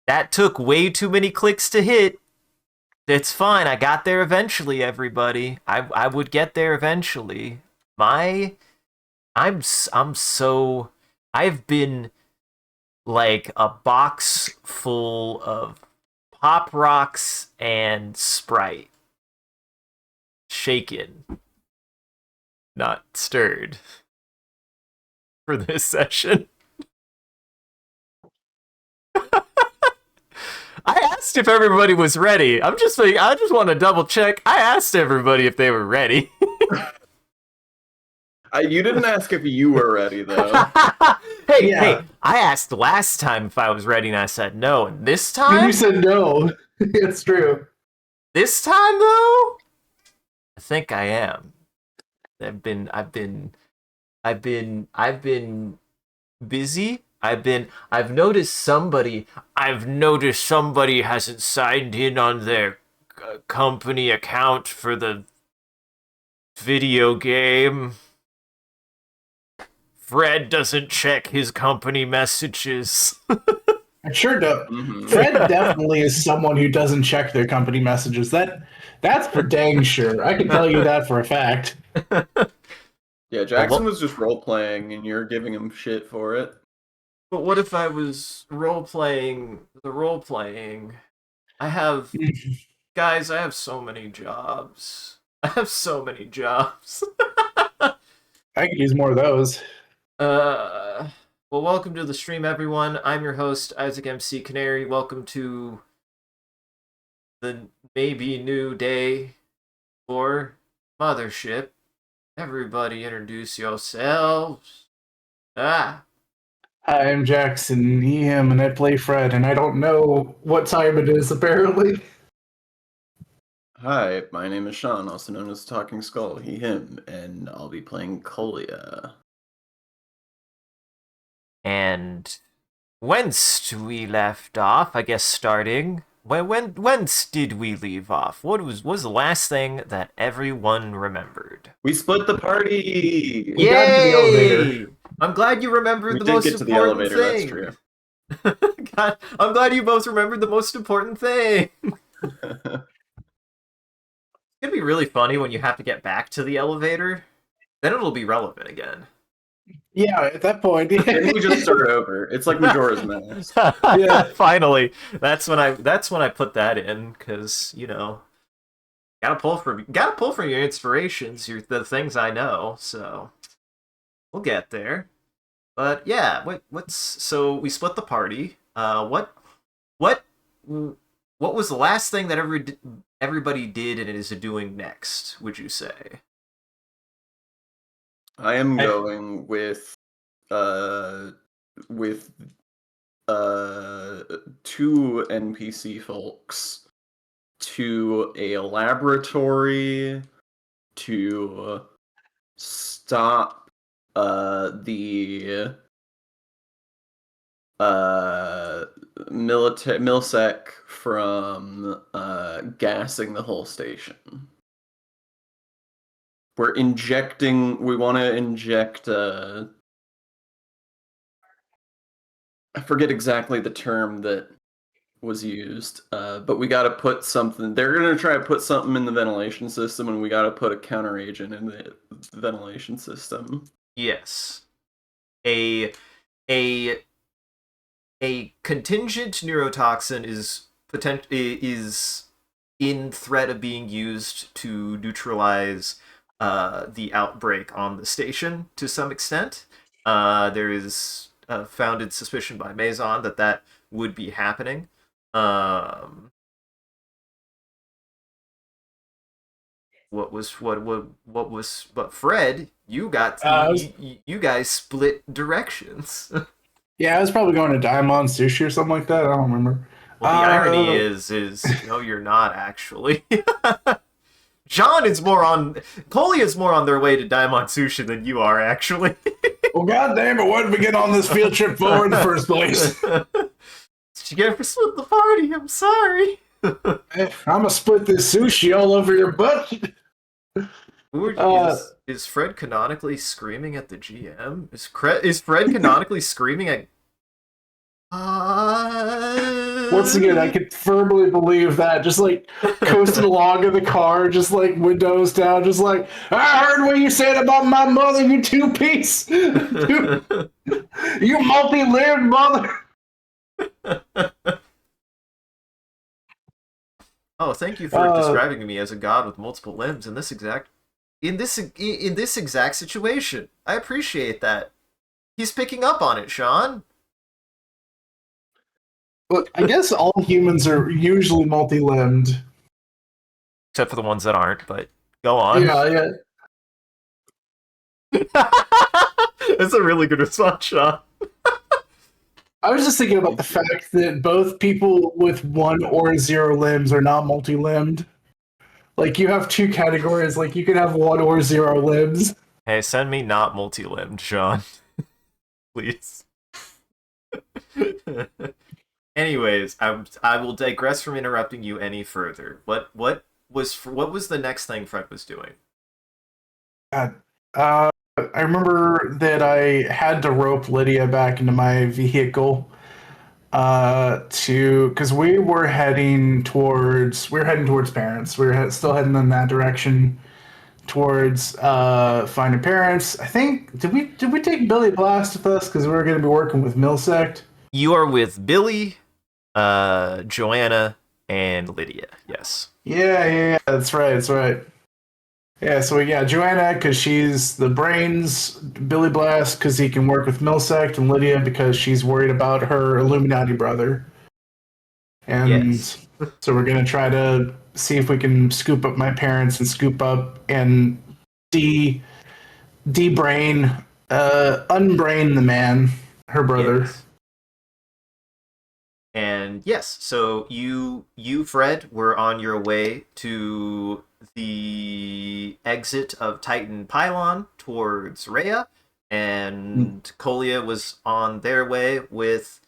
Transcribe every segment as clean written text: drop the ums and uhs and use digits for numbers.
That took way too many clicks to hit. It's fine. I got there eventually, everybody. I would get there eventually. My I'm so I've been like a box full of Pop Rocks and Sprite. Shaken, not stirred for this session. I asked if everybody was ready. I just want to double check. I asked everybody if they were ready. You didn't ask if you were ready, though. Hey, I asked last time if I was ready, and I said no. And this time, you said no. It's true. This time, though, I think I am. I've been busy. I've noticed somebody hasn't signed in on their company account for the video game. Fred doesn't check his company messages. I sure do. Mhm. Fred definitely is someone who doesn't check their company messages. That's for dang sure. I can tell you that for a fact. Yeah, Jackson was just role-playing, and you're giving him shit for it. But what if I was role-playing the role-playing? Guys, I have so many jobs. I could use more of those. Well, welcome to the stream, everyone. I'm your host, Isaac MCCanary. Welcome to the maybe new day for Mothership. Everybody introduce yourselves. I'm Jackson, him, and I play Fred, and I don't know what time it is, apparently. Hi, my name is Sean, also known as Talking Skull, he, him, and I'll be playing Kolia. And whence we left off, I guess starting. Whence did we leave off? What was the last thing that everyone remembered? We split the party! We got to the elevator. I'm glad you remembered the most important thing. That's true. God, I'm glad you both remembered the most important thing. It's gonna be really funny when you have to get back to the elevator. Then it'll be relevant again. Yeah, at that point. Then we just start over. It's like Majora's Mask. Yeah, finally. That's when I put that in, because gotta pull from your inspirations, the things I know. So we'll get there. But yeah, so we split the party. What was the last thing that everybody did and is doing next? Would you say? I am going with two NPC folks to a laboratory to stop the milsec from gassing the whole station. We want to inject, I forget exactly the term that was used, but we got to put something, they're going to try to put something in the ventilation system, and we got to put a counter agent in the ventilation system. Yes. A contingent neurotoxin is in threat of being used to neutralize the outbreak on the station to some extent. There is founded suspicion by Maison that would be happening. But Fred, you guys split directions. Yeah, I was probably going to Diamond Sushi or something like that. I don't remember. Well, the irony is no, you're not actually. Kolia is more on their way to Diamond Sushi than you are, actually. Well, goddamn it, what did we get on this field trip for in the first place? Did you get for split the party? I'm sorry. I'm gonna split this sushi all over your butt. Is Fred canonically screaming at the GM? Is Fred canonically screaming at... Once again, I could firmly believe that. Just like coasting along in the car, just like windows down, just like, I heard what you said about my mother, you two-piece. You multi-layered mother. Oh, thank you for describing me as a god with multiple limbs in this exact situation. I appreciate that. He's picking up on it, Sean. Look, I guess all humans are usually multi-limbed. Except for the ones that aren't, but go on. Yeah. That's a really good response, Sean. I was just thinking about the fact that both people with 1 or 0 limbs are not multi-limbed. Like, you have 2 categories. Like, you can have 1 or 0 limbs. Hey, send me not multi-limbed, Sean. Please. Anyways, I will digress from interrupting you any further. What was the next thing Fred was doing? I remember that I had to rope Lydia back into my vehicle because we were heading towards parents. We were still heading in that direction towards finding parents. I think did we take Billy Blast with us because we were going to be working with Milsect? You are with Billy, Joanna, and Lydia. Yes. Yeah. That's right. Yeah, so we got Joanna because she's the brains, Billy Blast because he can work with Milsect, and Lydia because she's worried about her Illuminati brother. And yes. So we're going to try to see if we can scoop up my parents and scoop up and unbrain the man, her brother. Yes. And yes, so you Fred were on your way to the exit of Titan Pylon towards Rhea, and Colia was on their way with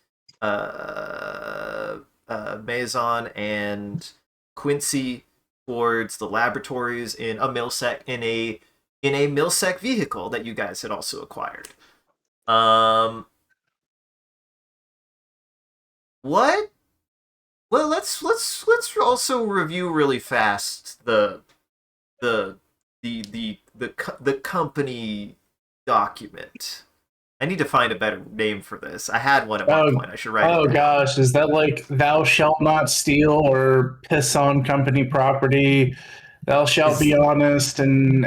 Maison and Quincy towards the laboratories in a Milsec Milsec vehicle that you guys had also acquired. What? Well, let's also review really fast the company document. I need to find a better name for this. I had one at one point. I should write it down. Oh gosh, is that like thou shalt not steal or piss on company property? Thou shalt be honest and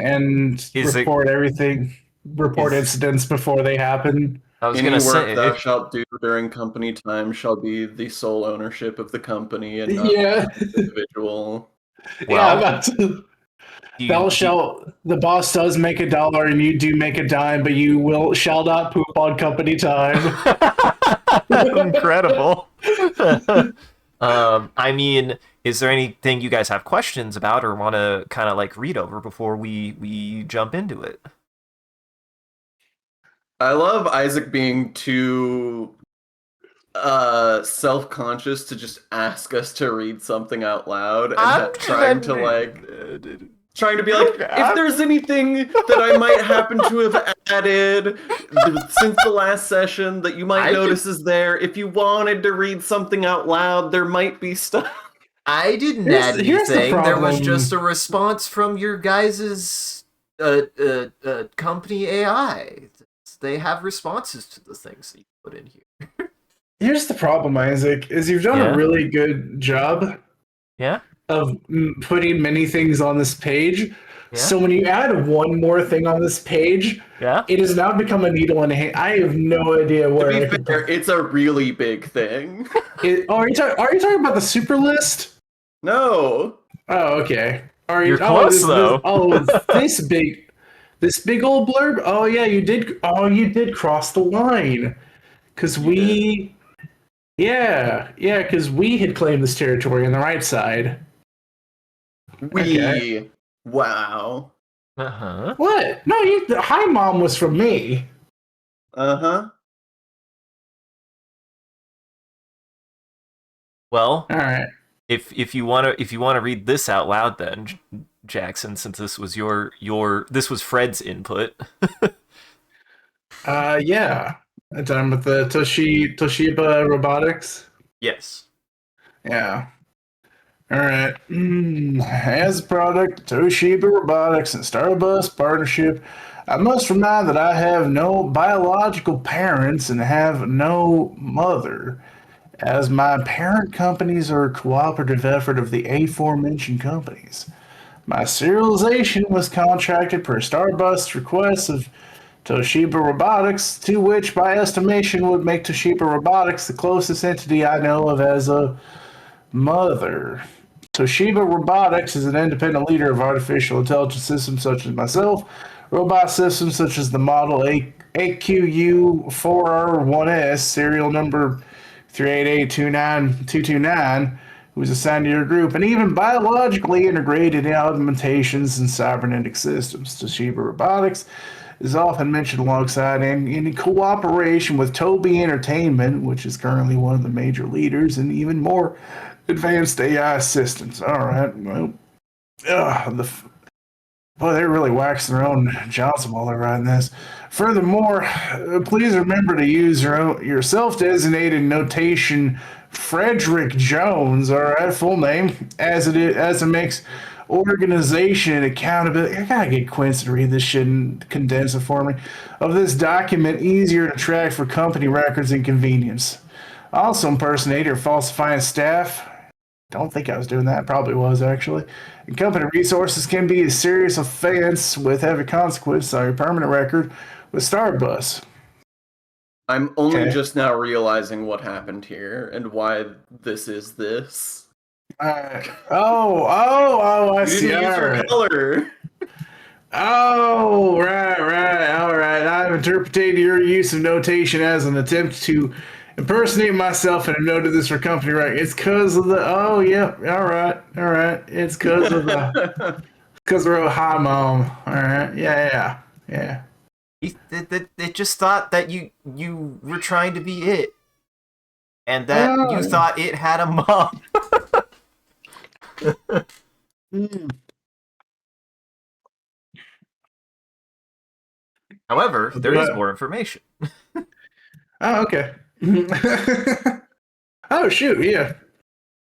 report everything. Report incidents before they happen. I was Any gonna work say thou shalt do during company time shall be the sole ownership of the company and not Yeah. the individual. Well, thou shalt. The boss does make $1 and you do make a dime, but you shall not poop on company time. Incredible. I mean, is there anything you guys have questions about or want to kind of like read over before we jump into it? I love Isaac being too self-conscious to just ask us to read something out loud and trying to be like, if there's anything that I might happen to have added since the last session that you might notice is there. If you wanted to read something out loud, there might be stuff. I didn't add anything. There was just a response from your guys' company AI. They have responses to the things that you put in here. Here's the problem, Isaac, is you've done a really good job of putting many things on this page. Yeah. So when you add one more thing on this page, it has now become a needle in a hay. I have no idea where. To be fair, it's a really big thing. Are you talking about the super list? No. Oh, okay. You're close though. This big old blurb. Oh yeah, you did. Oh, you did cross the line, because because we had claimed this territory on the right side. Wow. What? No, the Hi Mom was from me. Well, all right. If you want to read this out loud, then Jackson, since this was this was Fred's input. Yeah. Done with the Toshiba Robotics. Yes. Yeah. All right. As a product, Toshiba Robotics and Starbus partnership, I must remind that I have no biological parents and have no mother, as my parent companies are a cooperative effort of the aforementioned companies. My serialization was contracted per Starbus request of Toshiba Robotics, to which, by estimation, would make Toshiba Robotics the closest entity I know of as a mother. Toshiba Robotics is an independent leader of artificial intelligence systems such as myself, robot systems such as the Model AQU4R1S, serial number 388-29229, who is assigned to your group, and even biologically integrated augmentations and cybernetic systems. Toshiba Robotics is often mentioned alongside and in cooperation with Tobii Entertainment, which is currently one of the major leaders in even more advanced AI systems. All right. Well, boy, they're really waxing their own Johnson while they're writing this. Furthermore, please remember to use your self-designated notation Frederick Jones, all right, full name, as it makes organization and accountability. I gotta get Quincy to read this shit and condense it for me. Of this document easier to track for company records and convenience. Also impersonating or falsifying staff. Don't think I was doing that. Probably was, actually. And company resources can be a serious offense with heavy consequences on your permanent record with Starbus. I'm only just now realizing what happened here and why this is this. I see. You didn't use your color. Oh, right. All right. I've interpreted your use of notation as an attempt to impersonate myself and have noted this for company right. It's because of the. Oh, yep. Yeah, all right. It's because of the. Because we're a hi, mom. All right. Yeah. It just thought that you were trying to be it, and that you thought it had a mom. However, there is more information. Oh, okay. Oh, shoot, yeah.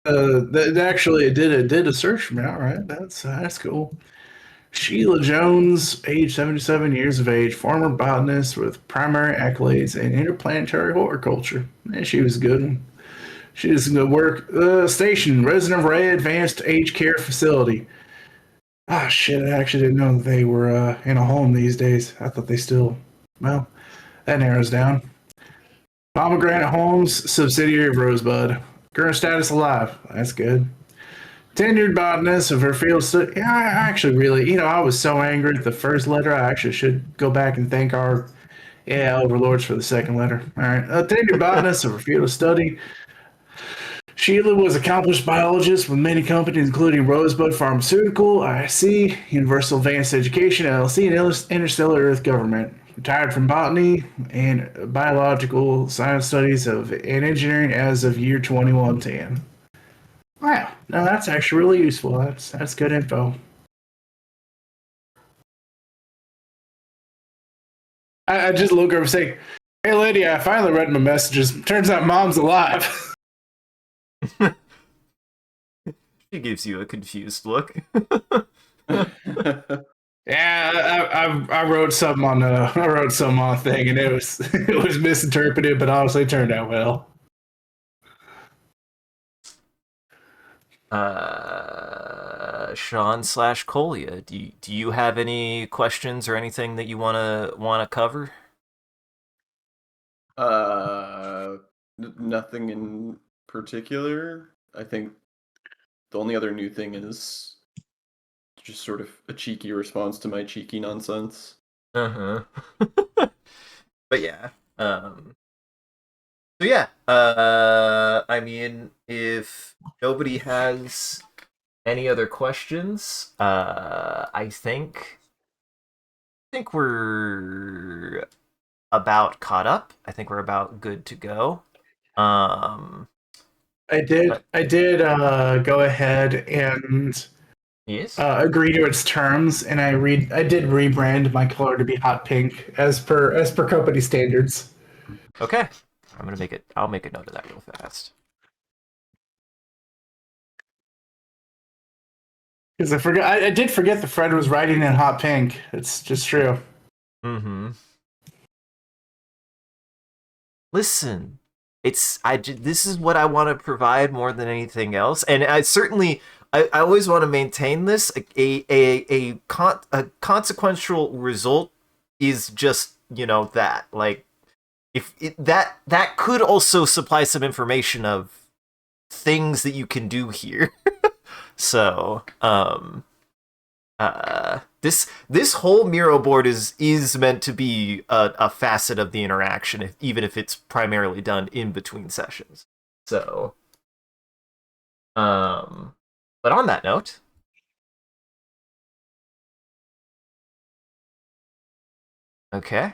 That actually it did a search for me. All right, that's cool. Sheila Jones, age 77 years of age, former botanist with primary accolades in interplanetary horticulture. And she was a good one. She did some good work. Station, resident of Ray Advanced Aged Care Facility. Ah, shit, I actually didn't know that they were in a home these days. I thought they still, well, that narrows down. Pomegranate Homes, subsidiary of Rosebud. Current status alive. That's good. Tenured botanist of her field study. Yeah, I actually really, I was so angry at the first letter. I actually should go back and thank our overlords for the second letter. All right. Tenured botanist of her field of study. Sheila was accomplished biologist with many companies, including Rosebud Pharmaceutical, IC, Universal Advanced Education, LLC, and Interstellar Earth Government. Retired from botany and biological science studies and engineering as of year 2110. Wow, no, that's actually really useful. That's good info. I just look over and say, "Hey, lady, I finally read my messages. Turns out mom's alive." She gives you a confused look. Yeah, I wrote something on a thing, and it was misinterpreted, but honestly, it turned out well. Sean/Colia, do you have any questions or anything that you wanna cover? Nothing in particular. I think the only other new thing is just sort of a cheeky response to my cheeky nonsense. But yeah. So yeah. I mean, if nobody has any other questions, I think we're about caught up. I think we're about good to go. I did go ahead and yes, agree to its terms, and I did rebrand my color to be hot pink as per company standards. Okay, I'll make a note of that real fast. Because I forgot, I did forget the Fred was riding in hot pink. It's just true. Mm-hmm. Listen, this is what I want to provide more than anything else, and I always want to maintain this. A consequential result is just that like if that could also supply some information of things that you can do here. So this whole Miro board is meant to be a facet of the interaction, even if it's primarily done in between sessions. So, but on that note, okay,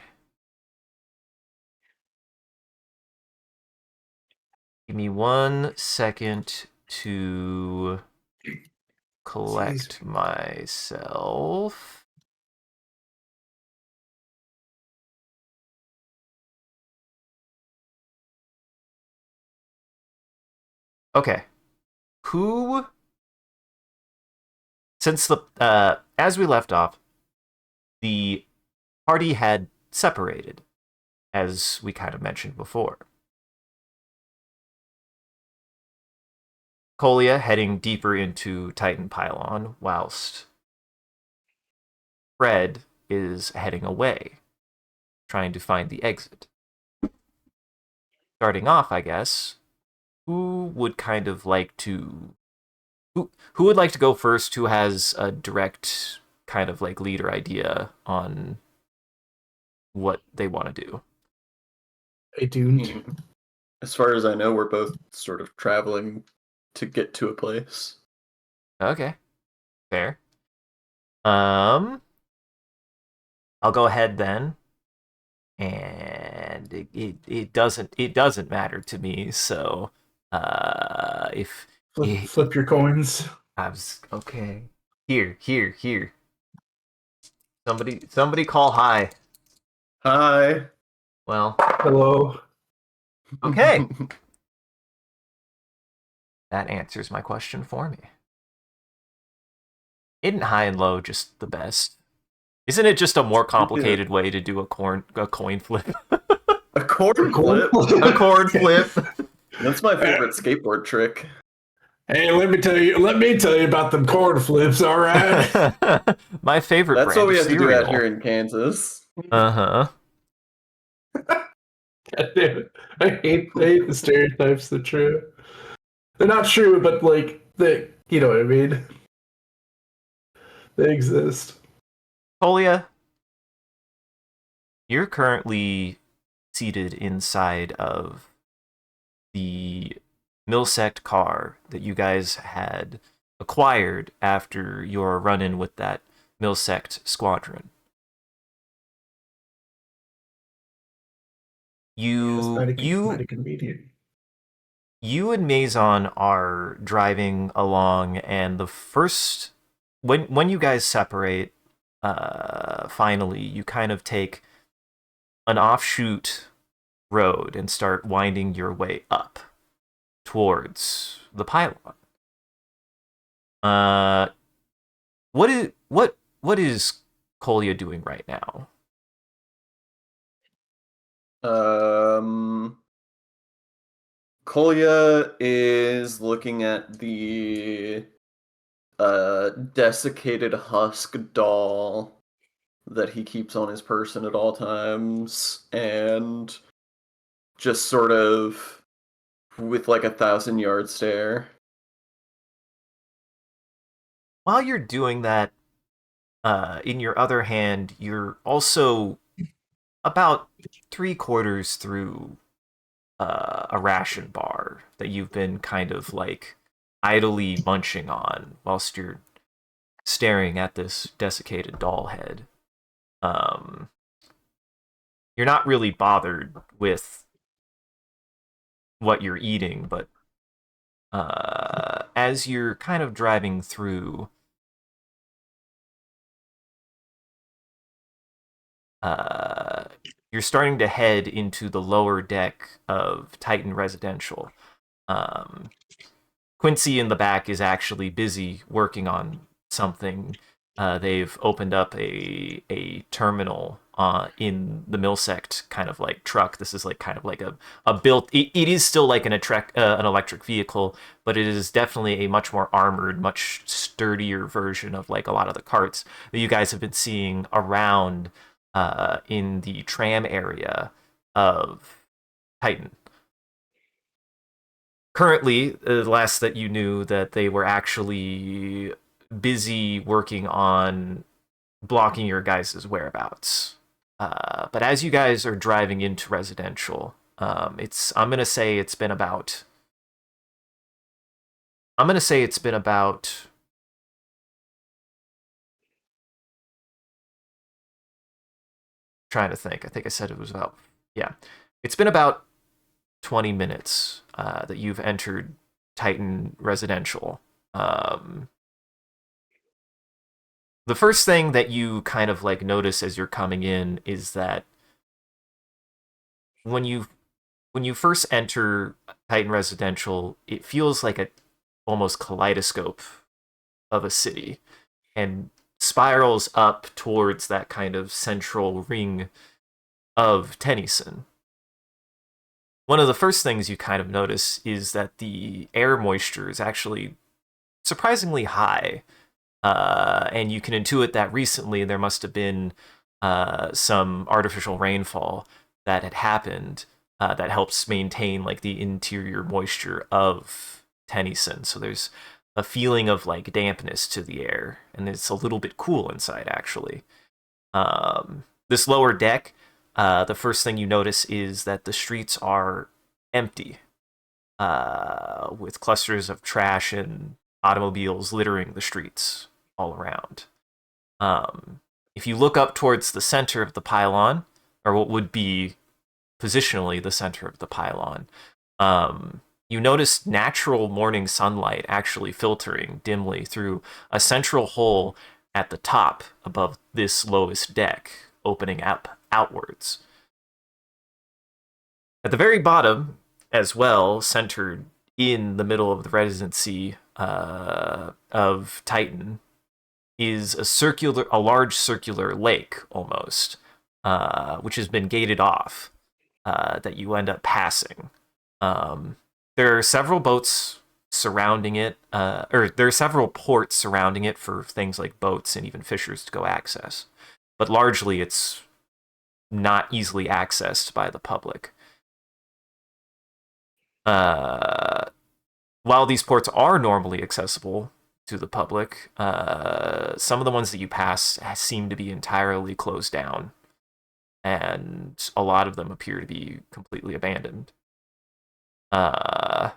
give me 1 second to collect myself. Okay. Who, since as we left off, the party had separated, as we kind of mentioned before. Colia heading deeper into Titan Pylon, whilst Fred is heading away, trying to find the exit. Starting off, I guess, who would kind of like to... Who would like to go first? Who has a direct kind of like leader idea on what they want to do? I do. As far as I know, we're both sort of traveling to get to a place. Okay, fair. I'll go ahead then, and it doesn't matter to me. So, if flip your coins. I was okay. Here. Somebody call hi. Hi. Well, hello. Okay. That answers my question for me. Isn't high and low just the best? Isn't it just a more complicated way to do a coin flip? A corn flip? A corn flip. That's my favorite skateboard trick. Hey, let me tell you about them corn flips, all right? My favorite That's brand what we have cereal. to do out here in Kansas. Uh-huh. God damn it. I hate the stereotypes. They're true. They're not true, but like you know what I mean. They exist. Colia, you're currently seated inside of the Milsect car that you guys had acquired after your run-in with that Milsect squadron. Mighty convenient. You and Maison are driving along, and the first when you guys separate, finally, you kind of take an offshoot road and start winding your way up towards the pylon. What is Colia doing right now? Colia is looking at the desiccated husk doll that he keeps on his person at all times, and just sort of with like a 1,000-yard stare. While you're doing that, in your other hand, you're also about 3/4 through a ration bar that you've been kind of like idly munching on whilst you're staring at this desiccated doll head. You're not really bothered with what you're eating, but as you're kind of driving through, you're starting to head into the lower deck of Titan Residential. Quincy in the back is actually busy working on something. They've opened up a terminal in the Millsect kind of like truck. This is like kind of like a built. It is still like an electric vehicle, but it is definitely a much more armored, much sturdier version of like a lot of the carts that you guys have been seeing around in the tram area of Titan. Currently, the last that you knew that they were actually busy working on blocking your guys' whereabouts. But as you guys are driving into residential, I'm gonna say it's been about trying to think. I think I said it was about yeah. It's been about 20 minutes that you've entered Titan residential. The first thing that you kind of like notice as you're coming in is that when you first enter Titan residential, it feels like a almost kaleidoscope of a city and spirals up towards that kind of central ring of Tennyson. One of the first things you kind of notice is that the air moisture is actually surprisingly high. And you can intuit that recently there must have been some artificial rainfall that had happened that helps maintain like the interior moisture of Tennyson. So there's a feeling of like dampness to the air, and it's a little bit cool inside actually. This lower deck, the first thing you notice is that the streets are empty, with clusters of trash and automobiles littering the streets all around. If you look up towards the center of the pylon, or what would be positionally the center of the pylon, you notice natural morning sunlight actually filtering dimly through a central hole at the top above this lowest deck, opening up outwards. At the very bottom, as well, centered in the middle of the residency of Titan, is a large circular lake almost, which has been gated off, that you end up passing. There are several boats surrounding it, or there are several ports surrounding it for things like boats and even fishers to go access. But largely, it's not easily accessed by the public. While these ports are normally accessible to the public, some of the ones that you pass seem to be entirely closed down, and a lot of them appear to be completely abandoned. And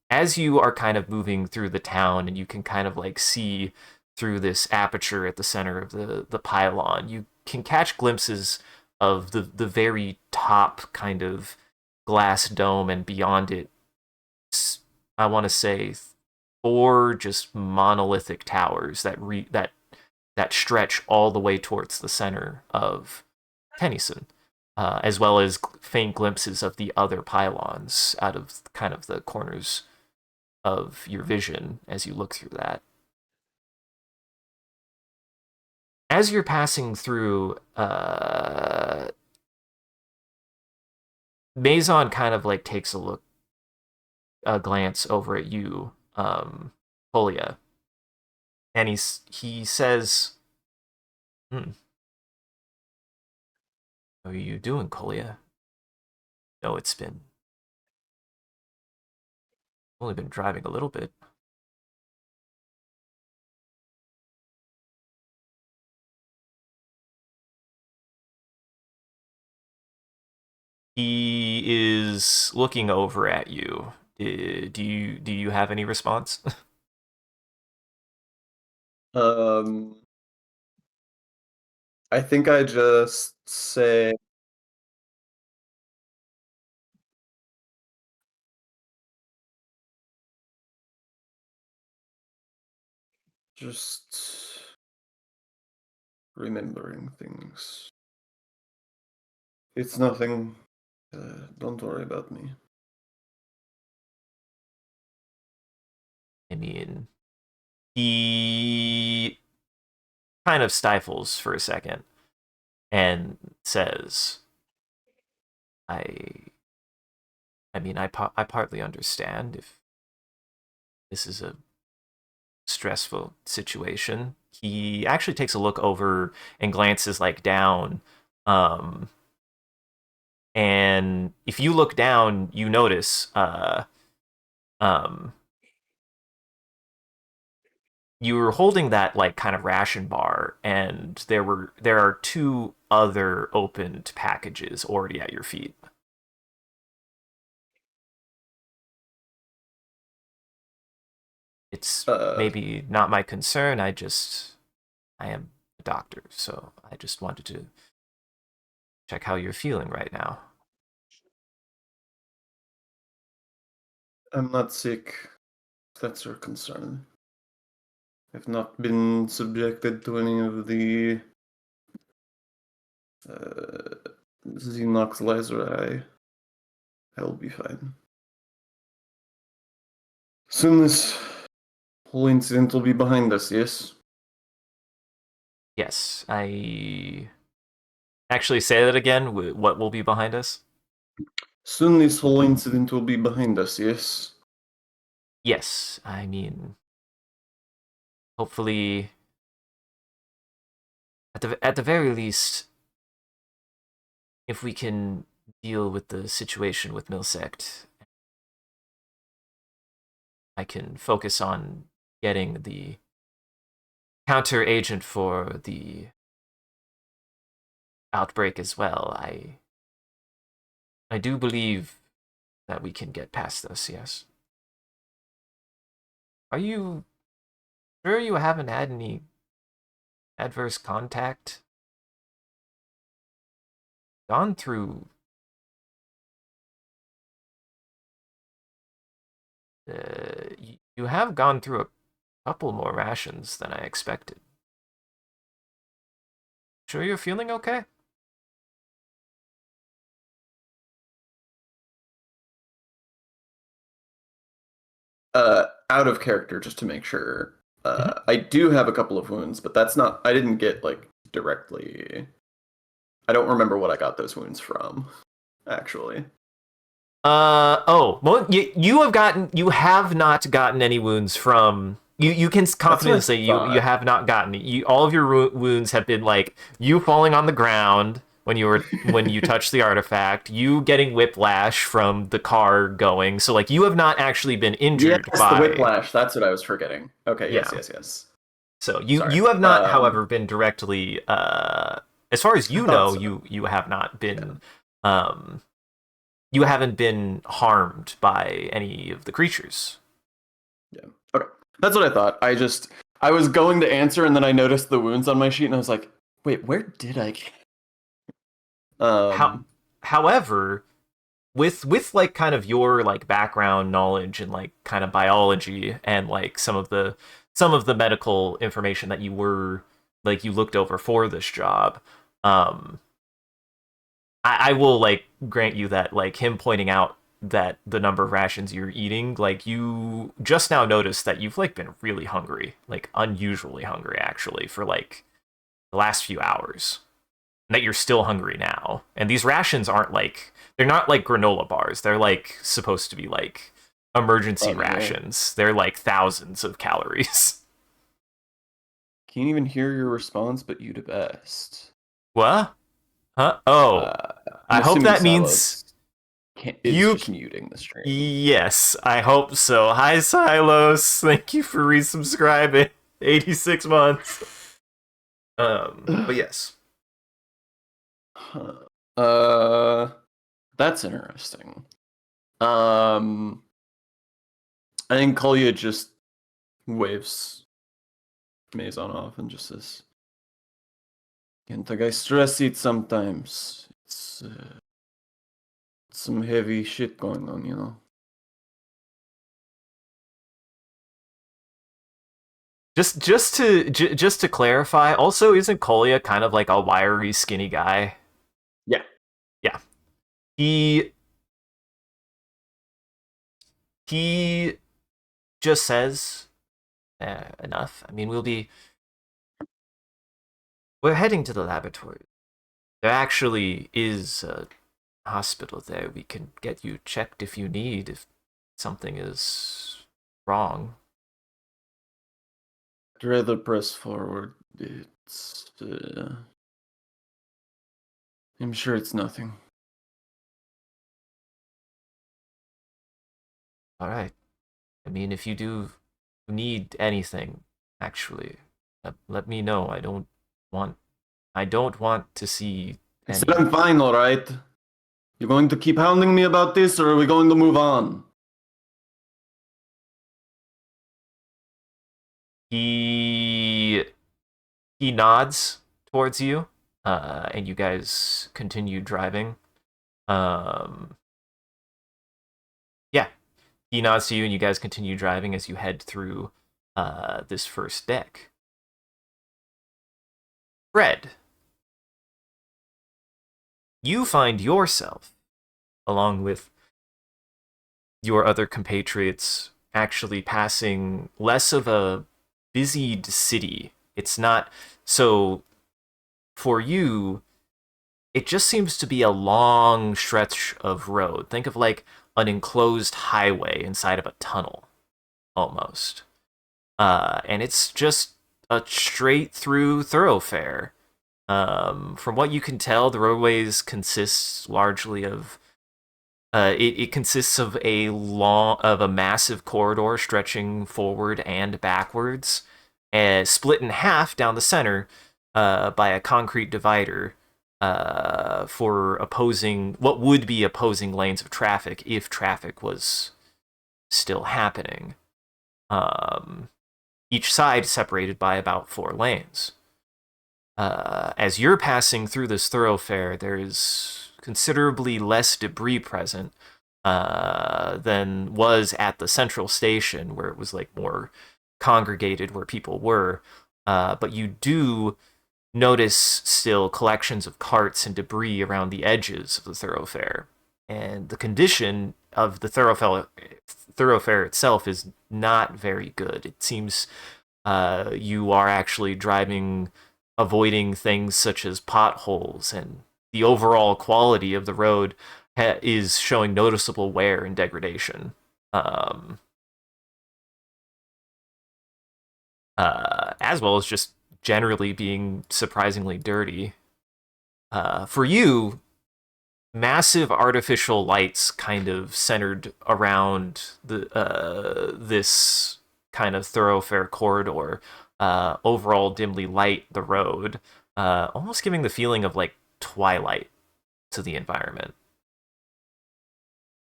as you are kind of moving through the town, and you can kind of like see through this aperture at the center of the pylon, you can catch glimpses of the very top kind of glass dome, and beyond it, I want to say 4 just monolithic towers that stretch all the way towards the center of Tennyson, as well as faint glimpses of the other pylons out of kind of the corners of your vision as you look through that. As you're passing through, Maison kind of like takes a glance over at you, Polia, and he says, "How are you doing, Colia? No, it's been only been driving a little bit." He is looking over at you. Do you have any response? I think I just say, just remembering things. It's nothing. Don't worry about me. I mean, He kind of stifles for a second and says, I mean, I partly understand if this is a stressful situation. He actually takes a look over and glances like down. And if you look down, you notice you were holding that like kind of ration bar, and there are two other opened packages already at your feet. It's maybe not my concern. I am a doctor, so I just wanted to check how you're feeling right now. I'm not sick. If that's your concern. I've not been subjected to any of the Xenox laser. I'll be fine. Soon this whole incident will be behind us, yes? Yes, I actually say that again. What will be behind us? Soon this whole incident will be behind us, yes? Yes, I mean, hopefully, at the very least, if we can deal with the situation with Milsect, I can focus on getting the counter agent for the outbreak as well. I do believe that we can get past this, yes. Are you sure you haven't had any adverse contact? Gone through you have gone through a couple more rations than I expected. Sure you're feeling okay? Out of character, just to make sure. I do have a couple of wounds, but that's not. I didn't get like directly. I don't remember what I got those wounds from, actually. Well, you have not gotten any wounds from you can confidently say you have not gotten all of your wounds have been like you falling on the ground when you touched the artifact, you getting whiplash from the car going, so like you have not actually been injured by the whiplash, that's what I was forgetting. Okay, yeah. yes. So you have not however been directly as far as you know, so. You have not been you haven't been harmed by any of the creatures. Yeah. Okay. That's what I thought. I was going to answer, and then I noticed the wounds on my sheet, and I was like, wait, where did I get... However, with like kind of your like background knowledge and like kind of biology and like some of the medical information that you were like you looked over for this job, I will like grant you that like him pointing out that the number of rations you're eating, like you just now noticed that you've like been really hungry, like unusually hungry actually for like the last few hours. And that you're still hungry now. And these rations aren't like they're not like granola bars. They're like supposed to be like emergency rations. They're like thousands of calories. Can't even hear your response, but you the best. What? Huh? Oh, I hope that means you just muting the stream. Yes, I hope so. Hi, Silos. Thank you for resubscribing. 86 months. But yes. That's interesting. I think Kolya just waves Maison off and just says, "Can't I stress it sometimes? It's some heavy shit going on, you know." Just to clarify, also isn't Kolya kind of like a wiry, skinny guy? Yeah. He just says enough. I mean, we're heading to the laboratory. There actually is a hospital there. We can get you checked if you need, if something is wrong. I'd rather press forward. I'm sure it's nothing. All right. I mean, if you do need anything, actually, let me know. I don't want to see I said I'm fine, all right. You going to keep hounding me about this, or are we going to move on? He nods towards you, and you guys continue driving. Yeah, he nods to you, and you guys continue driving as you head through this first deck. Fred, you find yourself, along with your other compatriots, actually passing less of a busied city. It's not so. For you, it just seems to be a long stretch of road. Think of like an enclosed highway inside of a tunnel, almost. And it's just a straight through thoroughfare. From what you can tell, the roadways consists largely of it consists of a massive corridor stretching forward and backwards, split in half down the center by a concrete divider for what would be opposing lanes of traffic if traffic was still happening. Each side separated by about 4 lanes. As you're passing through this thoroughfare, there is considerably less debris present than was at the central station, where it was like more congregated where people were. But you do notice still collections of carts and debris around the edges of the thoroughfare. And the condition of the thoroughfare itself is not very good. It seems you are actually avoiding things such as potholes, and the overall quality of the road is showing noticeable wear and degradation. As well as just generally being surprisingly dirty. For you, massive artificial lights kind of centered around this kind of thoroughfare corridor overall dimly light the road, almost giving the feeling of like twilight to the environment.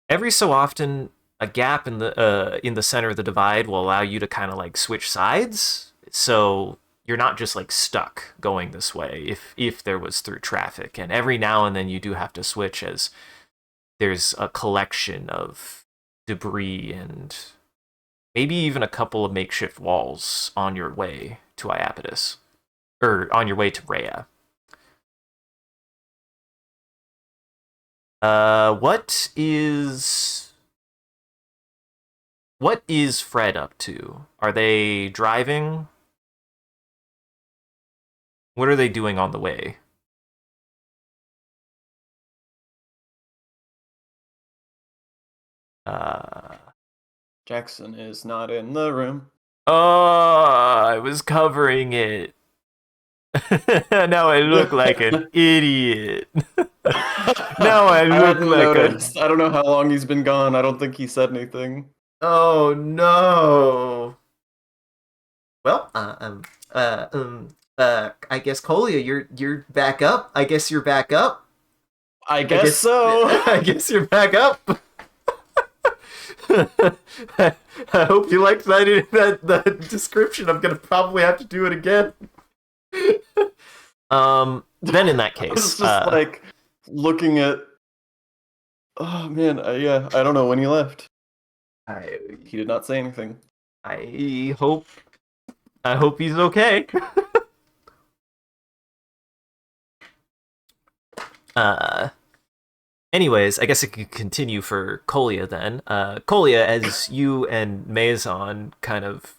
Every so often, a gap in the center of the divide will allow you to kind of like switch sides, so you're not just like stuck going this way if there was through traffic. And every now and then you do have to switch as there's a collection of debris and maybe even a couple of makeshift walls on your way to Iapetus, or on your way to Rhea. What is Fred up to? Are they driving? What are they doing on the way? Jackson is not in the room. Oh, I was covering it. Now I look like an idiot. Now I look like I don't know how long he's been gone. I don't think he said anything. Oh no. Well, I guess Colia, you're back up. I guess you're back up. I guess so. I guess you're back up. I hope you liked that description. I'm gonna probably have to do it again. Then in that case, I was just like looking at. Oh man, yeah, I don't know when he left. He did not say anything. I hope he's okay. Anyways, I guess it could continue for Colia then. Colia, as you and Maison kind of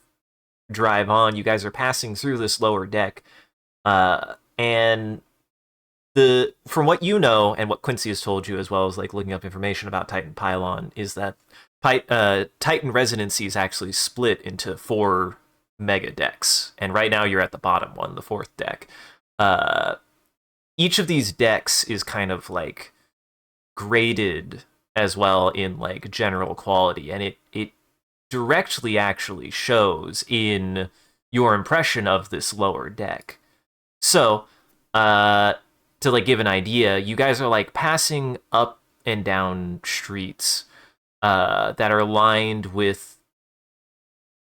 drive on, you guys are passing through this lower deck, and from what you know and what Quincy has told you, as well as like looking up information about Titan Pylon, is that Titan Residency is actually split into 4 mega decks, and right now you're at the bottom one, the 4th deck. Each of these decks is kind of like graded as well in like general quality, and it directly actually shows in your impression of this lower deck. So, to like give an idea, you guys are like passing up and down streets that are lined with,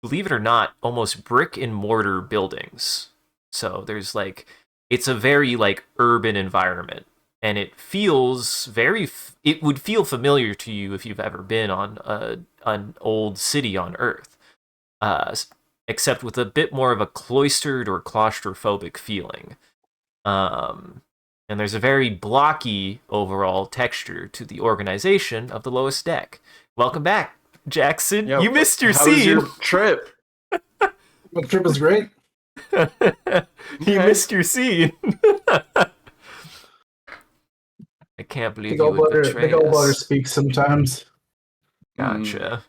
believe it or not, almost brick and mortar buildings. So there's like, it's a very like urban environment, and it feels it would feel familiar to you if you've ever been on an old city on Earth, except with a bit more of a cloistered or claustrophobic feeling. And there's a very blocky overall texture to the organization of the lowest deck. Welcome back, Jackson. You missed your scene. How was your trip? My trip was great. You missed your scene. I can't believe you would betray us. Big old butter speaks sometimes. Gotcha.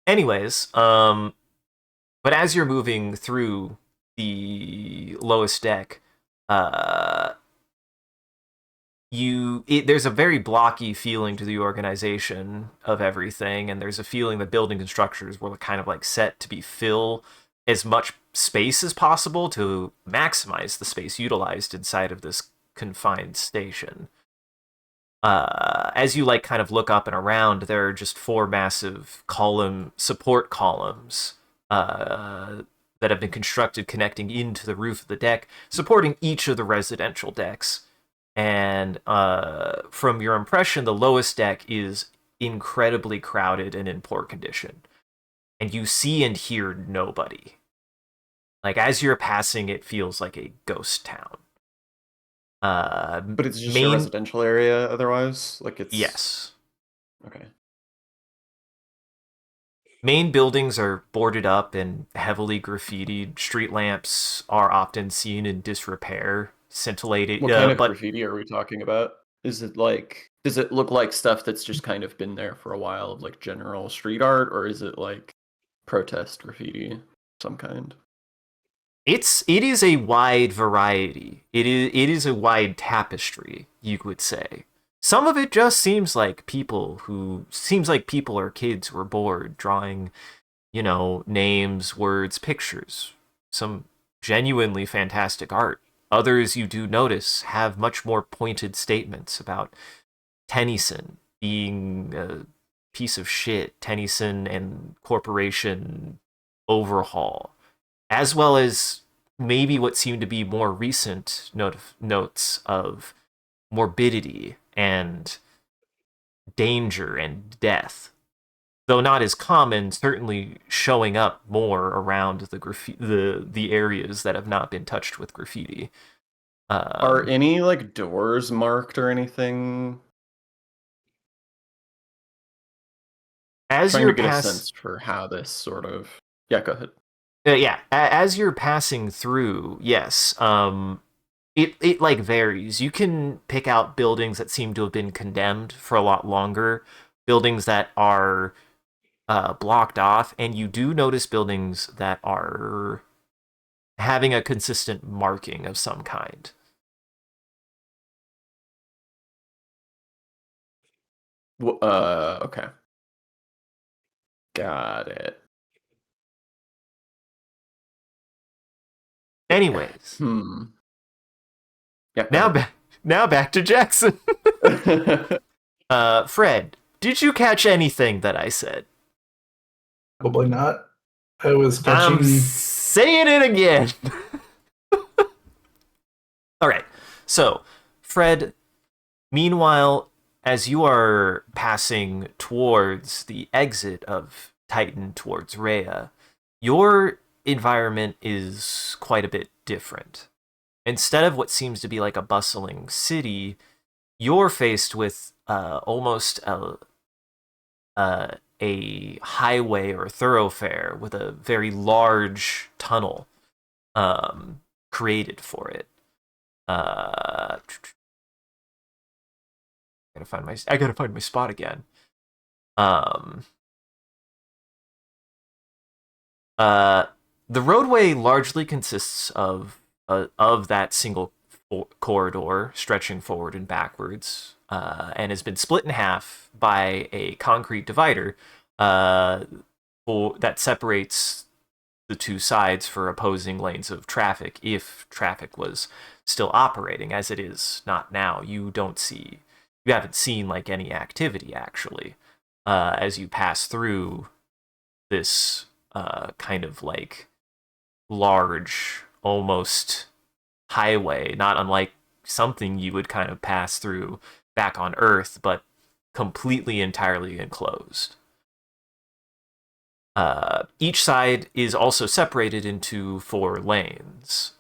Anyways, but as you're moving through the lowest deck, there's a very blocky feeling to the organization of everything, and there's a feeling that buildings and structures were kind of like set to fill as much space as possible to maximize the space utilized inside of this confined station. As you like kind of look up and around, there are just 4 massive support columns that have been constructed connecting into the roof of the deck, supporting each of the residential decks. And from your impression, the lowest deck is incredibly crowded and in poor condition. And you see and hear nobody. Like, as you're passing, it feels like a ghost town. But it's just a residential area otherwise? Like it's... Yes. Okay. Main buildings are boarded up and heavily graffitied. Street lamps are often seen in disrepair, scintillating. What kind of graffiti are we talking about? Is it like... Does it look like stuff that's just kind of been there for a while, of like general street art, or is it like protest graffiti of some kind? It is a wide variety. It is a wide tapestry, you would say. Some of it just seems like people or kids who are bored drawing, names, words, pictures. Some genuinely fantastic art. Others you do notice have much more pointed statements about Tennyson being a piece of shit, Tennyson and corporation overhaul, as well as maybe what seem to be more recent notes of morbidity and danger and death, though not as common, certainly showing up more around the areas that have not been touched with graffiti. Are any like doors marked or anything? As trying to get a sense for how this sort of... Yeah, go ahead. Yeah, as you're passing through, yes, it like varies. You can pick out buildings that seem to have been condemned for a lot longer, buildings that are blocked off, and you do notice buildings that are having a consistent marking of some kind. Okay. Got it. Anyways. Yeah. Now back to Jackson. Fred, did you catch anything that I said? Probably not. I was catching... I'm saying it again. All right. So, Fred, meanwhile, as you are passing towards the exit of Titan towards Rhea, your environment is quite a bit different. Instead of what seems to be like a bustling city, you're faced with almost a highway or a thoroughfare with a very large tunnel created for it. I gotta find my spot again. The roadway largely consists of that single corridor stretching forward and backwards, and has been split in half by a concrete divider that separates the two sides for opposing lanes of traffic if traffic was still operating, as it is not now. You haven't seen like any activity actually as you pass through this kind of like large, almost highway, not unlike something you would kind of pass through back on Earth, but completely entirely enclosed. Each side is also separated into 4 lanes.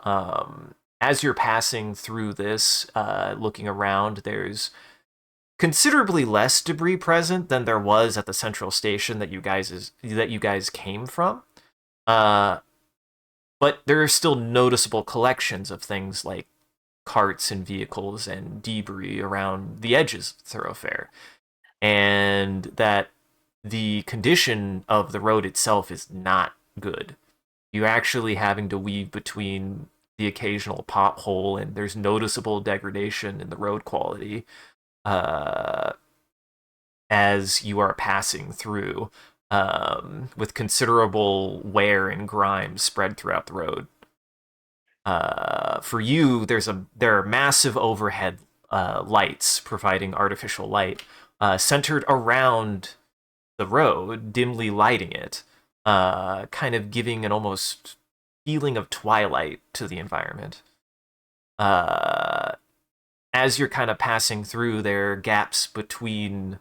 As you're passing through this, looking around, there's considerably less debris present than there was at the central station that you guys came from. But there are still noticeable collections of things like carts and vehicles and debris around the edges of the thoroughfare. And that the condition of the road itself is not good. You're actually having to weave between the occasional pothole, and there's noticeable degradation in the road quality as you are passing through, with considerable wear and grime spread throughout the road. For you, there are massive overhead lights providing artificial light centered around the road, dimly lighting it, kind of giving an almost feeling of twilight to the environment. As you're kind of passing through, there are gaps between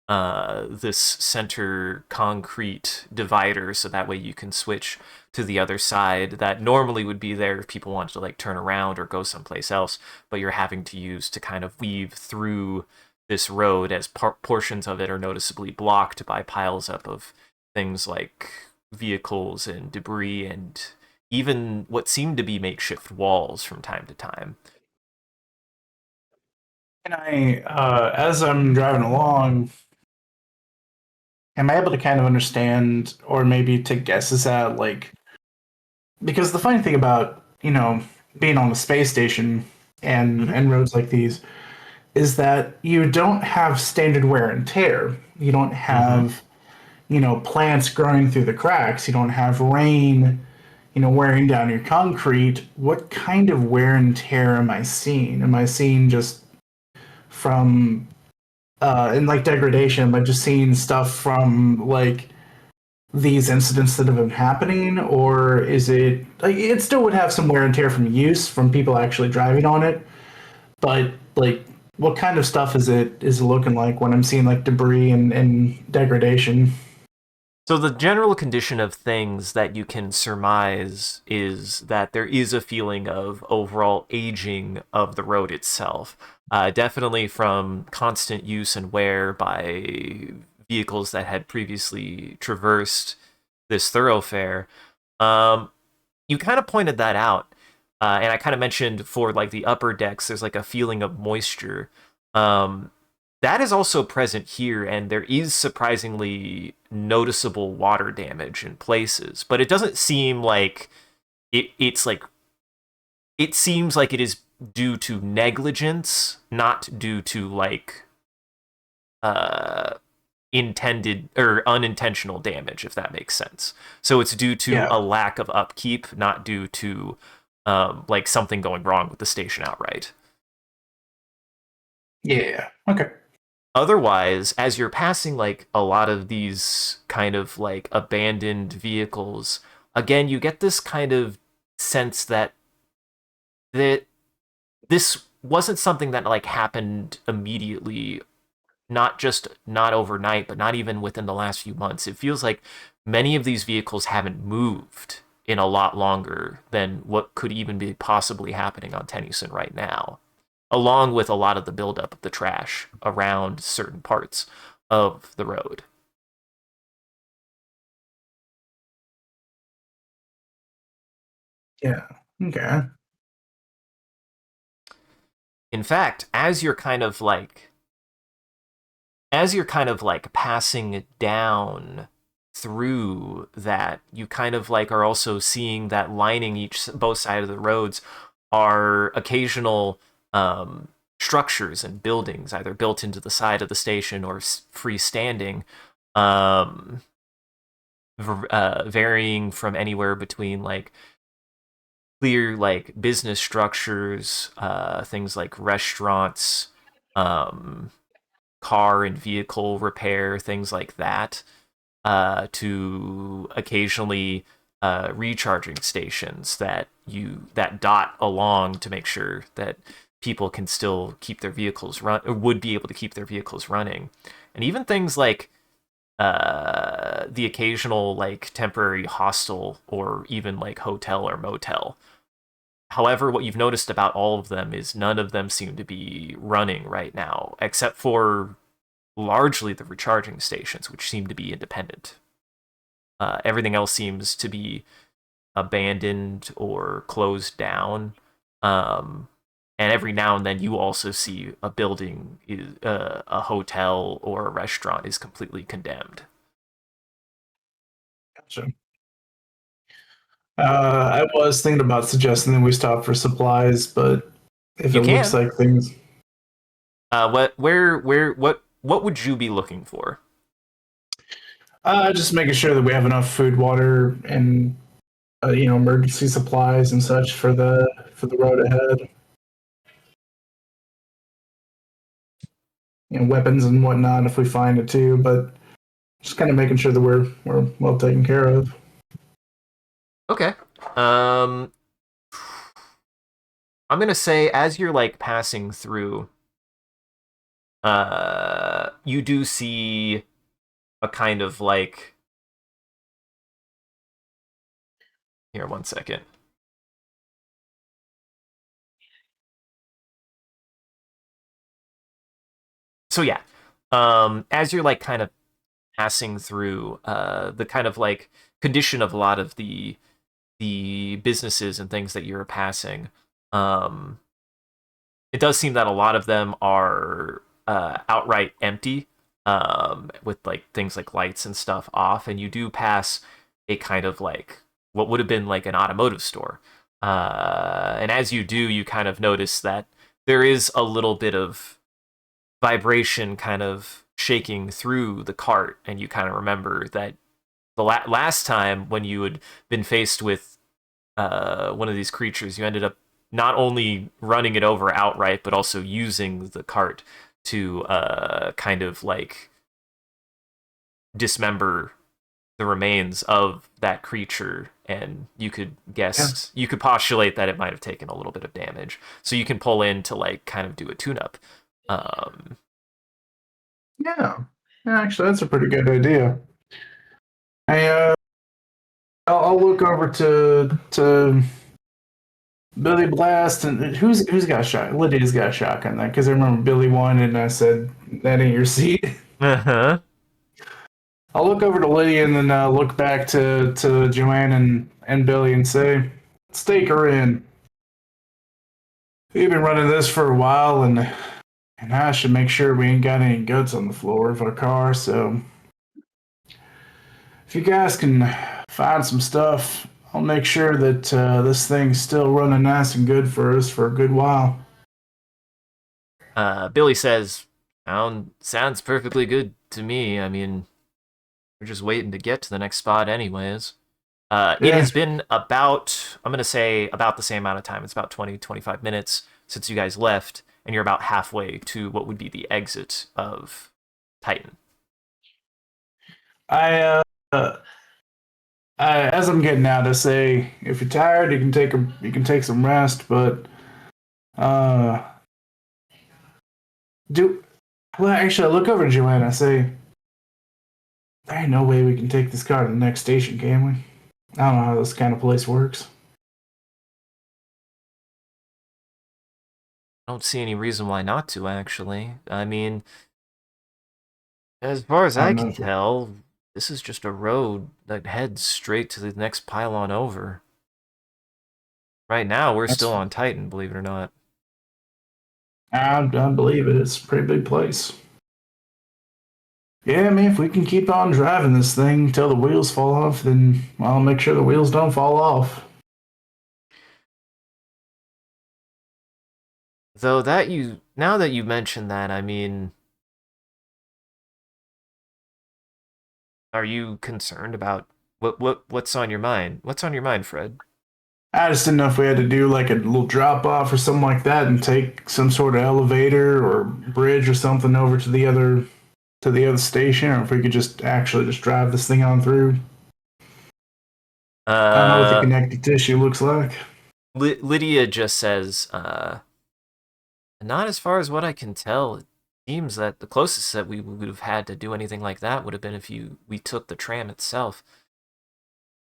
this center concrete divider, so that way you can switch to the other side that normally would be there if people wanted to like turn around or go someplace else, but you're having to use to kind of weave through this road as portions of it are noticeably blocked by piles up of things like vehicles and debris and even what seem to be makeshift walls from time to time. Can I, as I'm driving along, am I able to kind of understand or maybe take guesses at, like, because the funny thing about, being on the space station and roads like these is that you don't have standard wear and tear. You don't have, plants growing through the cracks. You don't have rain, wearing down your concrete. What kind of wear and tear am I seeing? Am I seeing just from, in like degradation, am I just seeing stuff from like these incidents that have been happening, or is it like it still would have some wear and tear from use from people actually driving on it, but like what kind of stuff is it looking like when I'm seeing like debris and degradation? So the general condition of things that you can surmise is that there is a feeling of overall aging of the road itself. Definitely from constant use and wear by vehicles that had previously traversed this thoroughfare. You kind of pointed that out. And I kind of mentioned for like the upper decks, there's like a feeling of moisture. That is also present here, and there is surprisingly noticeable water damage in places, but it doesn't seem like it's like it seems like it is due to negligence, not due to like intended or unintentional damage, if that makes sense. So it's due to a lack of upkeep, not due to like something going wrong with the station outright. Yeah. Okay. Otherwise, as you're passing like a lot of these kind of like abandoned vehicles, again, you get this kind of sense that this wasn't something that like happened immediately, not overnight, but not even within the last few months. It feels like many of these vehicles haven't moved in a lot longer than what could even be possibly happening on Tennyson right now, along with a lot of the buildup of the trash around certain parts of the road. Yeah. Okay. In fact, as you're kind of like passing down through that, you kind of like are also seeing that lining both sides of the roads are occasional structures and buildings, either built into the side of the station or freestanding, um, varying from anywhere between like clear like business structures, things like restaurants, um, car and vehicle repair, things like that, to occasionally recharging stations that dot along to make sure that people can still keep their vehicles run or would be able to keep their vehicles running, and even things like the occasional like temporary hostel or even like hotel or motel. However, what you've noticed about all of them is none of them seem to be running right now, except for largely the recharging stations, which seem to be independent. Everything else seems to be abandoned or closed down. Um, and every now and then you also see a building, a hotel or a restaurant is completely condemned. Gotcha. I was thinking about suggesting that we stop for supplies, but if You it looks can. like things, What would you be looking for? just making sure that we have enough food, water, and emergency supplies and such for the road ahead. Weapons and whatnot if we find it too, but just kind of making sure that we're well taken care of. Okay. Um, I'm gonna say as you're like passing through, you do see a kind of like here, one second. So yeah, as you're like kind of passing through, the kind of like condition of a lot of the businesses and things that you're passing, um, it does seem that a lot of them are outright empty, with like things like lights and stuff off, and you do pass a kind of like what would have been like an automotive store. And as you do, you kind of notice that there is a little bit of vibration kind of shaking through the cart, and you kind of remember that the last time when you had been faced with one of these creatures, you ended up not only running it over outright, but also using the cart to kind of like dismember the remains of that creature. And you could Yeah. guess, you could postulate that it might have taken a little bit of damage. So you can pull in to like kind of do a tune up. Um, Yeah. Actually, that's a pretty good idea. I I'll look over to Billy Blast and who's got a shot. Lydia's got a shotgun then because I remember Billy won and I said that ain't your seat. uh-huh. I'll look over to Lydia and then look back to Joanne and Billy and say, "Stake her in. We've been running this for a while and I should make sure we ain't got any guts on the floor of our car. So if you guys can find some stuff, I'll make sure that this thing's still running nice and good for us for a good while." Billy says, sounds perfectly good to me. I mean, we're just waiting to get to the next spot anyways. It Yeah. has been about, I'm going to say about the same amount of time. It's about 20, 25 minutes since you guys left, and you're about halfway to what would be the exit of Titan. I as I'm getting out, I say, if you're tired, you can take some rest, but uh, do well. Actually, I look over to Joanne. I say, there ain't no way we can take this car to the next station, can we? I don't know how this kind of place works. I don't see any reason why not to, actually. I mean, as far as I I don't know. can tell, this is just a road that heads straight to the next pylon over. Right now, we're still on Titan, believe it or not. I believe it. It's a pretty big place. Yeah, I mean, if we can keep on driving this thing till the wheels fall off, then I'll make sure the wheels don't fall off. Though now that you mention that, I mean, are you concerned about what's on your mind? What's on your mind, Fred? I just didn't know if we had to do like a little drop off or something like that and take some sort of elevator or bridge or something over to the other station, or if we could just actually just drive this thing on through. I don't know what the connective tissue looks like. Lydia just says, not as far as what I can tell. It seems that the closest that we would have had to do anything like that would have been if we took the tram itself.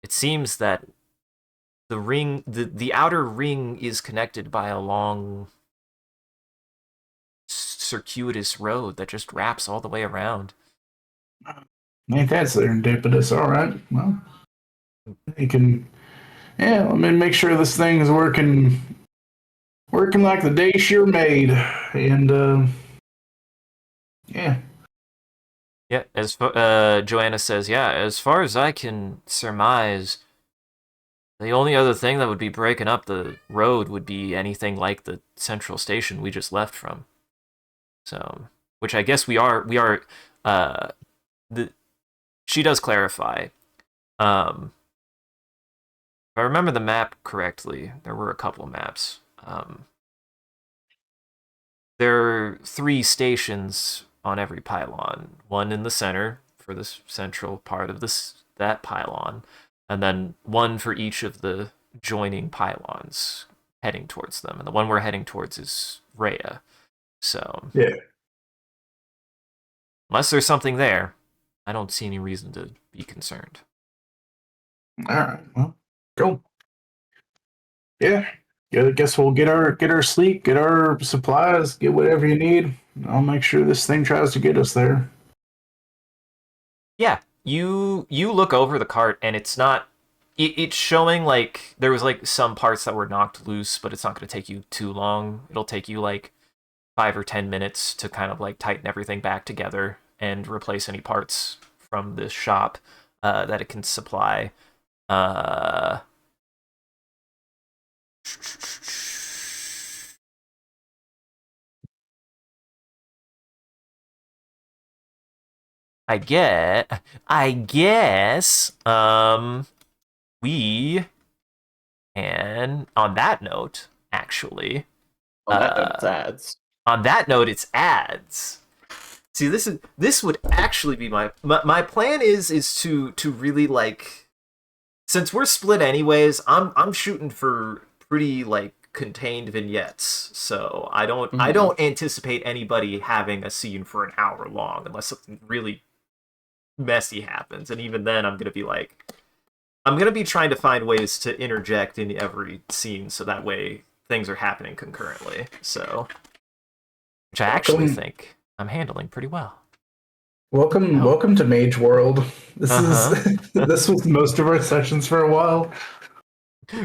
It seems that the outer ring is connected by a long circuitous road that just wraps all the way around. Ain't that serendipitous? All right, well, you can, yeah. Let me make sure this thing is working like the day sure made, and yeah. Yeah, as Joanna says, yeah, as far as I can surmise, the only other thing that would be breaking up the road would be anything like the central station we just left from. So, which I guess we are, she does clarify. If I remember the map correctly, there were a couple of maps. There are 3 stations on every pylon. One in the center for the central part of that pylon, and then one for each of the joining pylons heading towards them. And the one we're heading towards is Rhea. So, yeah. Unless there's something there, I don't see any reason to be concerned. All right, well, cool. Yeah, I guess we'll get our sleep, get our supplies, get whatever you need. I'll make sure this thing tries to get us there. Yeah, you look over the cart and it's not. It's showing like there was like some parts that were knocked loose, but it's not going to take you too long. It'll take you like 5 or 10 minutes to kind of like tighten everything back together and replace any parts from this shop that it can supply. I guess we can, on that note, actually. On that note, it's ads. On that note, it's ads. See, this would actually be my plan is to really like, since we're split anyways, I'm shooting for pretty like contained vignettes, so I don't anticipate anybody having a scene for an hour long unless something really messy happens, and even then I'm gonna be trying to find ways to interject in every scene so that way things are happening concurrently, so which I actually think I'm handling pretty well. Welcome to Mage World. This is this was most of our sessions for a while.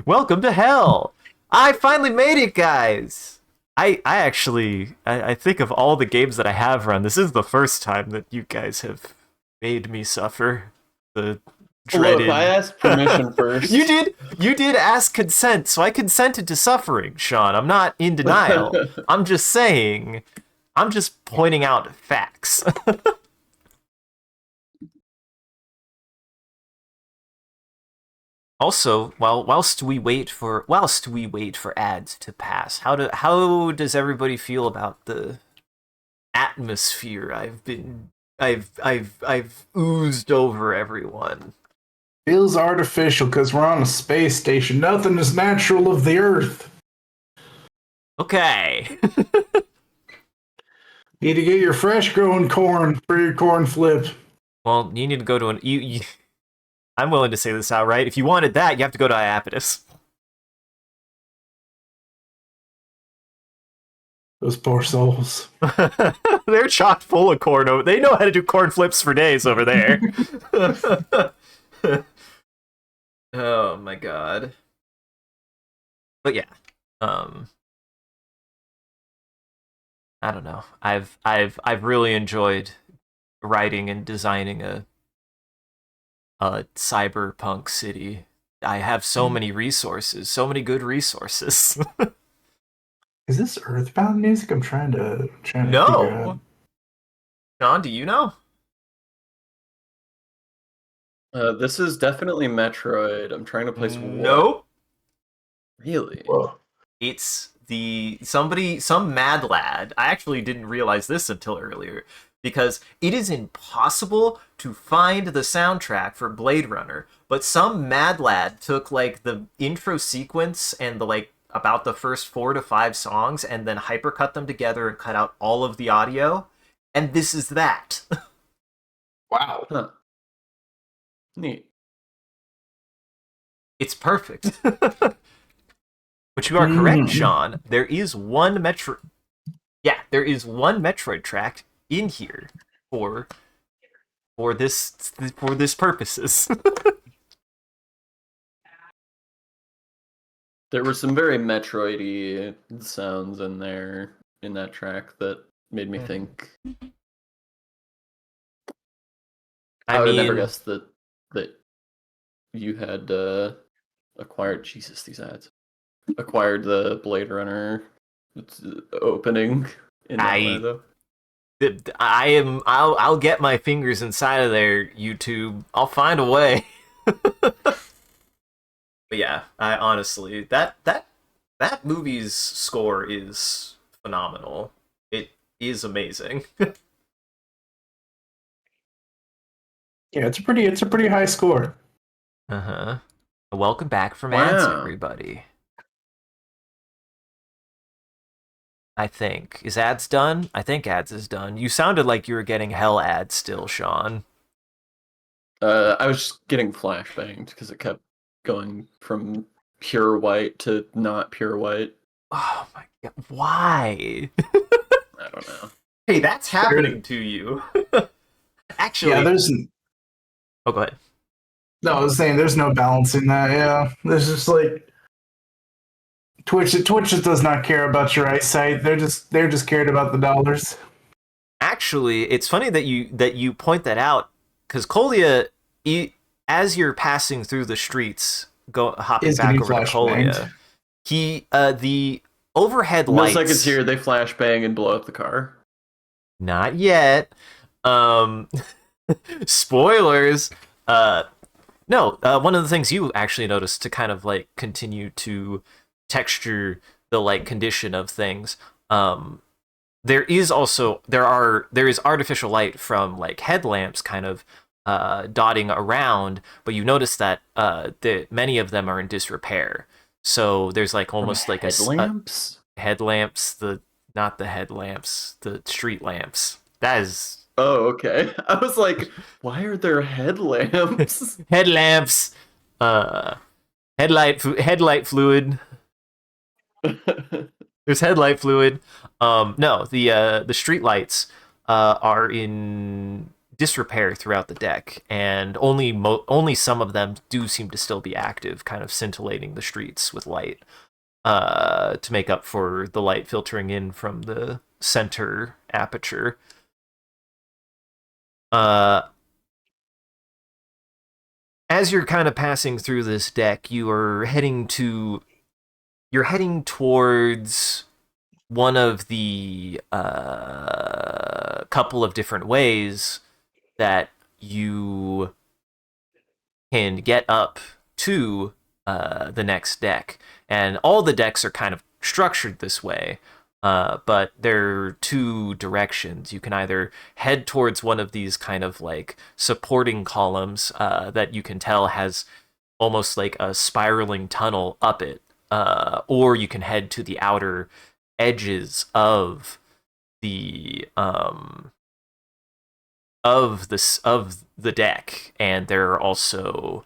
Welcome to hell. I finally made it, guys. I actually think of all the games that I have run, this is the first time that you guys have made me suffer the dreaded. Look, I asked permission first. You did ask consent, so I consented to suffering, Sean. I'm not in denial. I'm just saying, I'm just pointing out facts. Also, whilst we wait for ads to pass, how does everybody feel about the atmosphere I've oozed over everyone? Feels artificial because we're on a space station. Nothing is natural of the Earth. Okay. Need to get your fresh growing corn for your corn flip. Well, you need to go to I'm willing to say this outright. If you wanted that, you have to go to Iapetus. Those poor souls. They're chock full of corn. They know how to do corn flips for days over there. Oh my god. but yeah, um, I don't know. I've really enjoyed writing and designing a cyberpunk city. I have so many resources, so many good resources. Is this Earthbound music? I'm trying to figure out. No. John, do you know? This is definitely Metroid. I'm trying to place what? Nope. Really? Whoa. It's some mad lad. I actually didn't realize this until earlier because it is impossible to find the soundtrack for Blade Runner, but some mad lad took like the intro sequence and the like about the first 4 to 5 songs and then hypercut them together and cut out all of the audio, and this is that. Wow. Huh. Neat. It's perfect. But you are correct, Sean. There is one there is one Metroid track in here for this purposes. There were some very Metroid-y sounds in there in that track that made me think. I would have never guessed that you had acquired these ads. Acquired the Blade Runner opening in that way, though. I'll get my fingers inside of there, YouTube. I'll find a way. But yeah, I honestly that movie's score is phenomenal. It is amazing. Yeah, it's a pretty high score. Uh-huh. Welcome back from ads, everybody. I think. Is ads done? I think ads is done. You sounded like you were getting hell ads still, Sean. I was just getting flashbanged because it kept going from pure white to not pure white. Oh my god. Why? I don't know. Hey, that's happening to you. Actually. Yeah, there's... Oh, go ahead. No, I was saying there's no balance in that, yeah. There's just like... Twitch just does not care about your eyesight. They're just cared about the dollars. Actually, it's funny that you point that out, because Colia, as you're passing through the streets, hopping back over to Colia, the overhead lights. Milliseconds here, they flashbang and blow up the car. Not yet. Spoilers. No. One of the things you actually noticed to kind of like continue to texture the like condition of things. There is artificial light from like headlamps kind of dotting around, but you notice that many of them are in disrepair. So there's like almost like headlamps. Headlamps, not the headlamps, the street lamps. That is. Oh, okay. I was like, why are there headlamps? Headlamps. Headlight fluid. There's headlight fluid. No, the street lights are in disrepair throughout the deck, and only some of them do seem to still be active, kind of scintillating the streets with light to make up for the light filtering in from the center aperture. As you're kind of passing through this deck, you're heading towards one of the couple of different ways that you can get up to the next deck. And all the decks are kind of structured this way, but there are 2 directions. You can either head towards one of these kind of like supporting columns that you can tell has almost like a spiraling tunnel up it, or you can head to the outer edges of the deck, and there are also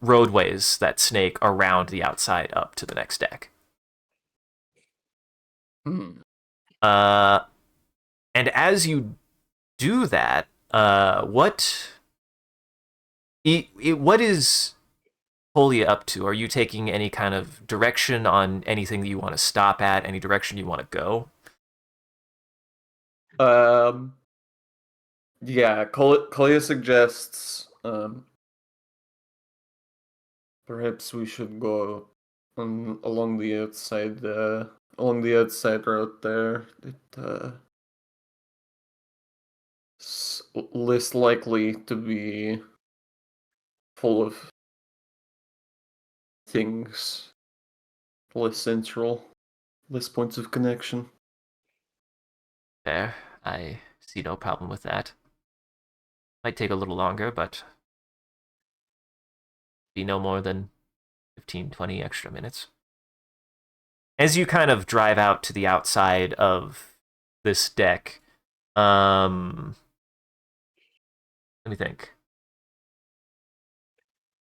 roadways that snake around the outside up to the next deck. And as you do that, what is pull you up to? Are you taking any kind of direction on anything that you want to stop at? Any direction you want to go? Yeah, Kalia suggests perhaps we should go along the outside route there. It less likely to be full of things, less central, less points of connection. Fair. I see no problem with that. Might take a little longer, but be no more than 15, 20 extra minutes. As you kind of drive out to the outside of this deck, let me think.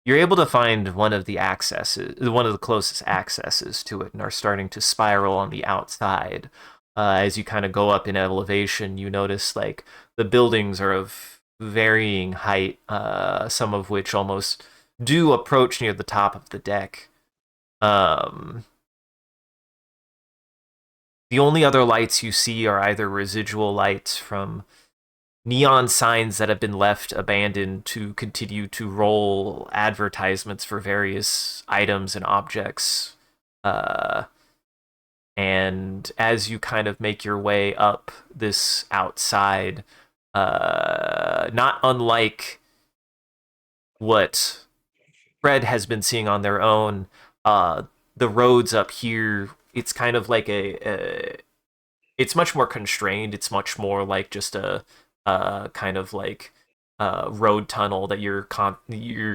You're able to find one of the closest accesses to it, and are starting to spiral on the outside. As you kind of go up in elevation, you notice like the buildings are of varying height, some of which almost do approach near the top of the deck. The only other lights you see are either residual lights from neon signs that have been left abandoned to continue to roll advertisements for various items and objects. And as you kind of make your way up this outside, not unlike what Fred has been seeing on their own, the roads up here, it's kind of like it's much more constrained. It's much more like just a kind of like road tunnel that you're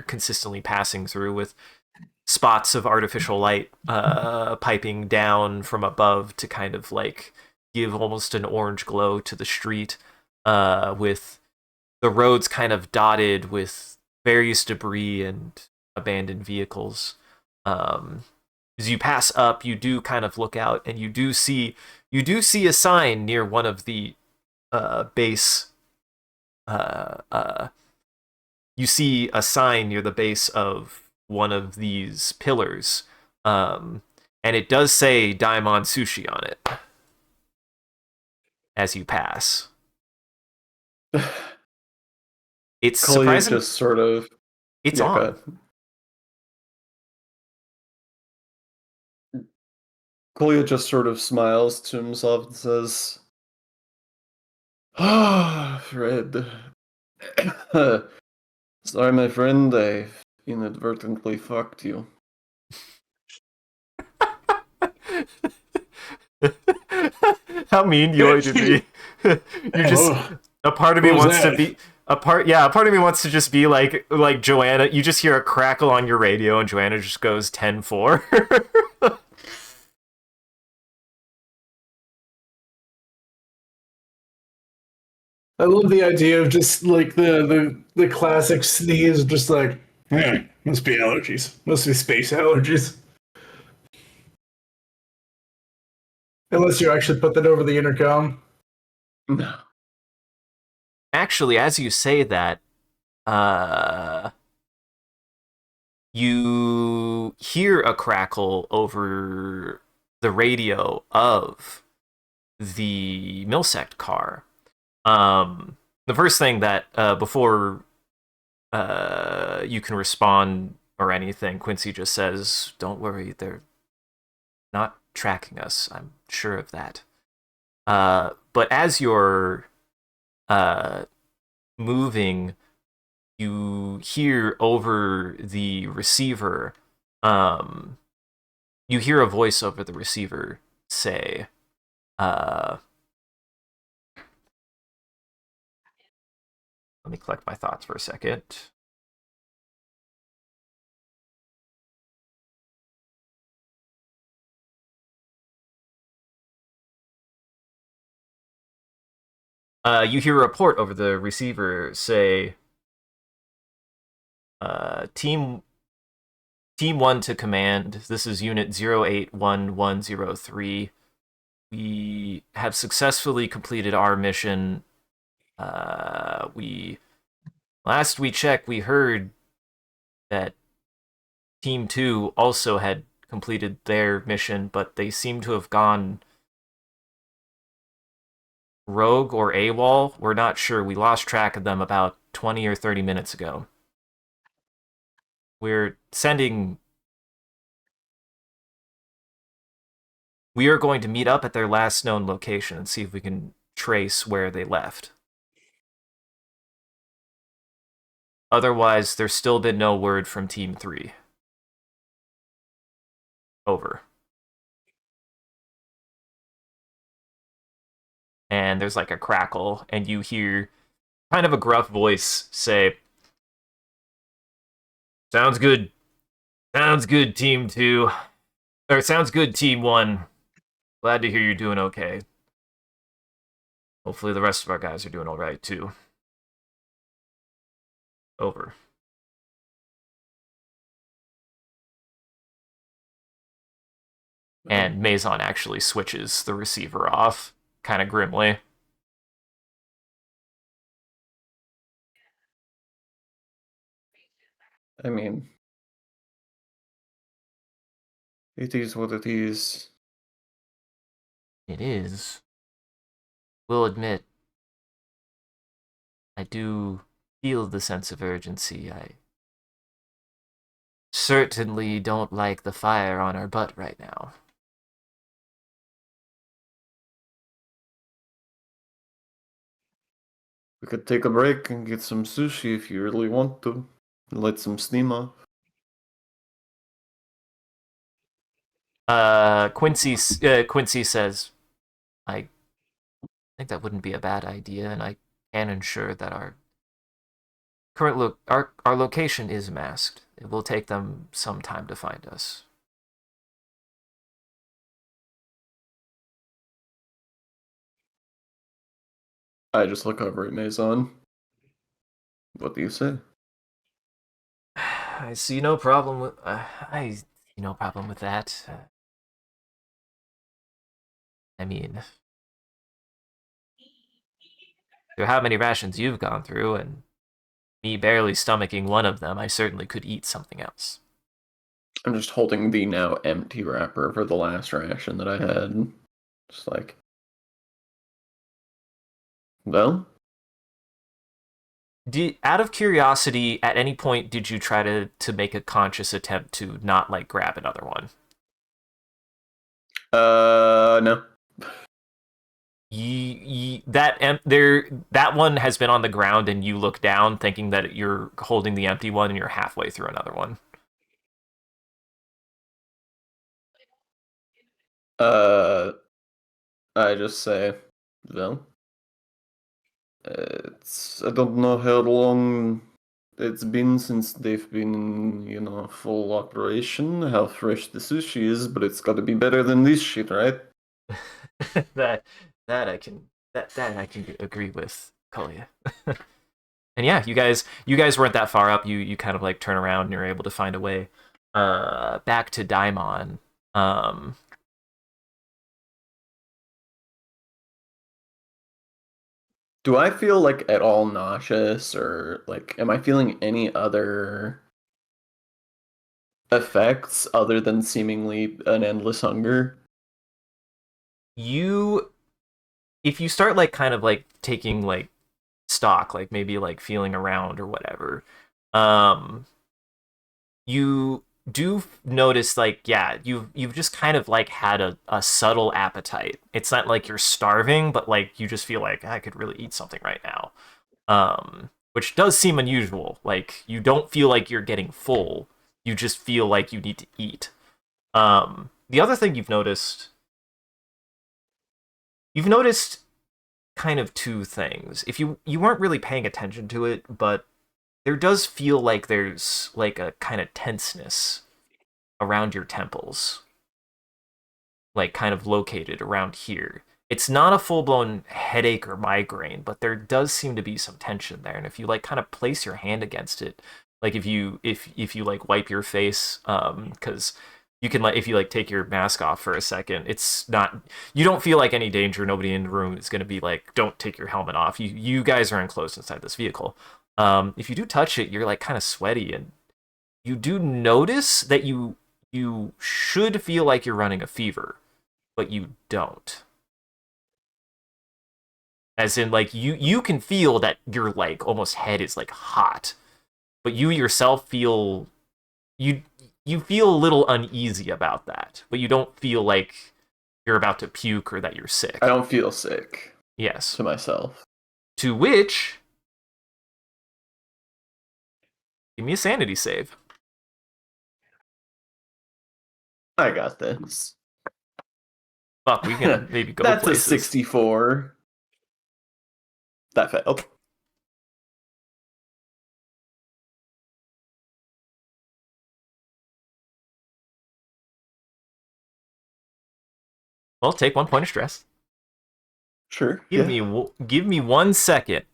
consistently passing through, with spots of artificial light piping down from above to kind of like give almost an orange glow to the street, with the roads kind of dotted with various debris and abandoned vehicles. As you pass up, you do kind of look out, and you do see a sign near one of the base. You see a sign near the base of one of these pillars, and it does say Daimon Sushi on it as you pass. It's surprising. Just sort of. It's on. Kalia just sort of smiles to himself and says, "Ah, Fred. Sorry, my friend, I inadvertently fucked you." How mean you are to be. You just a part of me wants to be a part of me wants to just be like Joanna. You just hear a crackle on your radio and Joanna just goes 10-4. I love the idea of just like the classic sneeze, just like, must be allergies. Must be space allergies. Unless you actually put that over the intercom. No. Actually, as you say that, you hear a crackle over the radio of the Milsect car. The first thing that before you can respond or anything, Quincy just says, "Don't worry, they're not tracking us. I'm sure of that." But as you're moving, you hear over the receiver, you hear a voice over the receiver say, let me collect my thoughts for a second. You hear a report over the receiver say, Team 1 to command, this is Unit 081103. We have successfully completed our mission. Last we checked, we heard that Team 2 also had completed their mission, but they seem to have gone rogue or AWOL. We're not sure. We lost track of them about 20 or 30 minutes ago. We're sending... We are going to meet up at their last known location and see if we can trace where they left. Otherwise, there's still been no word from Team 3. Over. And there's like a crackle, and you hear kind of a gruff voice say, "Sounds good. Sounds good, Team 2. Or sounds good, Team 1. Glad to hear you're doing okay. Hopefully the rest of our guys are doing alright, too. Over." And Maison actually switches the receiver off, kind of grimly. I mean, it is what it is. It is. Will admit, I do feel the sense of urgency. I certainly don't like the fire on our butt right now. We could take a break and get some sushi if you really want to. Let some steam off. Quincy says, I think that wouldn't be a bad idea, and I can ensure that our current our location is masked. It will take them some time to find us. I just look over at Maison. What do you say? I see no problem with that. I mean, through how many rations you've gone through, and me barely stomaching one of them, I certainly could eat something else. I'm just holding the now empty wrapper for the last ration that I had. Just like, well? Out of curiosity, at any point did you try to make a conscious attempt to not like grab another one? No. That one has been on the ground, and you look down thinking that you're holding the empty one, and you're halfway through another one. I just say, well, I don't know how long it's been since they've been in, full operation, how fresh the sushi is, but it's gotta be better than this shit, right? that I can agree with, Kolya. And yeah, you guys weren't that far up. You kind of like turn around and you're able to find a way back to Daimon. Do I feel like at all nauseous, or like am I feeling any other effects other than seemingly an endless hunger? If you start like kind of like taking like stock, like maybe like feeling around or whatever, you do notice like, yeah, you've just kind of like had a subtle appetite. It's not like you're starving, but like you just feel like I could really eat something right now. Which does seem unusual. Like you don't feel like you're getting full. You just feel like you need to eat. The other thing you've noticed kind of two things. If you weren't really paying attention to it, but there does feel like there's like a kind of tenseness around your temples, like kind of located around here. It's not a full-blown headache or migraine, but there does seem to be some tension there. And if you like kind of place your hand against it, like if you like wipe your face, because you can, like, if you like take your mask off for a second, it's not, you don't feel like any danger. Nobody in the room is going to be like, don't take your helmet off. You guys are enclosed inside this vehicle. If you do touch it, you're like kind of sweaty, and you do notice that you should feel like you're running a fever, but you don't. As in, like, you can feel that your, like, almost head is, like, hot. But you yourself feel... You feel a little uneasy about that. But you don't feel like you're about to puke or that you're sick. I don't feel sick. Yes. To myself. To which... Give me a sanity save. I got this. Fuck, we can maybe go That's places. a 64. That failed. Well, take 1 point of stress. Sure. Give me 1 second.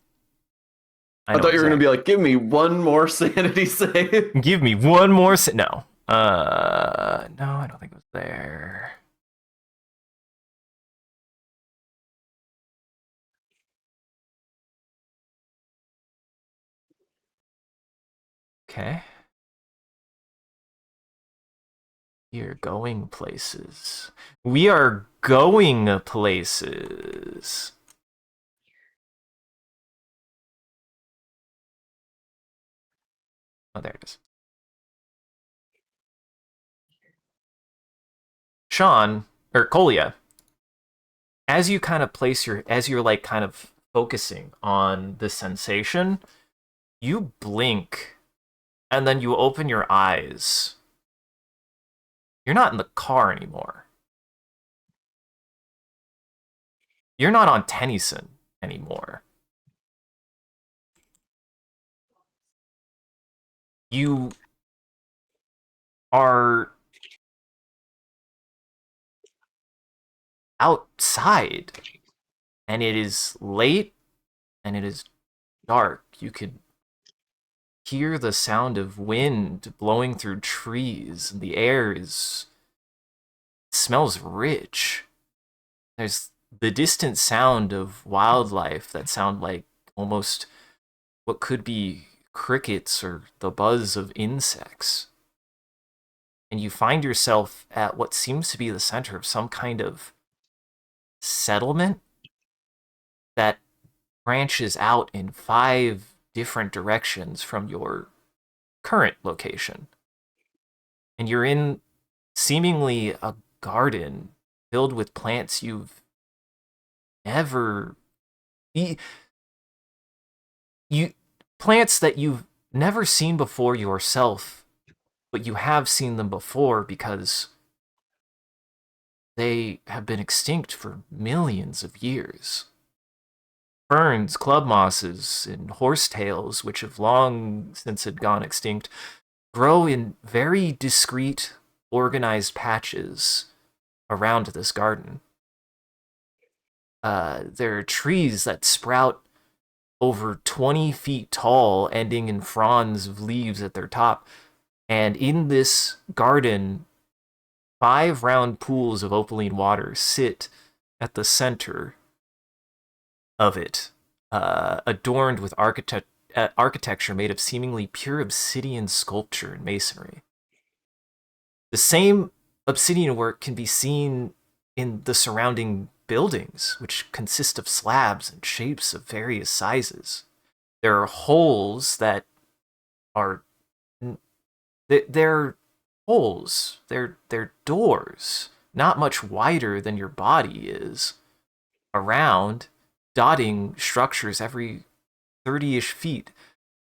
I thought you were going to be like, give me one more sanity save. Give me one more no. No, I don't think it was there. Okay. We are going places. We are going places. Oh, there it is. Sean, or Kolia, as you kind of as you're like kind of focusing on the sensation, you blink and then you open your eyes. You're not in the car anymore. You're not on Tennyson anymore. You are outside, and it is late, and it is dark. You could hear the sound of wind blowing through trees, and the air smells rich. There's the distant sound of wildlife that sound like almost what could be crickets or the buzz of insects. And you find yourself at what seems to be the center of some kind of settlement that branches out in 5 different directions from your current location. And you're in seemingly a garden filled with plants you've never... plants that you've never seen before yourself, but you have seen them before because they have been extinct for millions of years. Ferns, club mosses, and horsetails, which have long since had gone extinct, grow in very discreet, organized patches around this garden. There are trees that sprout over 20 feet tall, ending in fronds of leaves at their top. And in this garden, 5 round pools of opaline water sit at the center of it, adorned with architecture made of seemingly pure obsidian sculpture and masonry. The same obsidian work can be seen in the surrounding buildings, which consist of slabs and shapes of various sizes. There are holes that are... They're holes. They're doors, not much wider than your body is, around, dotting structures every 30-ish feet,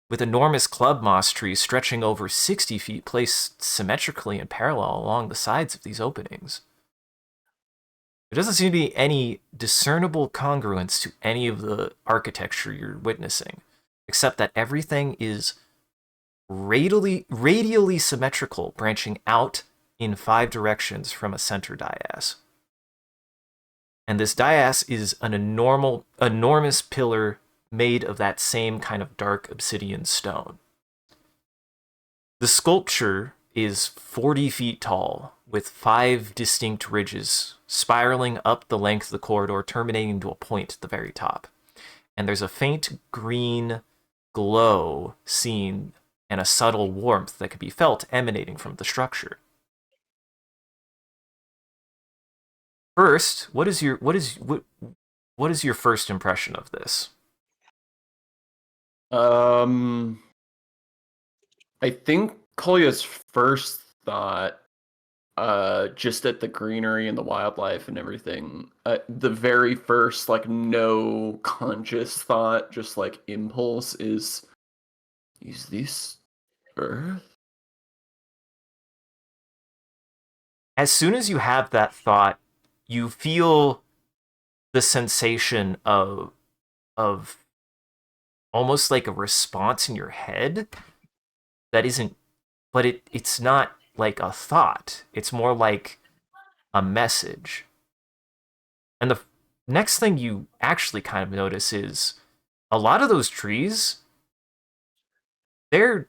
with enormous club moss trees stretching over 60 feet placed symmetrically and parallel along the sides of these openings. There doesn't seem to be any discernible congruence to any of the architecture you're witnessing, except that everything is radially symmetrical, branching out in 5 directions from a center dais. And this dais is an enormous pillar made of that same kind of dark obsidian stone. The sculpture is 40 feet tall, with 5 distinct ridges spiraling up the length of the corridor, terminating to a point at the very top. And there's a faint green glow seen and a subtle warmth that could be felt emanating from the structure. First, what is your first impression of this? I think Kolya's first thought, just at the greenery and the wildlife and everything, the very first, like, no conscious thought, just like impulse is this Earth? As soon as you have that thought, you feel the sensation of almost like a response in your head that isn't, but it's not like a thought. It's more like a message. And the next thing you actually kind of notice is a lot of those trees, they're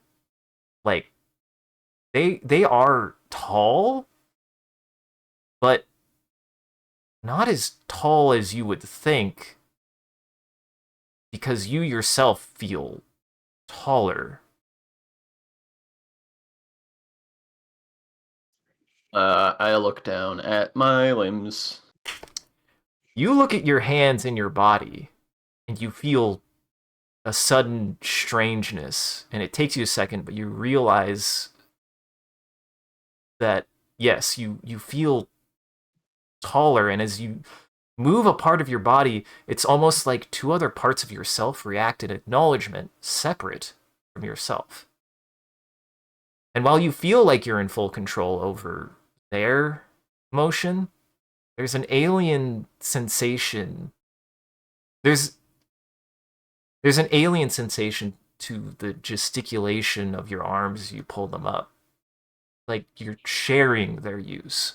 like they are tall, but not as tall as you would think, because you yourself feel taller. I look down at my limbs. You look at your hands and your body, and you feel a sudden strangeness, and it takes you a second, but you realize that yes, you feel taller, and as you move a part of your body, it's almost like two other parts of yourself react in acknowledgement, separate from yourself. And while you feel like you're in full control over their motion, there's an alien sensation. There's an alien sensation to the gesticulation of your arms as you pull them up. Like you're sharing their use.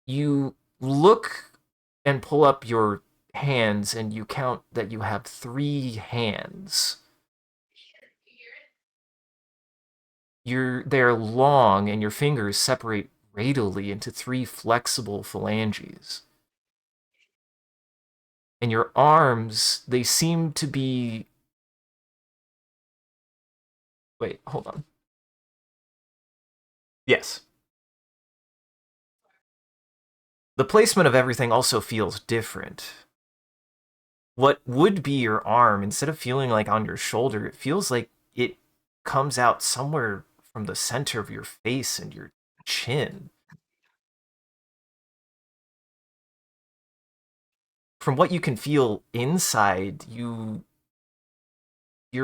You look and pull up your hands and you count that you have 3 hands. They're long and your fingers separate radially into 3 flexible phalanges. And your arms, they seem to be... Wait, hold on. Yes. The placement of everything also feels different. What would be your arm, instead of feeling like on your shoulder, it feels like it comes out somewhere from the center of your face and your chin. From what you can feel inside, your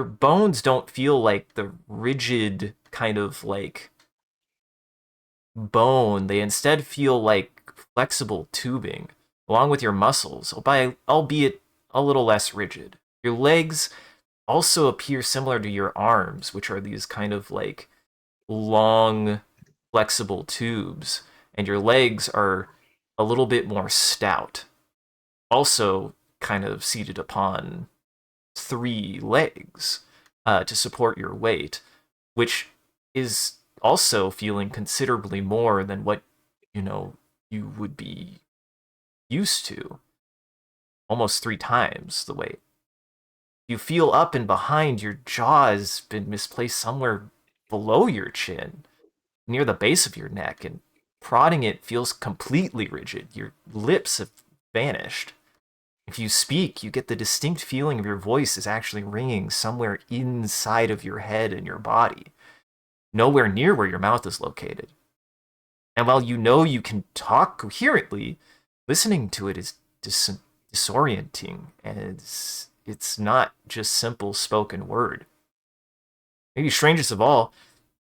bones don't feel like the rigid kind of like bone. They instead feel like flexible tubing, along with your muscles, albeit a little less rigid. Your legs also appear similar to your arms, which are these kind of like long, flexible tubes, and your legs are a little bit more stout, also kind of seated upon 3 legs to support your weight, which is also feeling considerably more than what you would be used to. Almost 3 times the weight. You feel up and behind, your jaw has been misplaced somewhere below your chin, near the base of your neck, and prodding it feels completely rigid. Your lips have vanished. If you speak, you get the distinct feeling of your voice is actually ringing somewhere inside of your head and your body, nowhere near where your mouth is located. And while you know you can talk coherently, listening to it is disorienting, and it's not just simple spoken word. Maybe strangest of all,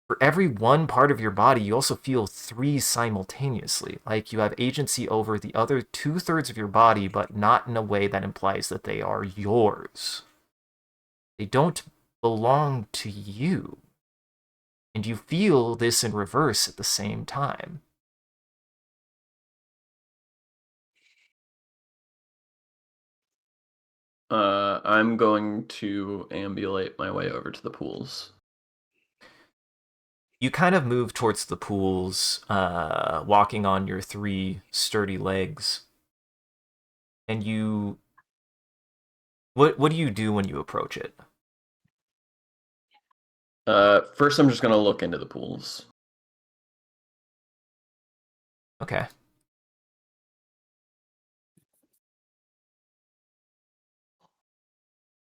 for every one part of your body, you also feel 3 simultaneously, like you have agency over the other 2/3 of your body, but not in a way that implies that they are yours. They don't belong to you. And you feel this in reverse at the same time. I'm going to ambulate my way over to the pools. You kind of move towards the pools, walking on your 3 sturdy legs. And what do you do when you approach it? First, I'm just gonna look into the pools. Okay.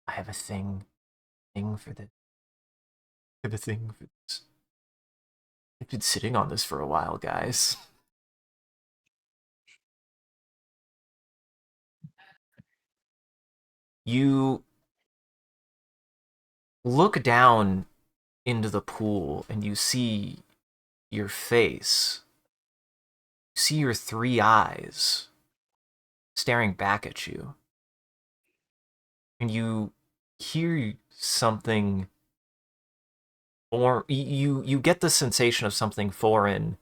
I have a thing for this. I have a thing for this. I've been sitting on this for a while, guys. You look down into the pool and you see your face. You see your 3 eyes staring back at you. And you hear something, or you get the sensation of something foreign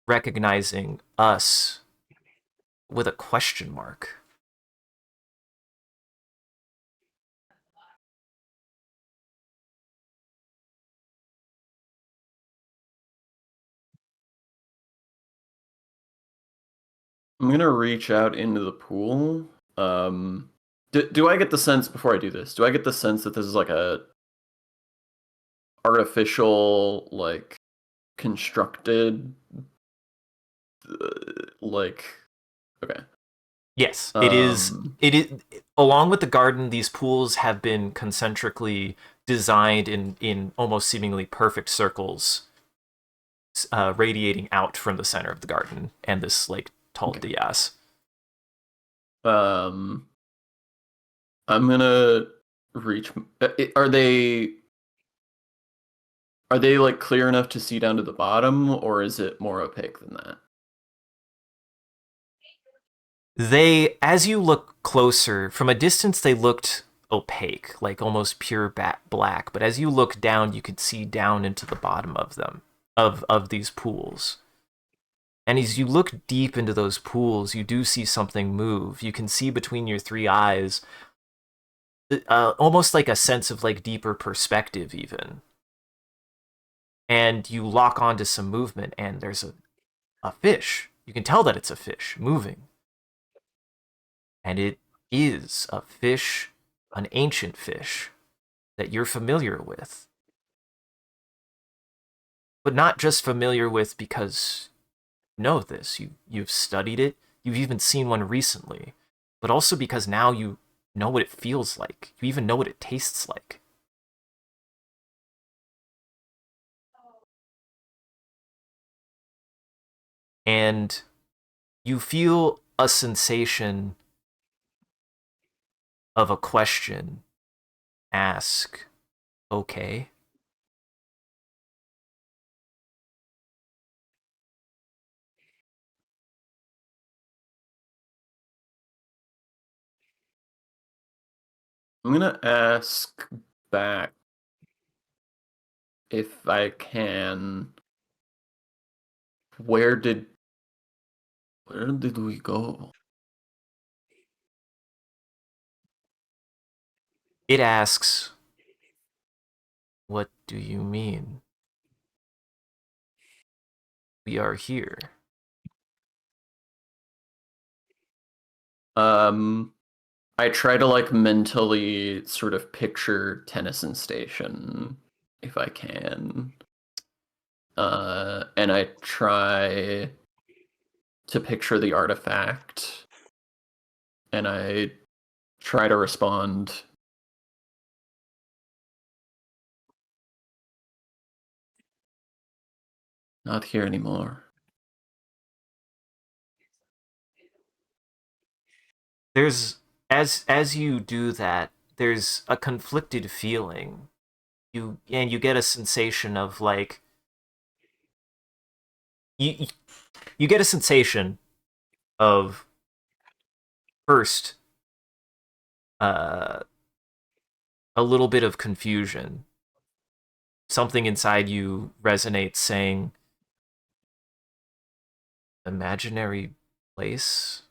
recognizing us with a question mark. I'm gonna reach out into the pool. Do I get the sense before I do this? Do I get the sense that this is like a artificial, like constructed, like? Okay. Yes, it is. It is. Along with the garden, these pools have been concentrically designed in almost seemingly perfect circles, radiating out from the center of the garden and this like tall dais. I'm gonna reach. Are they? Are they like clear enough to see down to the bottom, or is it more opaque than that? They, as you look closer, from a distance, they looked opaque, like almost pure black. But as you look down, you could see down into the bottom of them, of these pools. And as you look deep into those pools, you do see something move. You can see between your 3 eyes, almost like a sense of like deeper perspective, even. And you lock onto some movement, and there's a fish. You can tell that it's a fish moving. And it is a fish, an ancient fish that you're familiar with. But not just familiar with because you know this, you've studied it, you've even seen one recently, but also because now you know what it feels like. You even know what it tastes like. And you feel a sensation of a question. Ask, okay? I'm gonna ask back if I can. Where did we go? It asks, what do you mean? We are here. I try to like mentally sort of picture Tennyson Station if I can. And I try to picture the artifact, and I try to respond. Not here anymore. There's, as you do that, there's a conflicted feeling. You get a sensation of like you you get a sensation of first uh a little bit of confusion. Something inside you resonates saying imaginary place.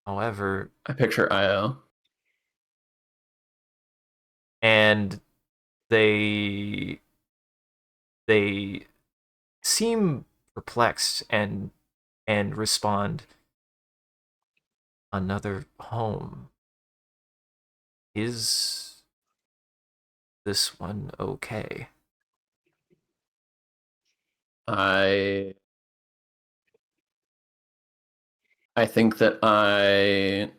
However, I picture Io. and they they seem perplexed and respond, another home. Is this one okay? I think that I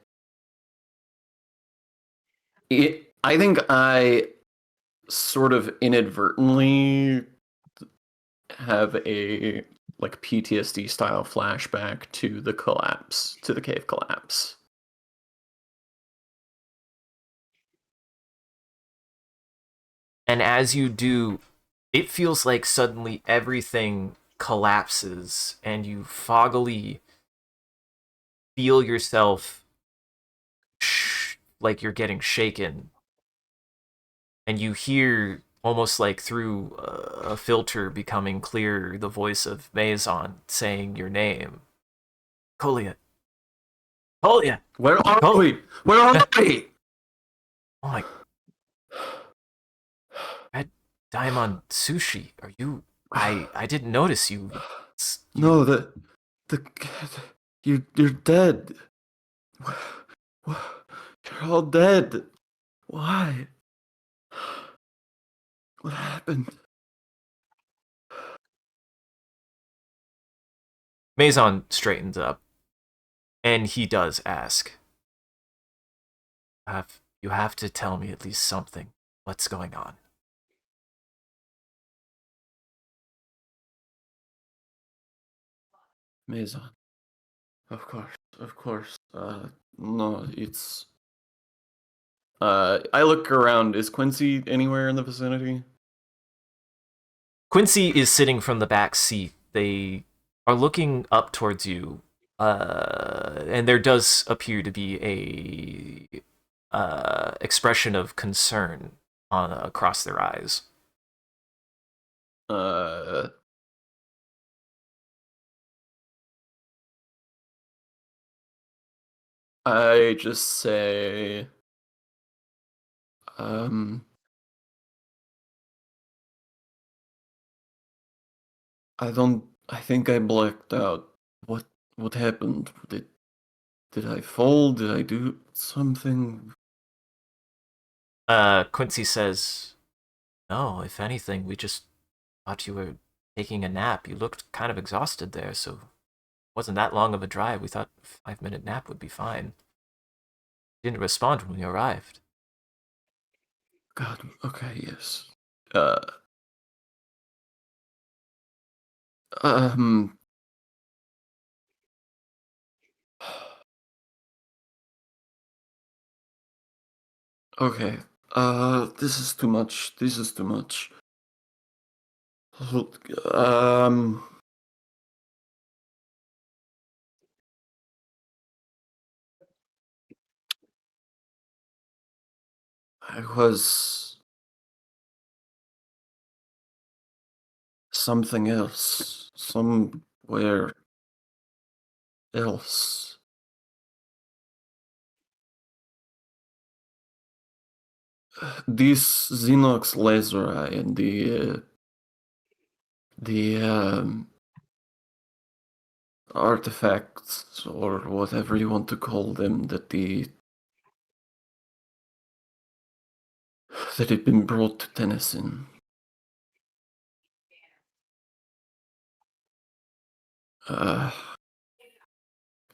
think I sort of inadvertently have a like PTSD style flashback to the collapse, to the cave collapse. And as you do, it feels like suddenly everything collapses and you foggily feel yourself like you're getting shaken. And you hear almost like through a filter becoming clear the voice of Maison saying your name. Colia. Colia! Where are we? Where are we? Oh my. Red Diamond Sushi. Are you. I didn't notice you. No, the you're dead. You're all dead. Why? What happened? Maison straightens up, and he does ask, you have to tell me at least something. What's going on? Maison. Of course. No, it's. I look around. Is Quincy anywhere in the vicinity? Quincy is sitting from the back seat. They are looking up towards you, and there does appear to be a expression of concern on across their eyes. I just say, I think I blacked out. What happened? Did I fall? Did I do something? Quincy says, "No, if anything, we just thought you were taking a nap. You looked kind of exhausted there, so it wasn't that long of a drive. We thought a 5-minute nap would be fine. You didn't respond when we arrived." God, okay, yes. Um, okay. This is too much. This is too much. Um, I was something else. Somewhere else. This Xenox laser eye and the artifacts or whatever you want to call them that had been brought to Tennyson.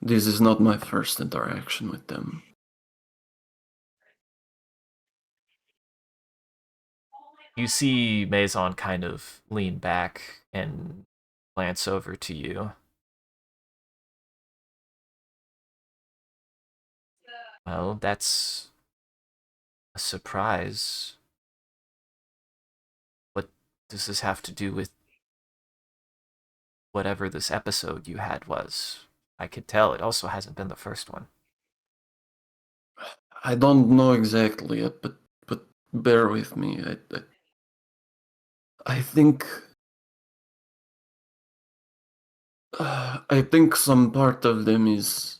This is not my first interaction with them. You see Maison kind of lean back and glance over to you. Well, that's a surprise. What does this have to do with whatever this episode you had was? I could tell it also hasn't been the first one. I don't know exactly yet, but bear with me. I think I think some part of them is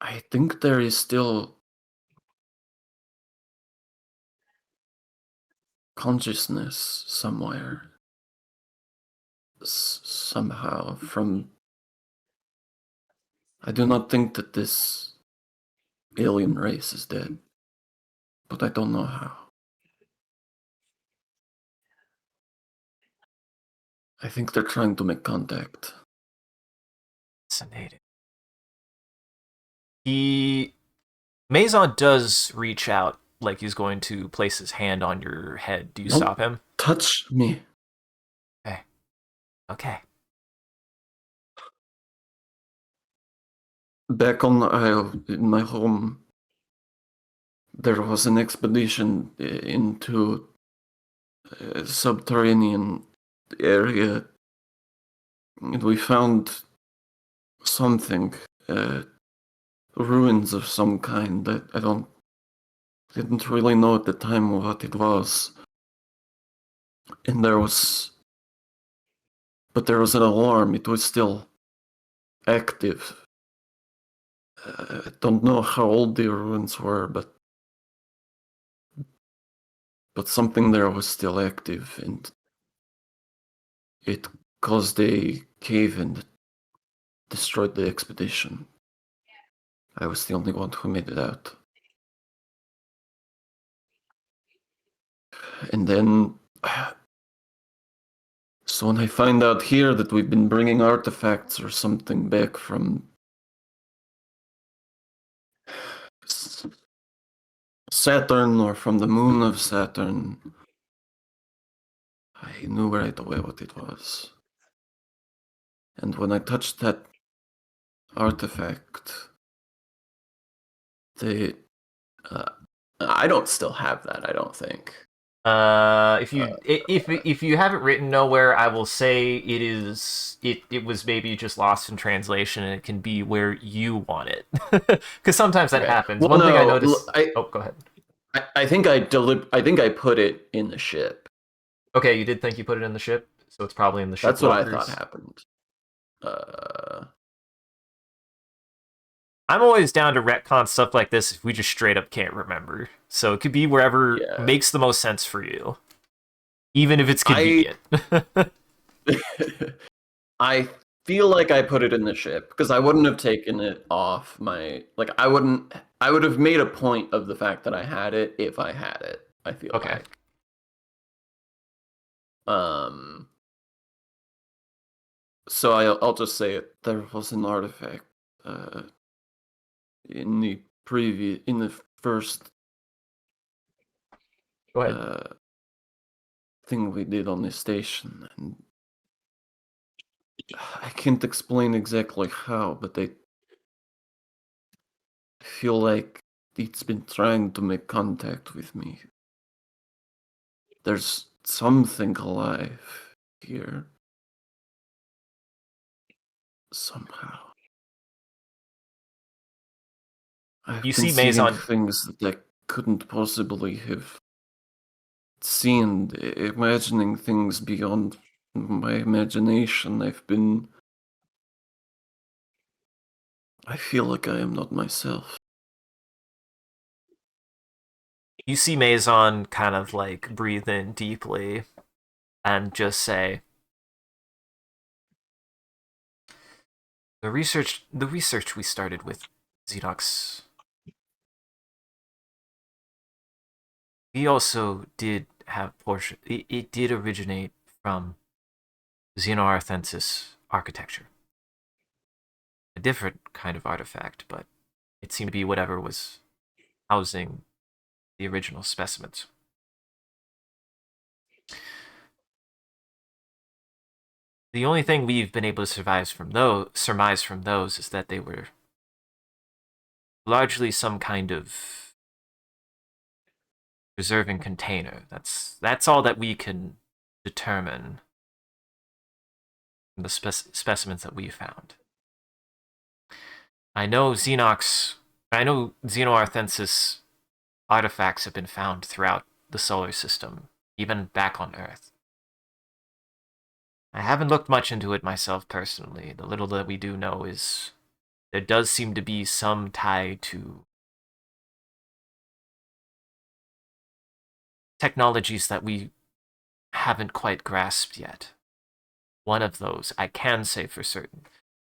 I think there is still consciousness somewhere. Somehow from I do not think that this alien race is dead, but I don't know how. I think they're trying to make contact. Fascinating. Maison does reach out like he's going to place his hand on your head. Do you stop him? Touch me. Okay. Back on the Isle, in my home, there was an expedition into a subterranean area, and we found something, ruins of some kind that I didn't really know at the time what it was. And there was an alarm. It was still active. I don't know how old the ruins were, but something there was still active, and it caused a cave-in that destroyed the expedition. I was the only one who made it out. And then, so when I find out here that we've been bringing artifacts or something back from Saturn or from the moon of Saturn, I knew right away what it was. And when I touched that artifact, I don't still have that, I don't think. If you have it written nowhere, I will say it was maybe just lost in translation, and it can be where you want it, because sometimes that happens. Well, One thing I noticed. Go ahead. I think I put it in the ship. Okay, you did think you put it in the ship, so it's probably in the ship. That's what I thought happened. I'm always down to retcon stuff like this if we just straight up can't remember. So it could be wherever makes the most sense for you, even if it's convenient. I feel like I put it in the ship because I wouldn't have taken it off my I would have made a point of the fact that I had it if I had it. I feel like. So I'll just say it. There was an artifact in the first thing we did on the station, and I can't explain exactly how, but I feel like it's been trying to make contact with me. There's something alive here. Somehow. I've been seeing things that I couldn't possibly have seen, imagining things beyond my imagination. I feel like I am not myself. You see Maison kind of like breathe in deeply and just say, the research we started with Xenox, we also did have portion. It did originate from Xenoarthensis architecture. A different kind of artifact, but it seemed to be whatever was housing the original specimens. The only thing we've been able to surmise from those is that they were largely some kind of preserving container. That's all that we can determine from the specimens that we found. I know Xenoarthensis artifacts have been found throughout the solar system, even back on Earth. I haven't looked much into it myself personally. The little that we do know is there does seem to be some tie to technologies that we haven't quite grasped yet. One of those, I can say for certain,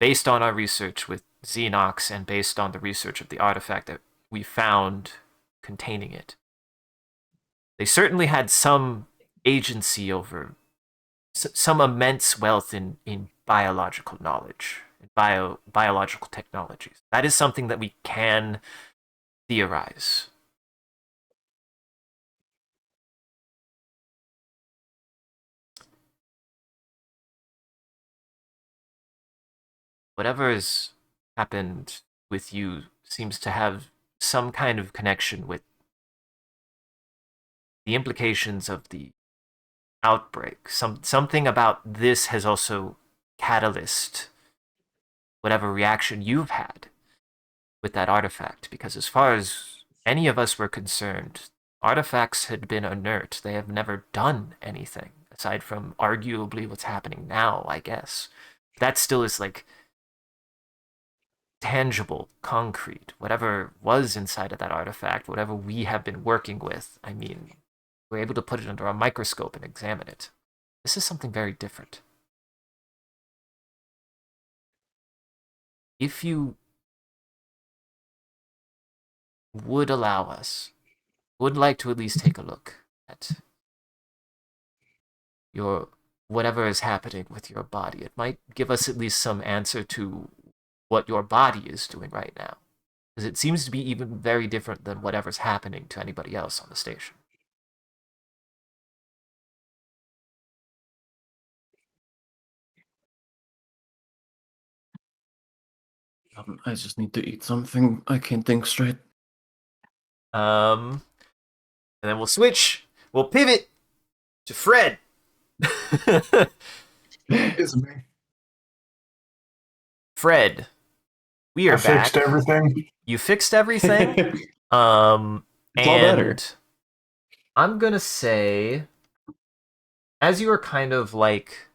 based on our research with Xenox and based on the research of the artifact that we found containing it, they certainly had some agency over some immense wealth in biological knowledge, biological technologies. That is something that we can theorize. Whatever has happened with you seems to have some kind of connection with the implications of the outbreak. Something about this has also catalyzed whatever reaction you've had with that artifact, because as far as any of us were concerned, artifacts had been inert. They have never done anything aside from arguably what's happening now, I guess. That still is like tangible, concrete. Whatever was inside of that artifact, whatever we have been working with, I mean, we're able to put it under a microscope and examine it. This is something very different. If you would allow us, would like to at least take a look at your whatever is happening with your body. It might give us at least some answer to what your body is doing right now. Because it seems to be even very different than whatever's happening to anybody else on the station. I just need to eat something. I can't think straight. And then we'll switch. We'll pivot to Fred. It's me. Fred, we are back. Fixed everything. You fixed everything. It's all better. I'm gonna say, as you were kind of like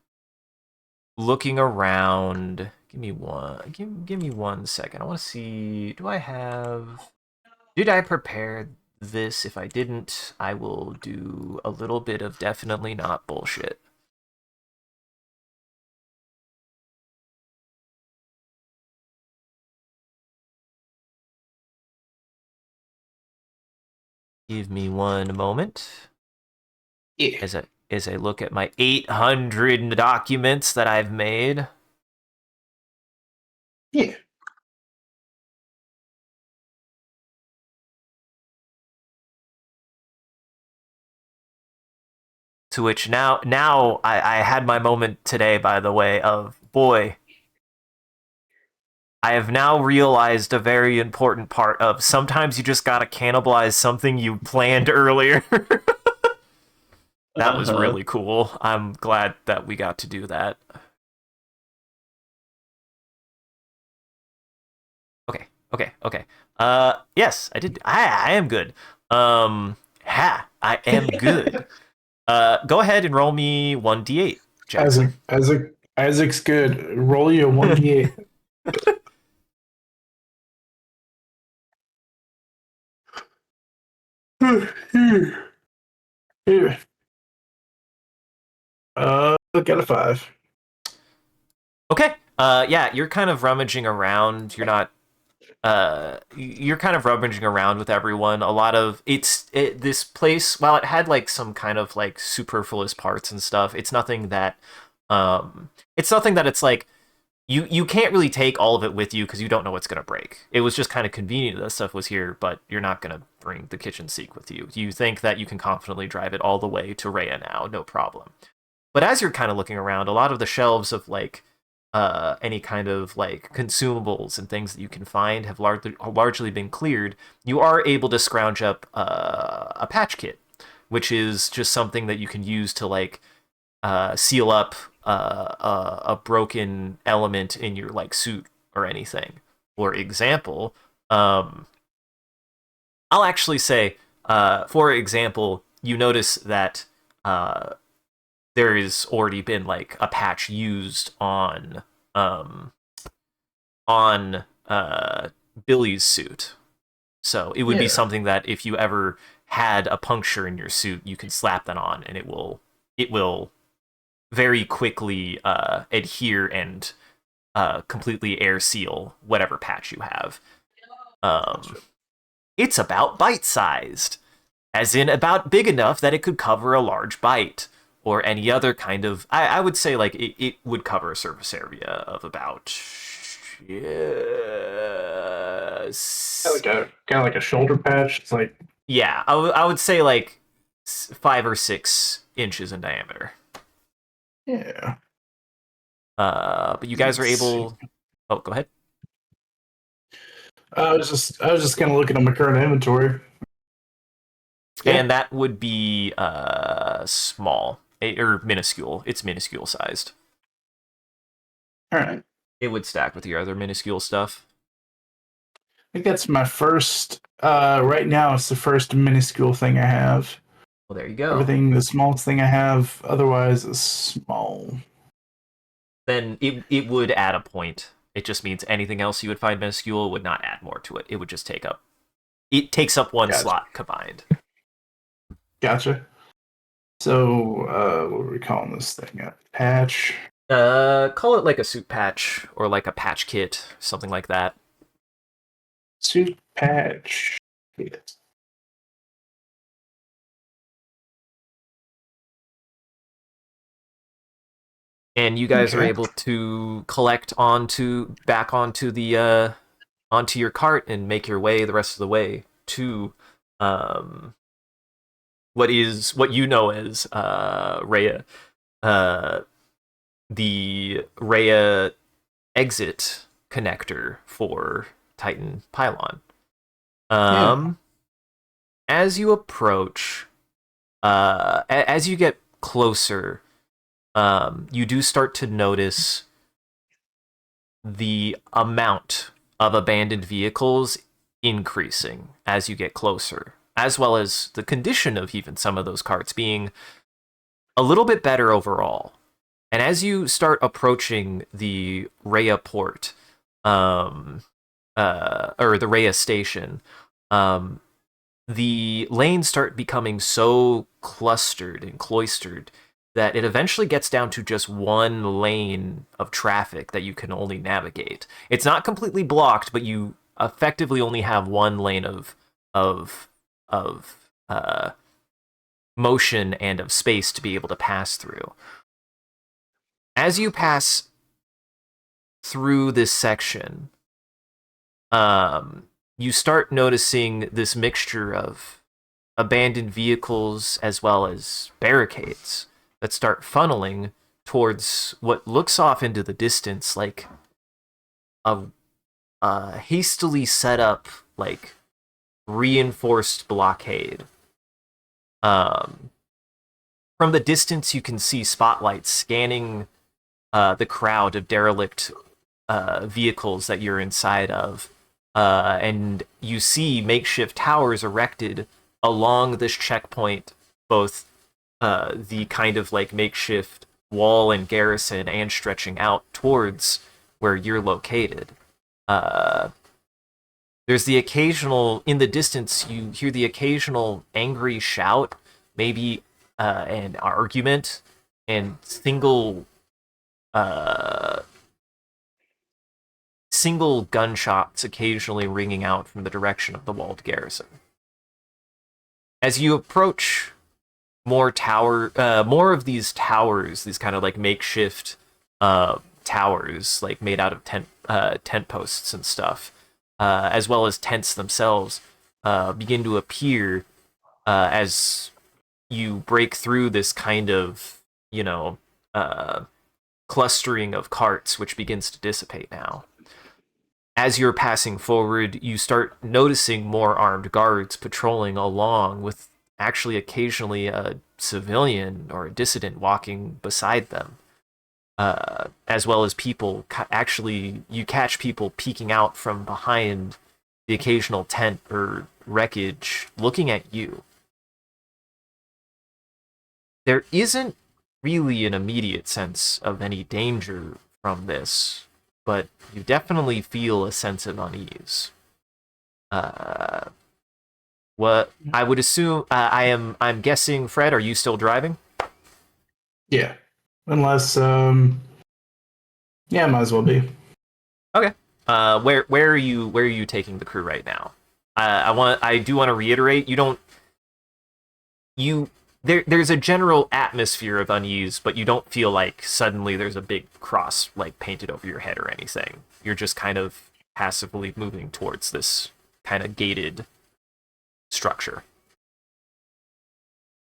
looking around, give me 1 second. I want to see. Did I prepare this? If I didn't, I will do a little bit of definitely not bullshit. Give me 1 moment. Yeah. As I look at my 800 documents that I've made. Yeah. To which now I had my moment today, by the way, of boy, I have now realized a very important part of sometimes you just gotta cannibalize something you planned earlier. That was really cool. I'm glad that we got to do that. Okay. Yes, I did. I am good. I am good. Go ahead and roll me 1d8, Jackson. Isaac's good. Roll you a 1d8. Here. Got a 5. Okay. Yeah, you're kind of rummaging around. You're not. You're kind of rummaging around with everyone. A lot of this place, while it had like some kind of like superfluous parts and stuff, it's nothing that it's like you can't really take all of it with you because you don't know what's gonna break. It was just kind of convenient that stuff was here, but you're not gonna bring the kitchen sink with you. You think that you can confidently drive it all the way to Rhea now, no problem. But as you're kind of looking around, a lot of the shelves of like any kind of like consumables and things that you can find have largely been cleared. You are able to scrounge up a patch kit, which is just something that you can use to like seal up a broken element in your like suit or anything. For example, I'll actually say, for example, you notice that there has already been like a patch used on Billy's suit. So it would be something that if you ever had a puncture in your suit, you can slap that on and it will very quickly adhere and completely air seal whatever patch you have. It's about bite-sized, as in about big enough that it could cover a large bite, or any other kind of. I would say like it would cover a surface area of about. Like a kind of like a shoulder patch. It's like Yeah, I would say like 5 or 6 inches in diameter. yeah. But you guys are able. Oh, go ahead. I was just kind of looking at my current inventory. Yeah. And that would be small or minuscule. It's minuscule sized. All right. It would stack with your other minuscule stuff. I think that's my first. Right now, it's the first minuscule thing I have. Well, there you go. Everything, the smallest thing I have, otherwise is small. Then it would add a point. It just means anything else you would find minuscule would not add more to it. It would just take up. It takes up one slot combined. Gotcha. So, what are we calling this thing? A patch? Call it like a suit patch or like a patch kit, something like that. Suit patch kit. And you guys are able to collect back onto the onto your cart and make your way the rest of the way to what you know as Rhea, the Rhea exit connector for Titan Pylon. As you approach, as you get closer, you do start to notice the amount of abandoned vehicles increasing as you get closer, as well as the condition of even some of those carts being a little bit better overall. And as you start approaching the Rhea port, or the Rhea station, the lanes start becoming so clustered and cloistered that it eventually gets down to just one lane of traffic that you can only navigate. It's not completely blocked, but you effectively only have one lane of motion and of space to be able to pass through. As you pass through this section, you start noticing this mixture of abandoned vehicles as well as barricades that start funneling towards what looks off into the distance like a hastily set up, like, reinforced blockade. From the distance, you can see spotlights scanning the crowd of derelict vehicles that you're inside of. And you see makeshift towers erected along this checkpoint, both the kind of like makeshift wall and garrison and stretching out towards where you're located. There's the occasional, in the distance, you hear the occasional angry shout, maybe an argument, and single gunshots occasionally ringing out from the direction of the walled garrison. As you approach more of these towers, these kind of like makeshift towers, like made out of tent posts and stuff, as well as tents themselves, begin to appear as you break through this kind of, clustering of carts, which begins to dissipate now. As you're passing forward, you start noticing more armed guards patrolling along, with actually occasionally a civilian or a dissident walking beside them, as well as people. Actually, you catch people peeking out from behind the occasional tent or wreckage, looking at you. There isn't really an immediate sense of any danger from this, but you definitely feel a sense of unease. What I would assume, I'm guessing, Fred, are you still driving? Yeah, unless, yeah, might as well be. Okay. Where are you taking the crew right now? I do want to reiterate, you there's a general atmosphere of unease, but you don't feel like suddenly there's a big cross like painted over your head or anything. You're just kind of passively moving towards this kind of gated structure.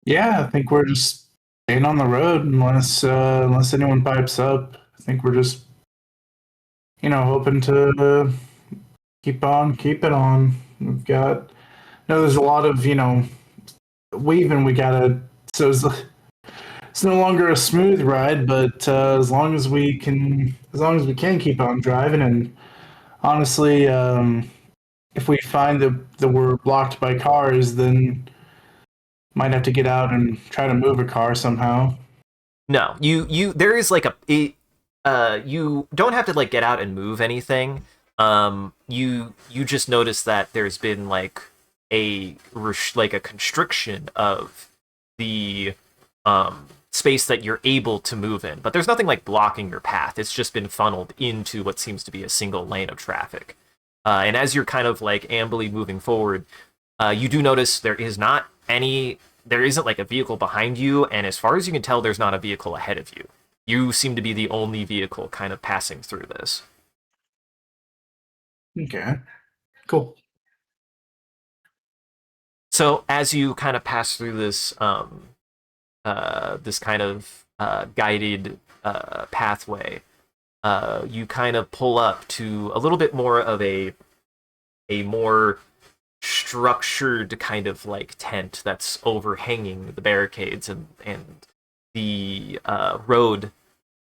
Yeah, I think we're just staying on the road unless anyone pipes up. I think we're just hoping to keep it on. We've got there's a lot of weaving we gotta. So it's no longer a smooth ride, but as long as we can keep on driving, and honestly, if we find that we're blocked by cars, then might have to get out and try to move a car somehow. No, there is like you don't have to like get out and move anything. You just notice that there's been like a constriction of the space that you're able to move in, but there's nothing like blocking your path. It's just been funneled into what seems to be a single lane of traffic. And as you're kind of like ambly moving forward, you do notice there isn't like a vehicle behind you, and as far as you can tell, there's not a vehicle ahead of you. You seem to be the only vehicle kind of passing through this. Okay, cool. So as you kind of pass through this this kind of guided pathway, you kind of pull up to a little bit more of a more structured kind of like tent that's overhanging the barricades and the road,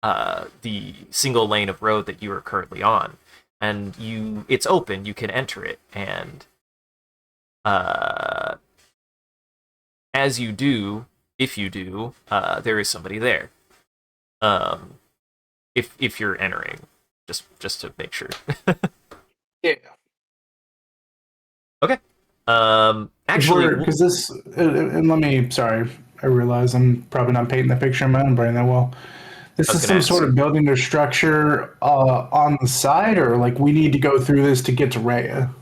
the single lane of road that you are currently on, and it's open. You can enter it, and as you do, if you do, there is somebody there. Um, if you're entering, just to make sure. Yeah. Okay. Actually, Because this, and let me, sorry, I realize I'm probably not painting the picture in my own brain that well. This is some sort of building or structure on the side, or like we need to go through this to get to Rhea?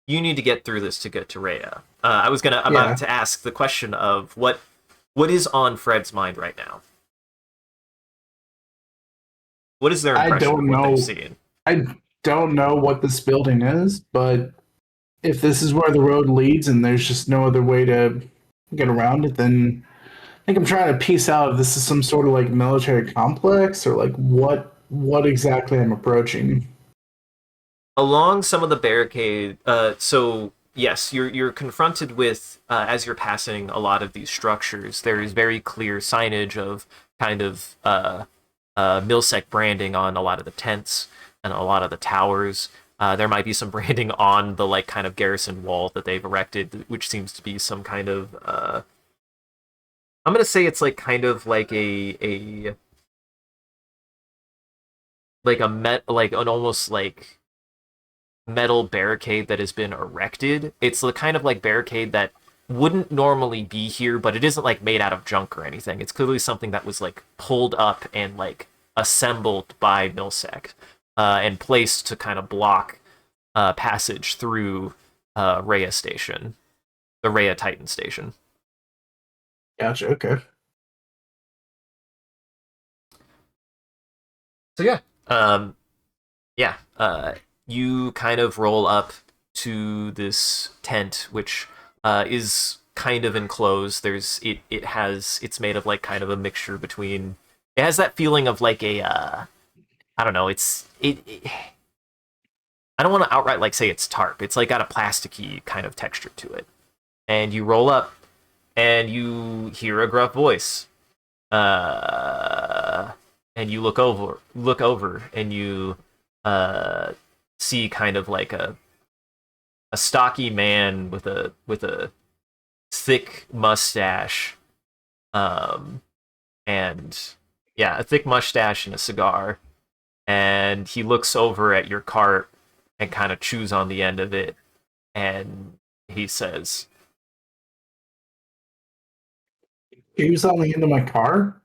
You need to get through this to get to Rhea. I was about to ask the question of what is on Fred's mind right now. What is their impression of what they've seen? I don't know what this building is, but if this is where the road leads and there's just no other way to get around it, then I think I'm trying to piece out if this is some sort of like military complex or like what exactly I'm approaching. Along some of the barricade, so yes, you're confronted with as you're passing a lot of these structures. There is very clear signage of kind of Milsec branding on a lot of the tents and a lot of the towers. There might be some branding on the like kind of garrison wall that they've erected, which seems to be some kind of I'm gonna say it's like kind of like a like an almost like metal barricade that has been erected. It's the kind of like barricade that wouldn't normally be here, but it isn't like made out of junk or anything. It's clearly something that was like pulled up and like assembled by Milsec and placed to kind of block passage through Rhea Station, the Rhea Titan Station. Gotcha. Okay. So yeah, you kind of roll up to this tent, which is kind of enclosed. It's made of like kind of a mixture between. It has that feeling of like a I don't know. I don't want to outright like say it's tarp. It's like got a plasticky kind of texture to it. And you roll up, and you hear a gruff voice. And you look over, and you see kind of like a stocky man with a thick mustache, and yeah, a thick mustache and a cigar, and he looks over at your cart and kind of chews on the end of it, and he says, Chews on the end of my car?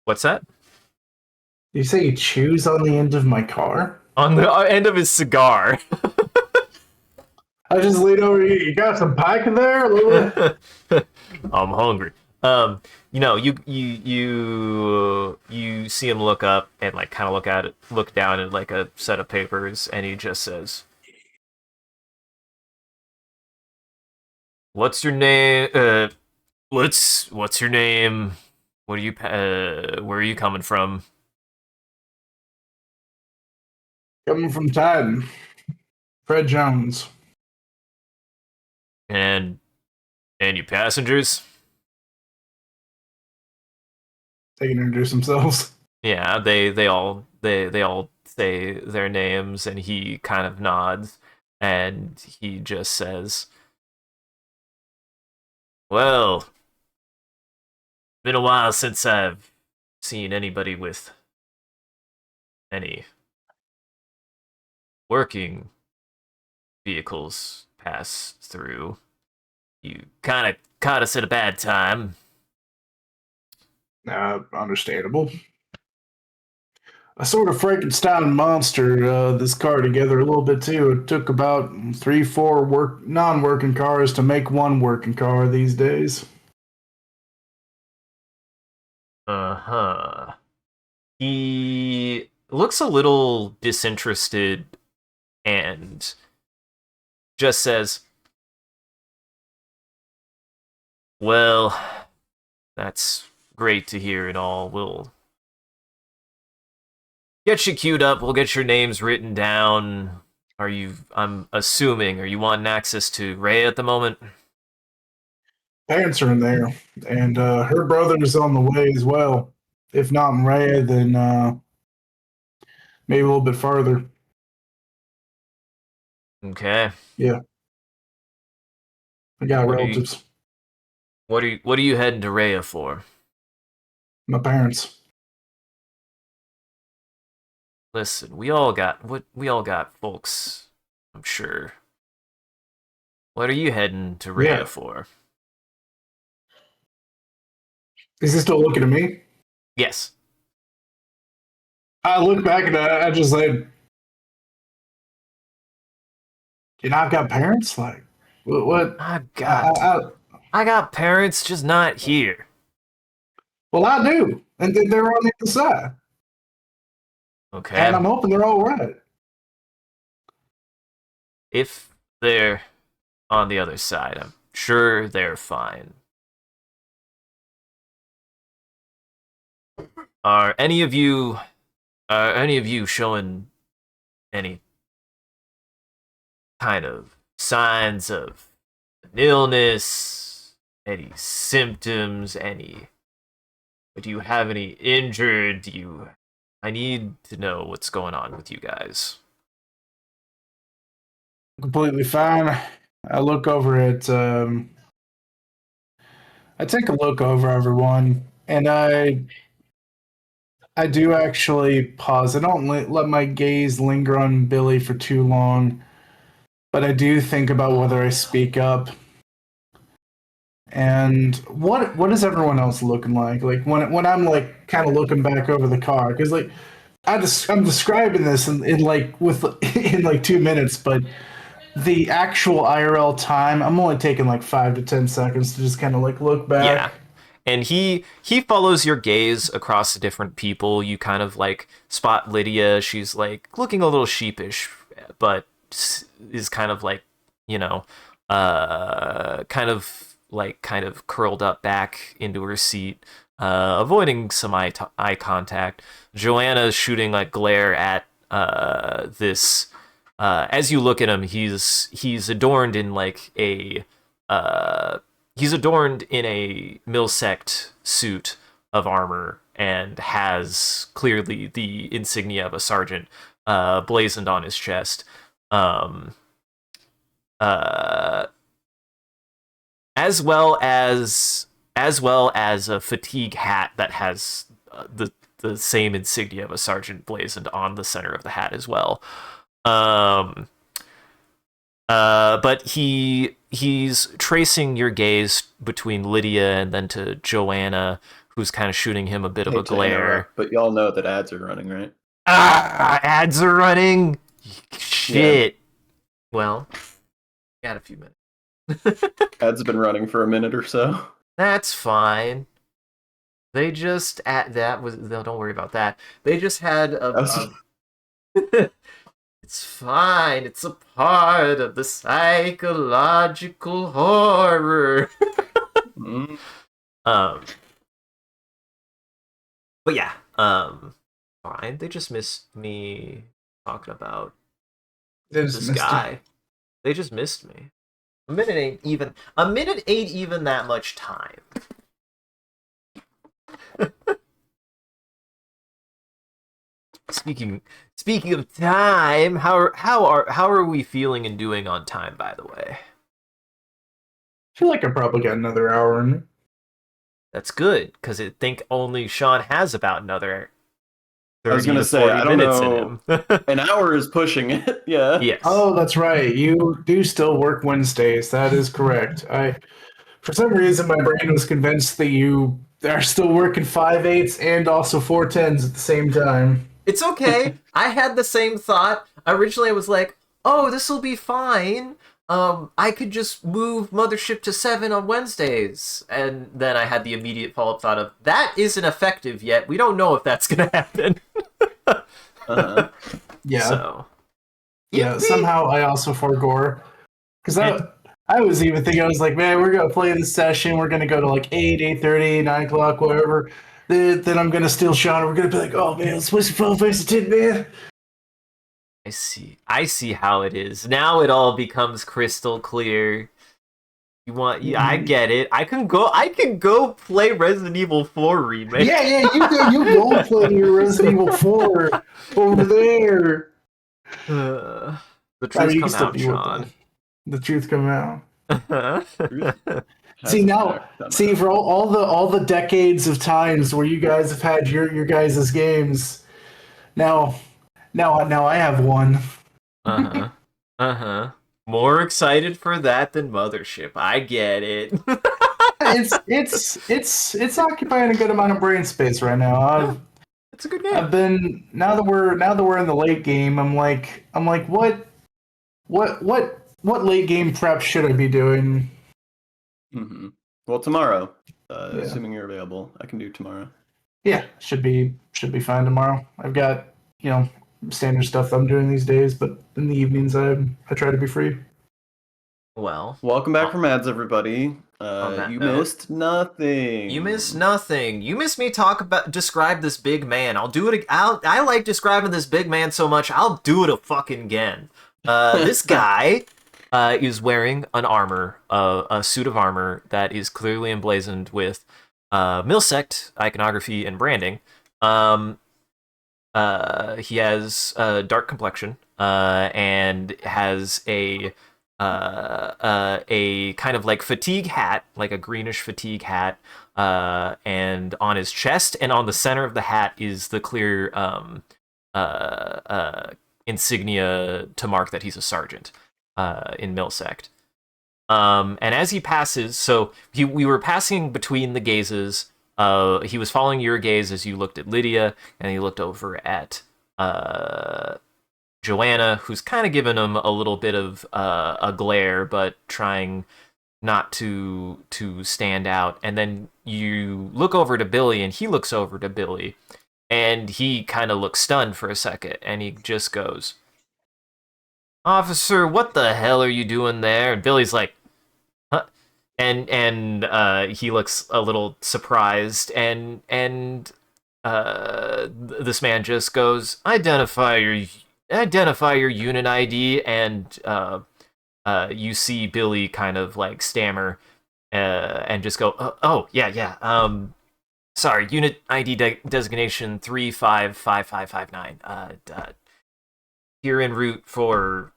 "What's that?" You say you chews on the end of my car? On the end of his cigar. I just lean over. You got some pike in there? I'm hungry. You see him look up and like kind of look down at like a set of papers, and he just says, "What's your name? What's your name? What are you? Where are you coming from?" Coming from Titan. Fred Jones. And your passengers? They can introduce themselves. Yeah, they all say their names, and he kind of nods, and he just says, "Well, been a while since I've seen anybody with any working vehicles pass through. You kind of caught us at a bad time." Understandable. I sort of Frankenstein monster this car together a little bit too. It took about 3-4 non-working cars to make one working car these days. Uh-huh. He looks a little disinterested and just says, "Well, that's great to hear and all. We'll get you queued up. We'll get your names written down. I'm assuming, are you wanting access to Ray at the moment?" Parents are in there, and her brother's on the way as well. If not in Raya, then maybe a little bit farther. Okay. Yeah. I got relatives. What are you heading to Raya for? My parents. Listen, we all got folks, I'm sure. What are you heading to Raya for? Is he still looking at me? Yes. I look back and I just like, I've got parents? Like, what? I got parents, just not here. Well, I do. And they're on the other side. Okay. And I'm hoping they're all right. If they're on the other side, I'm sure they're fine. Are any of you showing any kind of signs of an illness, any symptoms, do you have any injured? I need to know what's going on with you guys. Completely fine. I look over at I take a look over everyone, and I do actually pause. I don't let my gaze linger on Billy for too long, but I do think about whether I speak up. And what is everyone else looking like? Like when I'm like kind of looking back over the car, because like I'm describing this in like in like 2 minutes, but the actual IRL time, I'm only taking like 5 to 10 seconds to just kind of like look back. Yeah. And he follows your gaze across the different people. You kind of like spot Lydia. She's like looking a little sheepish, but is kind of like, kind of curled up back into her seat, avoiding some eye contact. Joanna's shooting like glare at this. As you look at him, he's adorned in like a he's adorned in a Milsect suit of armor and has clearly the insignia of a sergeant blazoned on his chest. As well as a fatigue hat that has the same insignia of a sergeant blazoned on the center of the hat as well. But he's tracing your gaze between Lydia and then to Joanna, who's kind of shooting him a bit of a glare. But y'all know that ads are running, right? Ads are running. Shit. Yeah. Well, got a few minutes. Ads have been running for a minute or so. That's fine. They just don't worry about that. They just had a It's fine. It's a part of the psychological horror. Mm. But yeah, fine. They just missed me talking about this guy. They just missed me. A minute ain't even that much time. Speaking of time, how are we feeling and doing on time, by the way? I feel like I probably got another hour in it. That's good, because I think only Sean has about another 30 I was going to say, I don't know. An hour is pushing it, yeah. Yes. Oh, that's right. You do still work Wednesdays. That is correct. For some reason, my brain was convinced that you are still working 5/8s and also 4/10s at the same time. It's okay. I had the same thought. Originally, I was like, oh, this will be fine. I could just move Mothership to 7 on Wednesdays. And then I had the immediate follow-up thought of, that isn't effective yet. We don't know if that's going to happen. Yeah. So. Yeah, somehow I also forgore. Because I was even thinking, I was like, man, we're going to play this session. We're going to go to like 8, 8:30, 9 o'clock, whatever. Then I'm going to steal Sean. We're going to be like, oh, man, let's play some Final Fantasy X, man. I see how it is. Now it all becomes crystal clear. I get it. I can go play Resident Evil 4 remake. Yeah, you go play your Resident Evil 4 over there. The truth come out, Sean. The truth come out. See for all the decades of times where you guys have had your guys' games, now I have one. More excited for that than Mothership. I get it. it's occupying a good amount of brain space right now. It's a good game. I've been now that we're in the late game. I'm like what late game prep should I be doing? Mm-hmm. Well, tomorrow, assuming you're available, I can do tomorrow. Yeah, should be fine tomorrow. I've got standard stuff I'm doing these days, but in the evenings I try to be free. Well, welcome back from ads, everybody. You missed nothing. You missed nothing. You missed me describe this big man. I'll do it. I like describing this big man so much. I'll do it fucking again. This guy is wearing a suit of armor that is clearly emblazoned with MCCanary iconography and branding. He has a dark complexion and has a kind of like fatigue hat, like a greenish fatigue hat, and on his chest and on the center of the hat is the clear insignia to mark that he's a sergeant in MCCanary. And as he passes, so we were passing between the gazes. He was following your gaze as you looked at Lydia, and he looked over at Joanna, who's kind of giving him a little bit of a glare, but trying not to stand out. And then you look over to Billy, and he looks over to Billy, and he kind of looks stunned for a second, and he just goes, "Officer, what the hell are you doing there?" And Billy's like, "Huh?" And he looks a little surprised, and this man just goes, identify your unit ID, and you see Billy kind of like stammer and just go, oh yeah, sorry, unit ID designation 355559. Here en route for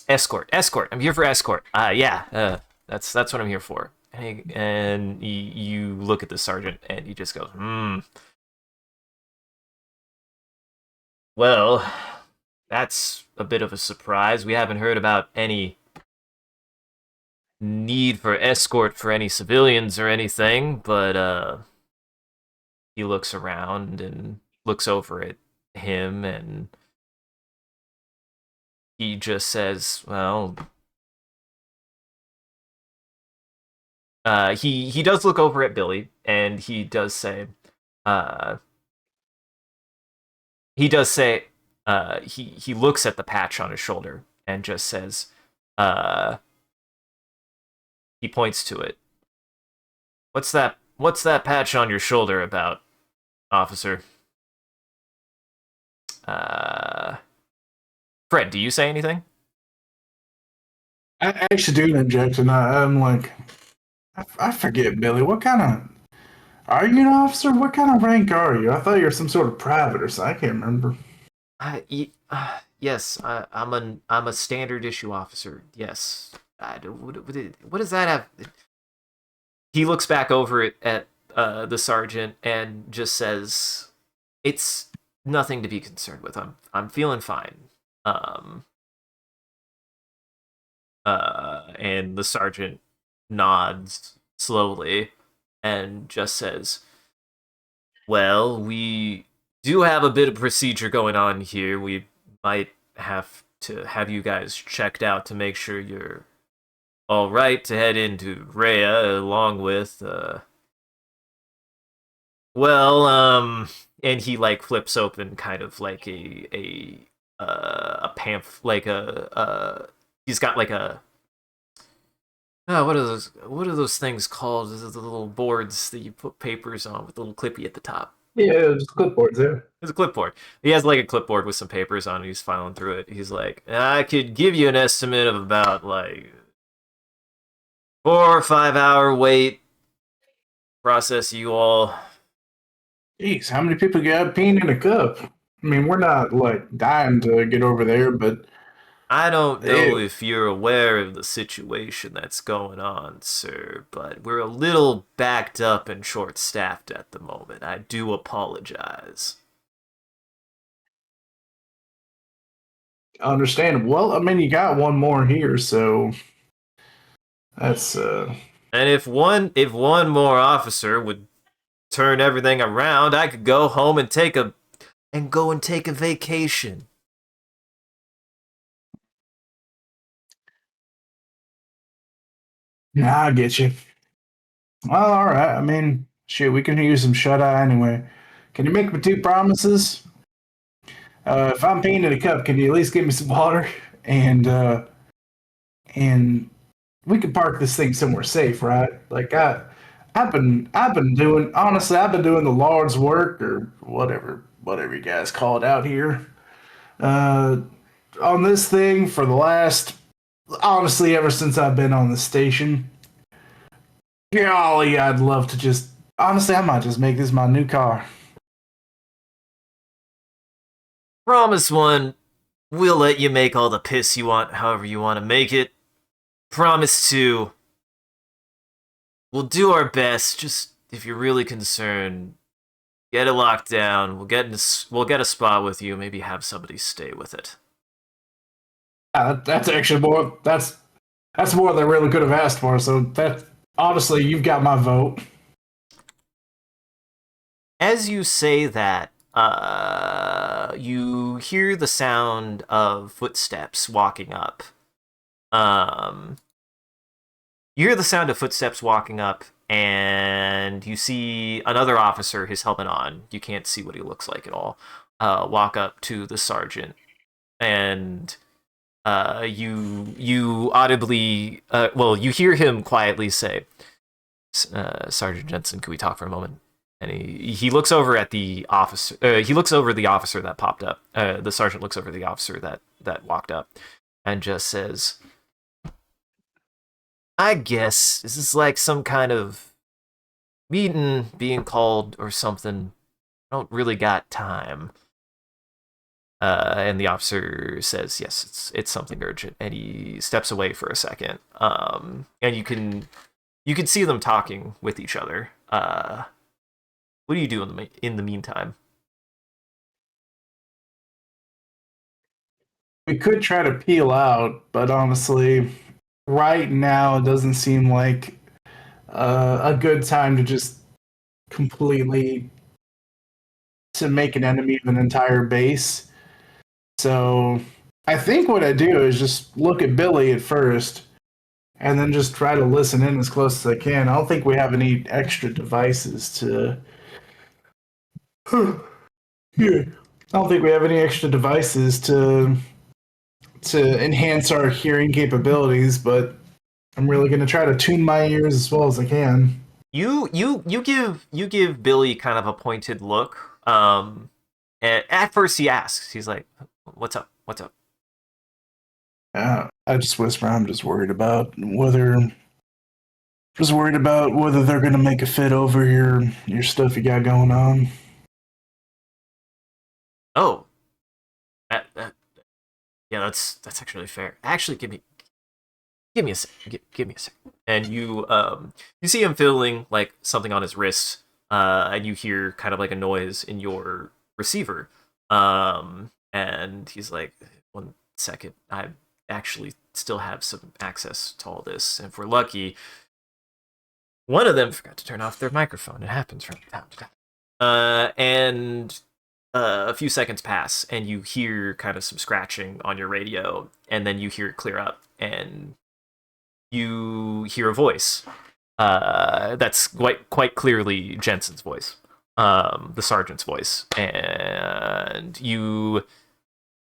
escort. I'm here for escort. That's what I'm here for. And you look at the sergeant, and he just goes, Well, that's a bit of a surprise. We haven't heard about any need for escort for any civilians or anything, but he looks around and looks over at him, and he just says, well, he does look over at Billy, and he does say, uh, he looks at the patch on his shoulder and just says, uh, he points to it. What's that? What's that patch on your shoulder about, officer? Fred, do you say anything? I actually do interject, and I'm like, I forget, Billy. What kind of are you an officer? What kind of rank are you? I thought you were some sort of private or something. I can't remember. Yes, I'm a standard issue officer. Yes. What does that have? He looks back over it at the sergeant and just says, "It's nothing to be concerned with. I'm feeling fine." And the sergeant nods slowly and just says, "Well, we do have a bit of procedure going on here. We might have to have you guys checked out to make sure you're all right to head into Rhea, along with and he like flips open kind of like a pamphlet, like he's got like a what are those things called? The little boards that you put papers on with a little clippy at the top. Yeah, just clipboards there. It's a clipboard. He has like a clipboard with some papers on it. He's filing through it. He's like, I could give you an estimate of about like 4 or 5 hour wait. Process you all. Jeez, how many people got peeing in a cup? I mean, we're not like dying to get over there, but I don't know if you're aware of the situation that's going on, sir, but we're a little backed up and short-staffed at the moment. I do apologize. Understandable. Well, I mean, you got one more here, so that's And if one more officer would turn everything around, I could go home and take a vacation. Nah, I get you. Well, all right. I mean, shit, we can use some shut eye anyway. Can you make me 2 promises? If I'm peeing in a cup, can you at least give me some water? And we could park this thing somewhere safe, right? Like I've been doing honestly, I've been doing the Lord's work or whatever you guys call it out here. On this thing for the last honestly ever since I've been on the station. Golly, I'd love to just honestly I might just make this my new car. Promise one, we'll let you make all the piss you want, however you want to make it. Promise two, we'll do our best. Just if you're really concerned, get it locked down. We'll get a spot with you. Maybe have somebody stay with it. That's actually more. That's more than I really could have asked for. So that honestly, you've got my vote. As you say that, you hear the sound of footsteps walking up. You hear the sound of footsteps walking up, and you see another officer, his helmet on. You can't see what he looks like at all. Walk up to the sergeant, and you audibly, you hear him quietly say, "Sergeant Jensen, can we talk for a moment?" And he looks over at the officer. He looks over the officer that popped up. The sergeant looks over the officer that walked up, and just says, "I guess this is like some kind of meeting being called or something. I don't really got time." And the officer says, "Yes, it's something urgent." And he steps away for a second. And you can see them talking with each other. What do you do in the meantime? We could try to peel out, but honestly, right now it doesn't seem like a good time to just completely to make an enemy of an entire base. So I think what I do is just look at Billy at first, and then just try to listen in as close as I can. I don't think we have any extra devices to. Yeah. I don't think we have any extra devices to enhance our hearing capabilities, but I'm really going to try to tune my ears as well as I can. You give Billy kind of a pointed look. And at first he asks, he's like, "What's up? What's up?" I just whisper, I'm just worried about whether they're going to make a fit over your stuff you got going on. Oh, yeah, that's actually fair. Actually, give me a sec. Give me a sec. And you see him feeling like something on his wrist, and you hear kind of like a noise in your receiver. And he's like, "1 second, I actually still have some access to all this, and if we're lucky, one of them forgot to turn off their microphone. It happens from time to time." And a few seconds pass, and you hear kind of some scratching on your radio, and then you hear it clear up, and you hear a voice. That's quite clearly Jensen's voice, the sergeant's voice, and you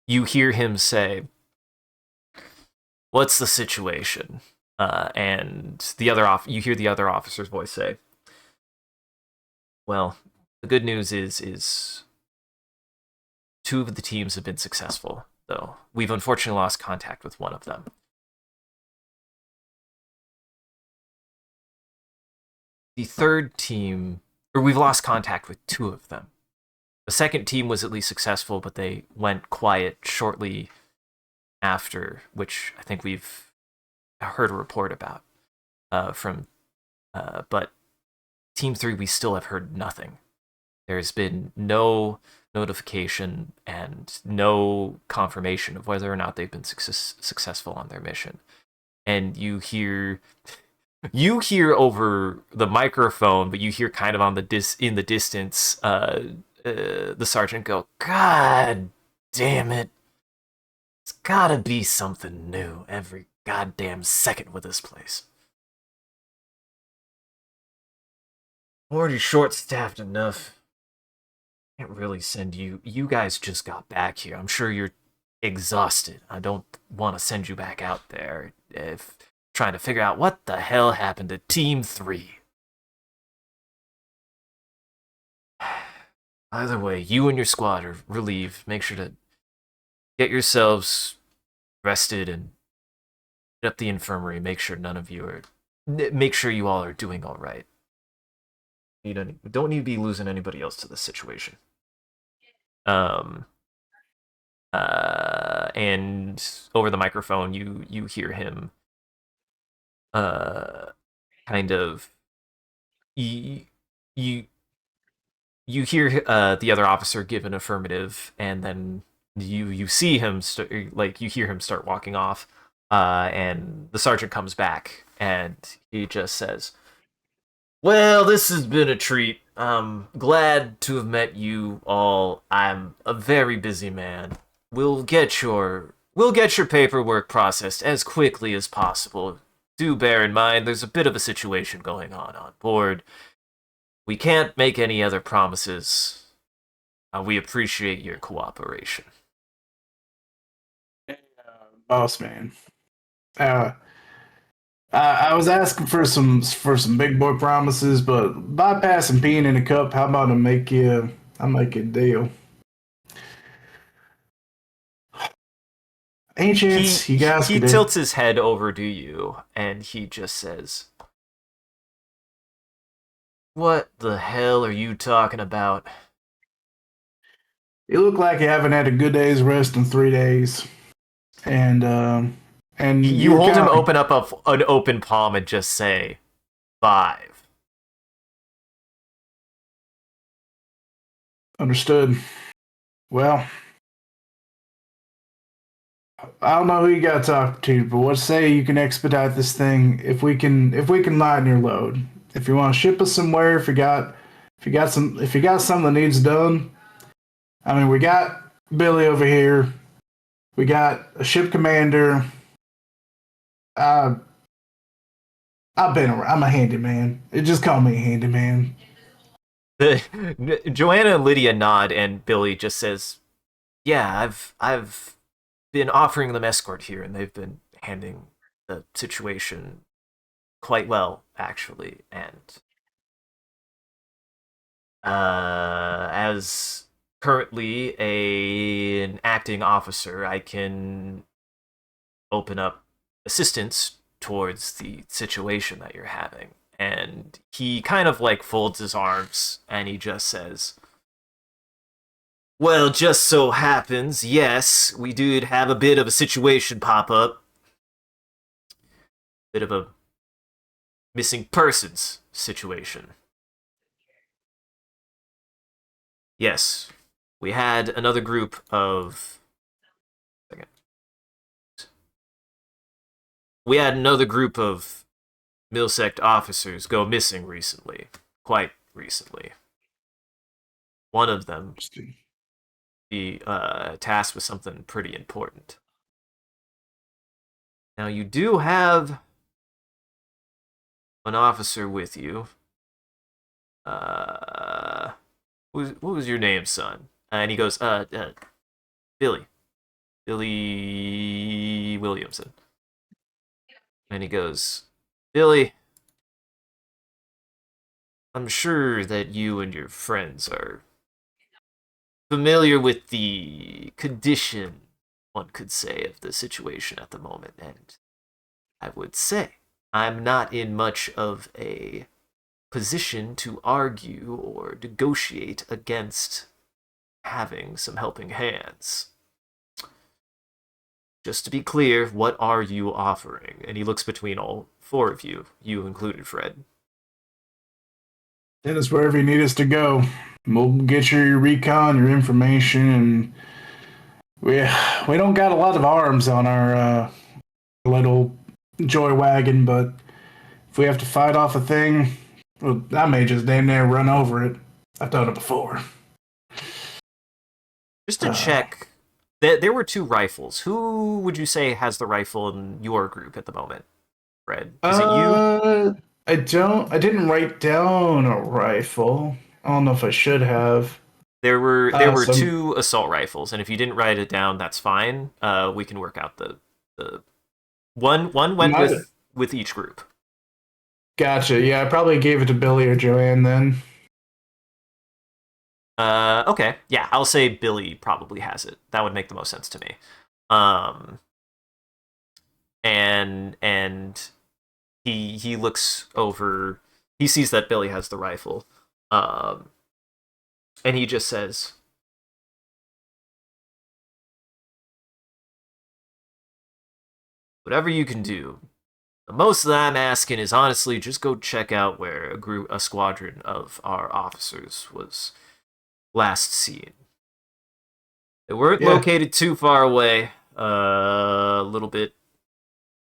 hear him say, "What's the situation?" And you hear the other officer's voice say, "Well, the good news is 2 of the teams have been successful, though we've unfortunately lost contact with one of them." The third team, or we've lost contact with 2 of them. The second team was at least successful, but they went quiet shortly after, which I think we've heard a report about but Team 3, we still have heard nothing. There's been no notification and no confirmation of whether or not they've been successful on their mission. And you hear over the microphone, but you hear kind of in the distance, the sergeant go, "God damn it. It's gotta be something new every goddamn second with this place. Already short-staffed enough. Can't really send you. You guys just got back here. I'm sure you're exhausted. I don't want to send you back out there if trying to figure out what the hell happened to Team 3. Either way, you and your squad are relieved. Make sure to get yourselves rested and hit up the infirmary. Make sure you all are doing all right. You don't need to be losing anybody else to this situation." And over the microphone, you hear him, kind of, you hear the other officer give an affirmative, and then you see him you hear him start walking off, and the sergeant comes back, and he just says, "Well, this has been a treat. I'm glad to have met you all. I'm a very busy man. We'll get your paperwork processed as quickly as possible. Do bear in mind there's a bit of a situation going on board. We can't make any other promises. We appreciate your cooperation." Boss man. I was asking for some big boy promises, but bypassing peeing in a cup, how about I make you a deal? Any chance you guys he could tilts his head over to you, and he just says, "What the hell are you talking about?" You look like you haven't had a good day's rest in 3 days, and you hold him open up an open palm and just say, 5. Understood. Well, I don't know who you got to talk to, but what say you can expedite this thing if we can lighten your load. If you want to ship us somewhere, if you got something that needs done, I mean, we got Billy over here. We got a ship commander. Uh, I've been around. I'm a handyman. Just call me a handyman. Joanna and Lydia nod, and Billy just says, "Yeah, I've been offering them escort here, and they've been handling the situation quite well, actually. And as currently an acting officer, I can open up assistance towards the situation that you're having." And he kind of like folds his arms and he just says, "Well, just so happens, yes, we did have a bit of a situation pop up. Bit of a missing persons situation. Yes, we had another group of... We had another group of Milsect officers go missing recently. Quite recently. One of them be tasked with something pretty important. Now, you do have an officer with you. What was your name, son?" And he goes, Billy. Billy Williamson. And he goes, "Billy, I'm sure that you and your friends are familiar with the condition, one could say, of the situation at the moment. And I would say I'm not in much of a position to argue or negotiate against having some helping hands. Just to be clear, what are you offering?" And he looks between all four of you, you included, Fred. Send us wherever you need us to go. We'll get your recon, your information, and we don't got a lot of arms on our little joy wagon, but if we have to fight off a thing, well, I may just damn near run over it. I've done it before. Just to check, there were 2 rifles. Who would you say has the rifle in your group at the moment, Fred? Is it you? I didn't write down a rifle. I don't know if I should have. There were 2 assault rifles, and if you didn't write it down, that's fine. We can work out the one went with each group. Gotcha. Yeah, I probably gave it to Billy or Joanne then. Okay. Yeah, I'll say Billy probably has it. That would make the most sense to me. And he looks over. He sees that Billy has the rifle. And he just says, "Whatever you can do. The most that I'm asking is honestly just go check out where a squadron of our officers was last seen. They weren't located too far away. A little bit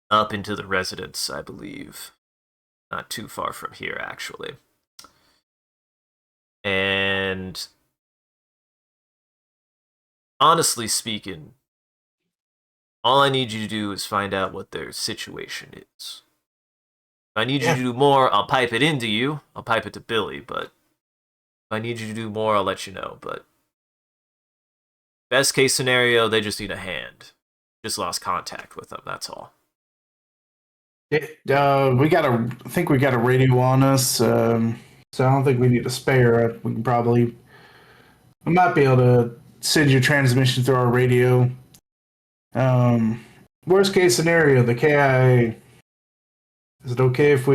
up into the residence, I believe. Not too far from here, actually. And honestly speaking, all I need you to do is find out what their situation is. If I need you to do more, I'll pipe it into you. I'll pipe it to Billy, but if I need you to do more, I'll let you know. But best case scenario, they just need a hand. Just lost contact with them, that's all." I think we got a radio on us, so I don't think we need a spare. We might be able to send your transmission through our radio. Worst case scenario, the KIA. Is it okay if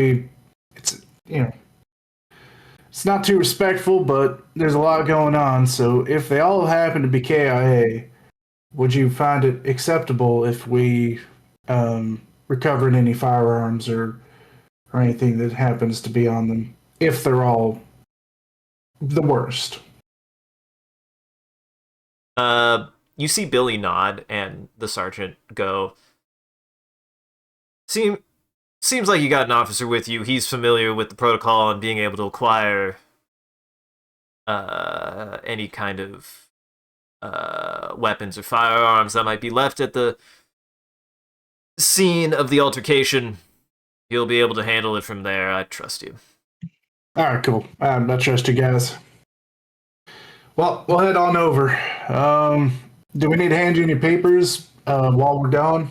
it's not too respectful, but there's a lot going on. So if they all happen to be KIA, would you find it acceptable if we recovered any firearms or anything that happens to be on them, if they're all the worst? You see Billy nod and the sergeant go, Seems like you got an officer with you. He's familiar with the protocol and being able to acquire any kind of weapons or firearms that might be left at the scene of the altercation, you'll be able to handle it from there. I trust you. All right, cool. I trust you guys. Well, we'll head on over. Do we need to hand you any papers while we're gone?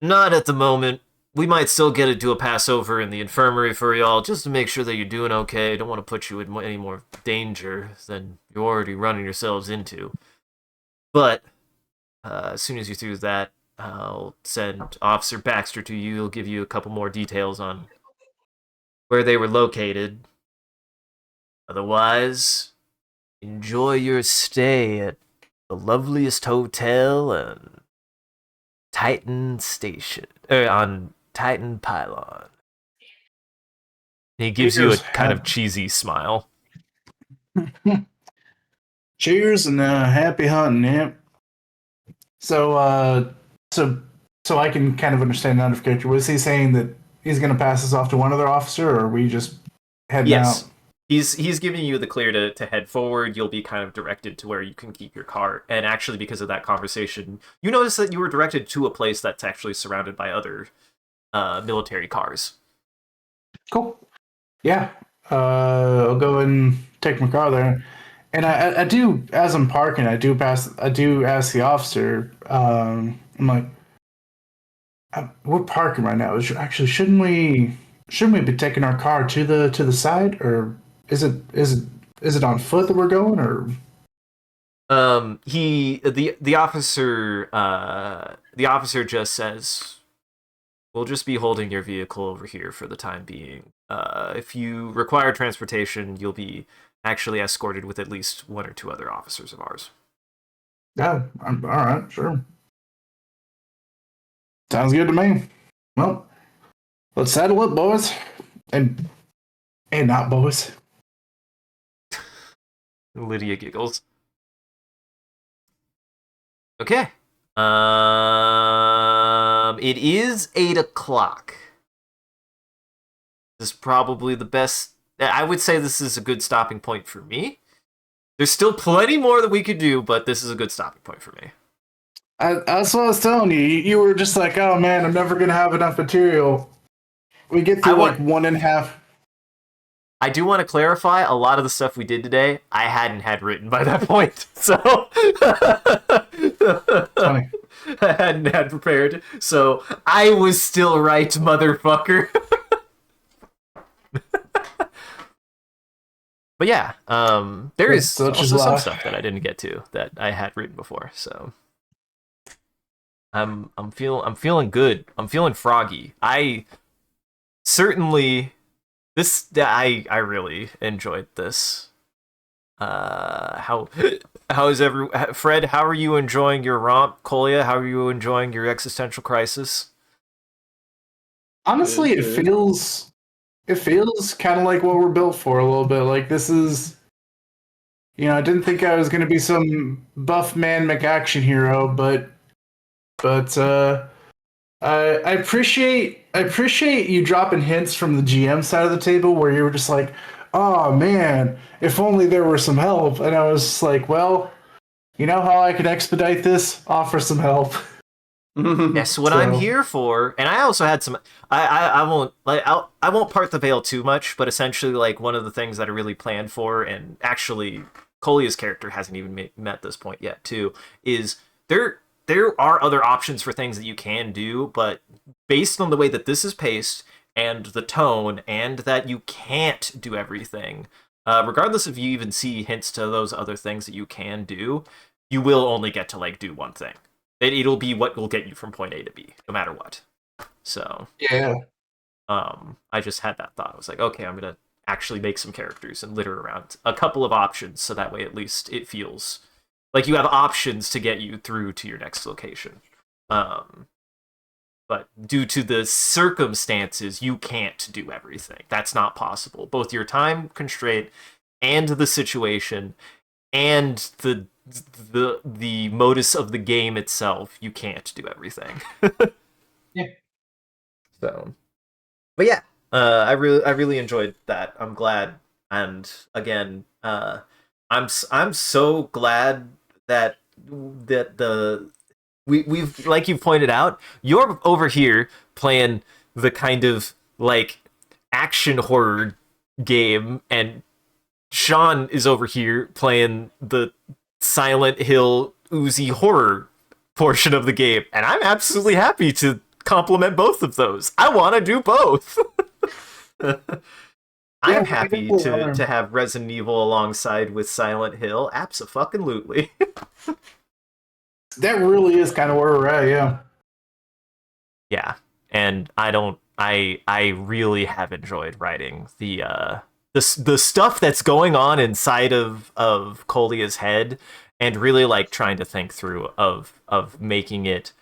Not at the moment. We might still get to do a Passover in the infirmary for y'all, just to make sure that you're doing okay. Don't want to put you in any more danger than you're already running yourselves into. But as soon as you're through that, I'll send Officer Baxter to you. He'll give you a couple more details on where they were located. Otherwise, enjoy your stay at the loveliest hotel and Titan Station, on Titan Pylon. He gives you a kind of cheesy smile. Cheers and happy hunting, yeah. So I can kind of understand out of character. Was he saying that he's going to pass this off to one other officer, or are we just heading out? He's giving you the clear to head forward. You'll be kind of directed to where you can keep your car. And actually, because of that conversation, you notice that you were directed to a place that's actually surrounded by other military cars. Cool. Yeah. I'll go and take my car there. And I do, as I'm parking, I do ask the officer, I'm like, we're parking right now. Shouldn't we be taking our car to the side, or is it on foot that we're going, or? The officer just says, we'll just be holding your vehicle over here for the time being. If you require transportation, you'll be actually escorted with at least one or two other officers of ours. Yeah, all right, sure. Sounds good to me. Well, let's saddle up, boys. And not boys. Lydia giggles. Okay. It is 8 o'clock. This is probably the best. I would say this is a good stopping point for me. There's still plenty more that we could do, but this is a good stopping point for me. That's what I was telling you. You were just like, oh man, I'm never going to have enough material. We get through like 1.5. I do want to clarify, a lot of the stuff we did today, I hadn't had written by that point. So Funny. I hadn't had prepared. So I was still right, motherfucker. But yeah, there is also some stuff that I didn't get to that I had written before. So I'm feeling good. I'm feeling froggy. I really enjoyed this. How is Fred? How are you enjoying your romp? Kolya, how are you enjoying your existential crisis? Honestly, it feels kind of like what we're built for a little bit. Like this is, I didn't think I was going to be some buff man McAction hero, but I appreciate you dropping hints from the GM side of the table where you were just like, oh man, if only there were some help. And I was just like, well, you know how I could expedite this? Offer some help. Yes, what I'm here for, and I also had some. I won't part the veil too much, but essentially, like one of the things that I really planned for, and actually, Kolya's character hasn't even met this point yet. Too is there are other options for things that you can do, but based on the way that this is paced and the tone, and that you can't do everything, regardless if you even see hints to those other things that you can do, you will only get to like do one thing. It'll be what will get you from point A to B, no matter what. So yeah. I just had that thought. I was like, okay, I'm gonna actually make some characters and litter around a couple of options, so that way at least it feels like you have options to get you through to your next location. But due to the circumstances, you can't do everything. That's not possible. Both your time constraint and the situation and the modus of the game itself, you can't do everything. Yeah. So, but yeah, I really enjoyed that. I'm glad, and again, I'm so glad we've like you pointed out, you're over here playing the kind of like action horror game, and Sean is over here playing the Silent Hill oozy horror portion of the game, and I'm absolutely happy to complement both of those. I want to do both. I'm happy to have Resident Evil alongside with Silent Hill. Abso-fucking-lutely. That really is kind of where we're at, yeah. Yeah, and I really have enjoyed writing the stuff that's going on inside of Kolia's head, and really like trying to think through of making it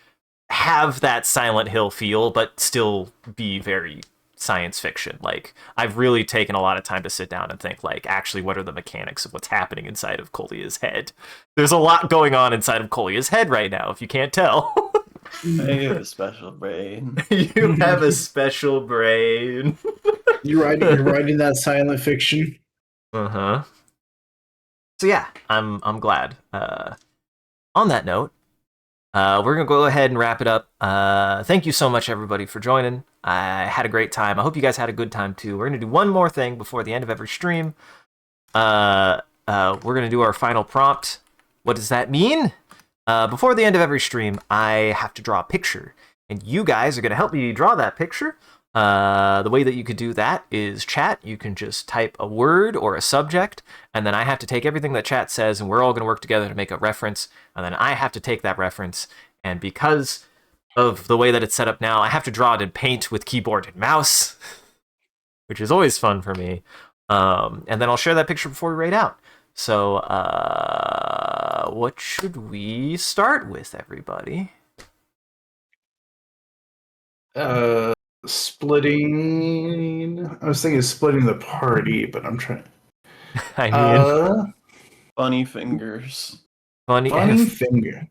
have that Silent Hill feel, but still be very science fiction. Like, I've really taken a lot of time to sit down and think, like, actually, what are the mechanics of what's happening inside of Kolia's head? There's a lot going on inside of Kolia's head right now, if you can't tell. I have a special brain. You have a special brain. You're writing that silent fiction. Uh-huh. So yeah, I'm glad. On that note, we're gonna go ahead and wrap it up. Thank you so much, everybody, for joining. I had a great time. I hope you guys had a good time too. We're gonna do one more thing before the end of every stream. We're gonna do our final prompt. What does that mean? Before the end of every stream, I have to draw a picture, and you guys are gonna help me draw that picture. The way that you could do that is chat. You can just type a word or a subject, and then I have to take everything that chat says, and we're all going to work together to make a reference, and then I have to take that reference, and because of the way that it's set up now, I have to draw it in Paint with keyboard and mouse, which is always fun for me. And then I'll share that picture before we raid out. So, what should we start with, everybody? Splitting. I was thinking splitting the party, but I'm trying. I mean, funny fingers. Funny finger.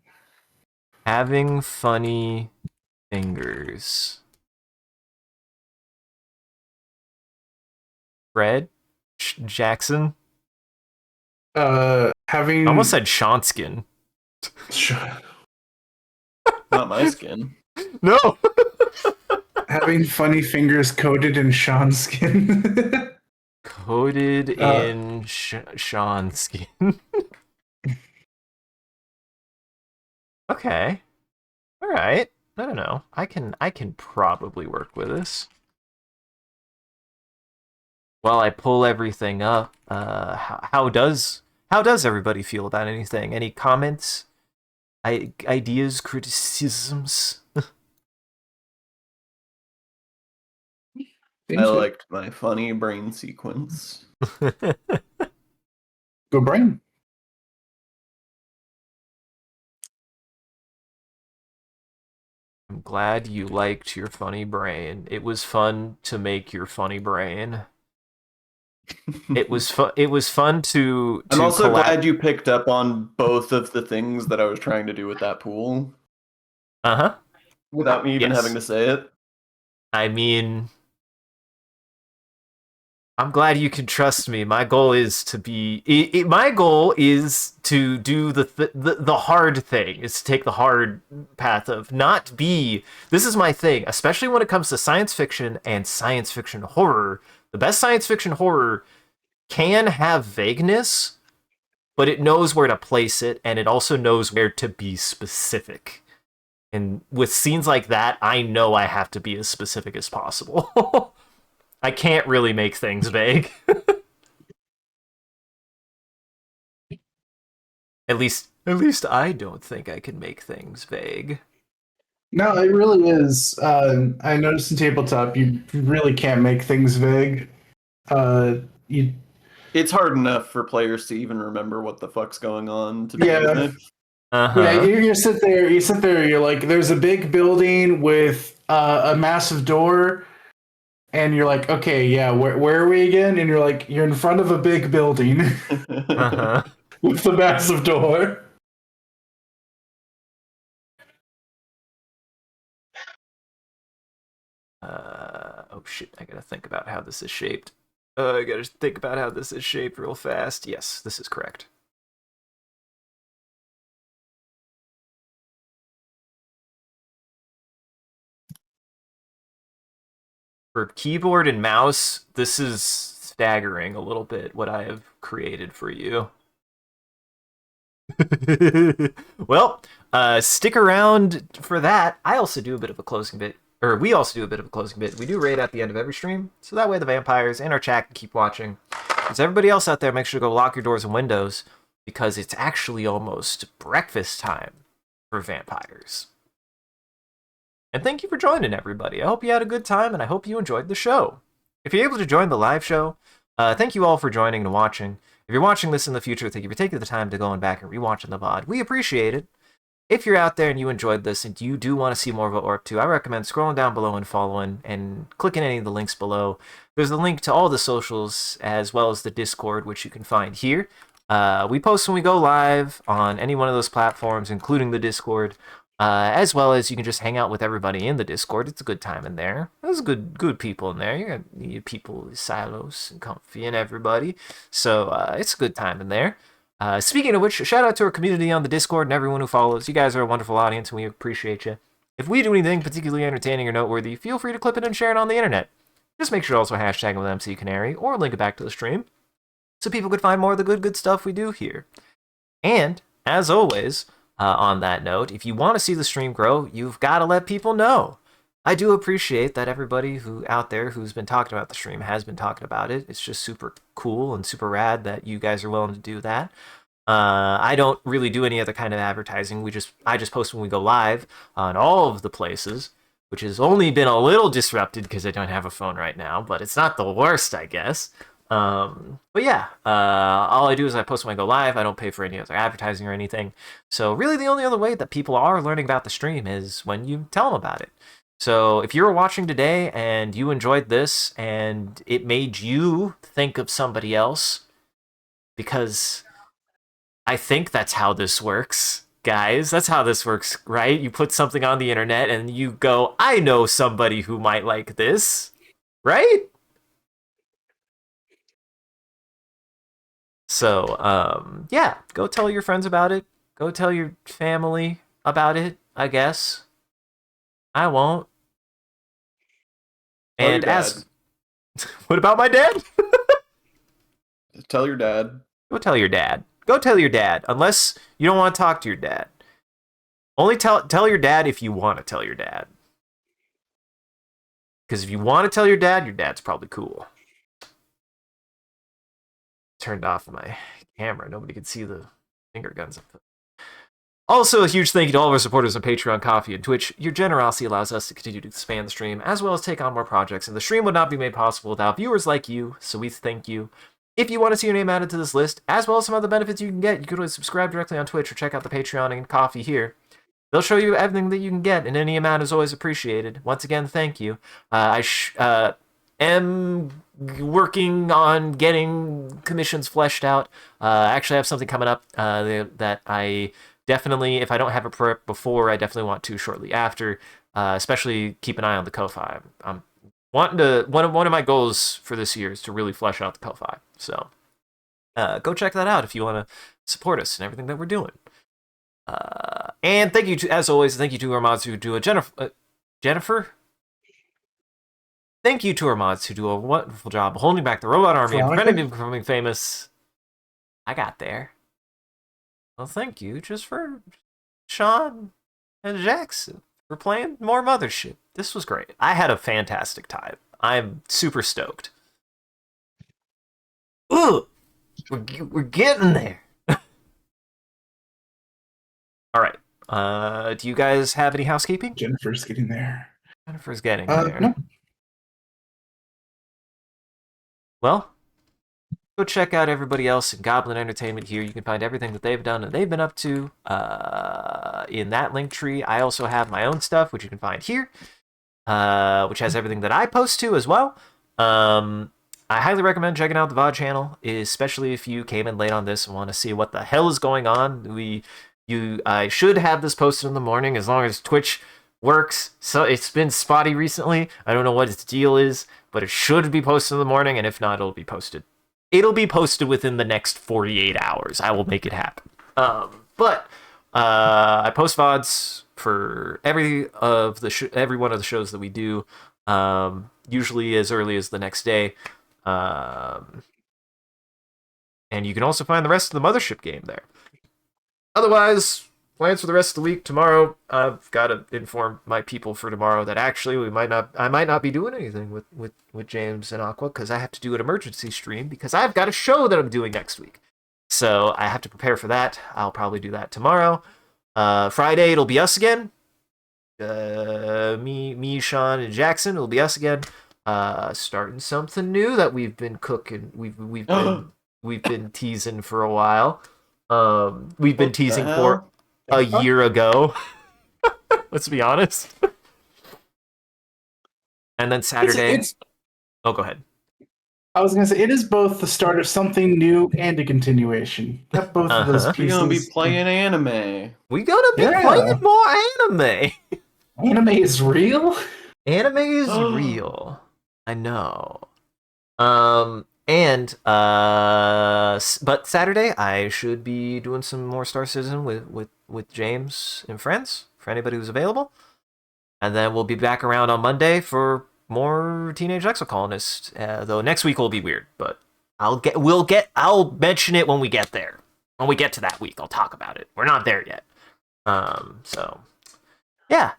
Having funny fingers. Fred Jackson. Having. I almost said Shonskin. Not my skin. No. Having funny fingers coated in Sean skin. Coated in Sean skin. Okay. All right. I don't know. I can probably work with this. While I pull everything up, how does everybody feel about anything? Any comments? Ideas, criticisms? I liked my funny brain sequence. Go brain. I'm glad you liked your funny brain. It was fun to make your funny brain. It was fun. It was fun to I'm also glad you picked up on both of the things that I was trying to do with that pool. Uh-huh. Without me even having to say it. I mean, I'm glad you can trust me. My goal is to be. My goal is to do the hard thing. Is to take the hard path of not be. This is my thing, especially when it comes to science fiction and science fiction horror. The best science fiction horror can have vagueness, but it knows where to place it, and it also knows where to be specific. And with scenes like that, I know I have to be as specific as possible. I can't really make things vague. At least I don't think I can make things vague. No, it really is. I noticed in tabletop, you really can't make things vague. It's hard enough for players to even remember what the fuck's going on. To Yeah, you sit there. You're like, there's a big building with a massive door, and you're like, okay, yeah, where are we again? And you're like, you're in front of a big building with a massive door. Oh shit, I gotta think about how this is shaped. Real fast. Yes, this is correct. for keyboard and mouse, this is staggering a little bit what I have created for you. Well, stick around for that. I also do a bit of a closing bit, or we also do a bit of a closing bit. We do raid at the end of every stream, so that way the vampires and our chat can keep watching. As everybody else out there, make sure to go lock your doors and windows, because it's actually almost breakfast time for vampires. And thank you for joining, everybody. I hope you had a good time, and I hope you enjoyed the show. If you're able to join the live show, thank you all for joining and watching. If you're watching this in the future, thank you for taking the time to going back and rewatching the VOD. We appreciate it. If you're out there and you enjoyed this and you do want to see more of what we're up to, I recommend scrolling down below and following and clicking any of the links below. There's a link to all the socials as well as the Discord, which you can find here. We post when we go live on any one of those platforms, including the Discord, as well as you can just hang out with everybody in the Discord. It's a good time in there. There's good people in there. You got people, Silos and Comfy and everybody. So it's a good time in there. Speaking of which, shout out to our community on the Discord and everyone who follows. You guys are a wonderful audience and we appreciate you. If we do anything particularly entertaining or noteworthy, feel free to clip it and share it on the internet. Just make sure to also hashtag it with MCCanary or link it back to the stream so people could find more of the good stuff we do here. And, as always, on that note, if you want to see the stream grow, you've got to let people know. I do appreciate that everybody who out there who's been talking about the stream has been talking about it. It's just super cool and super rad that you guys are willing to do that. I don't really do any other kind of advertising. I just post when we go live on all of the places, which has only been a little disrupted because I don't have a phone right now, but it's not the worst, I guess. But yeah, all I do is I post when I go live. I don't pay for any other advertising or anything. So really the only other way that people are learning about the stream is when you tell them about it. So if you're watching today and you enjoyed this and it made you think of somebody else, because I think that's how this works, guys. That's how this works, right? You put something on the internet and you go, I know somebody who might like this, right? So, yeah, go tell your friends about it. Go tell your family about it, I guess. I won't. Tell And your dad. as... What about my dad? Tell your dad. Go tell your dad. Go tell your dad, unless you don't want to talk to your dad. Only tell your dad if you want to tell your dad. Because if you want to tell your dad's probably cool. Turned off my camera. Nobody could see the finger guns. Also, a huge thank you to all of our supporters on Patreon, Coffee, and Twitch. Your generosity allows us to continue to expand the stream, as well as take on more projects, and the stream would not be made possible without viewers like you, so we thank you. If you want to see your name added to this list, as well as some other benefits you can get, you could always subscribe directly on Twitch or check out the Patreon and Coffee here. They'll show you everything that you can get, and any amount is always appreciated. Once again, thank you. I am working on getting commissions fleshed out. Actually, I have something coming up that I definitely, if I don't have it prepped before, I definitely want to shortly after. Especially keep an eye on the Ko-Fi. I'm wanting to one of my goals for this year is to really flesh out the Ko-Fi. So go check that out if you want to support us and everything that we're doing. And thank you to, as always, thank you to our mods who do a Jennifer. Thank you to our mods who do a wonderful job of holding back the robot army and preventing them from becoming famous. I got there. Well, thank you just for Sean and Jackson for playing more Mothership. This was great. I had a fantastic time. I'm super stoked. Ooh, we're getting there. All right. Do you guys have any housekeeping? Jennifer's getting there. Jennifer's getting there. No. Well, go check out everybody else in Goblin Entertainment here. You can find everything that they've done and they've been up to in that link tree. I also have my own stuff, which you can find here, which has everything that I post to as well. I highly recommend checking out the VOD channel, especially if you came in late on this and want to see what the hell is going on. I should have this posted in the morning as long as Twitch works. So it's been spotty recently. I don't know what its deal is, but it should be posted in the morning, and if not, it'll be posted. It'll be posted within the next 48 hours. I will make it happen. But I post VODs for every one of the shows that we do. usually as early as the next day. And you can also find the rest of the Mothership game there. Otherwise, plans for the rest of the week. Tomorrow, I've got to inform my people for tomorrow that actually I might not be doing anything with James and Aqua, because I have to do an emergency stream because I've got a show that I'm doing next week. So I have to prepare for that. I'll probably do that tomorrow. Friday, it'll be us again. Me, Sean, and Jackson. It'll be us again. Starting something new that we've been cooking. We've been teasing for a while. We've been teasing for a year ago. Let's be honest. And then Saturday. Oh, go ahead. I was gonna say it is both the start of something new and a continuation. Got both of those pieces. We're gonna be playing anime. We gonna be playing more anime. Anime is real. Anime is real. I know. But Saturday I should be doing some more Star Citizen with James and friends for anybody who's available, and then we'll be back around on Monday for more Teenage Exocolonist. Though next week will be weird, but I'll mention it when we get there. When we get to that week, I'll talk about it. We're not there yet. So yeah.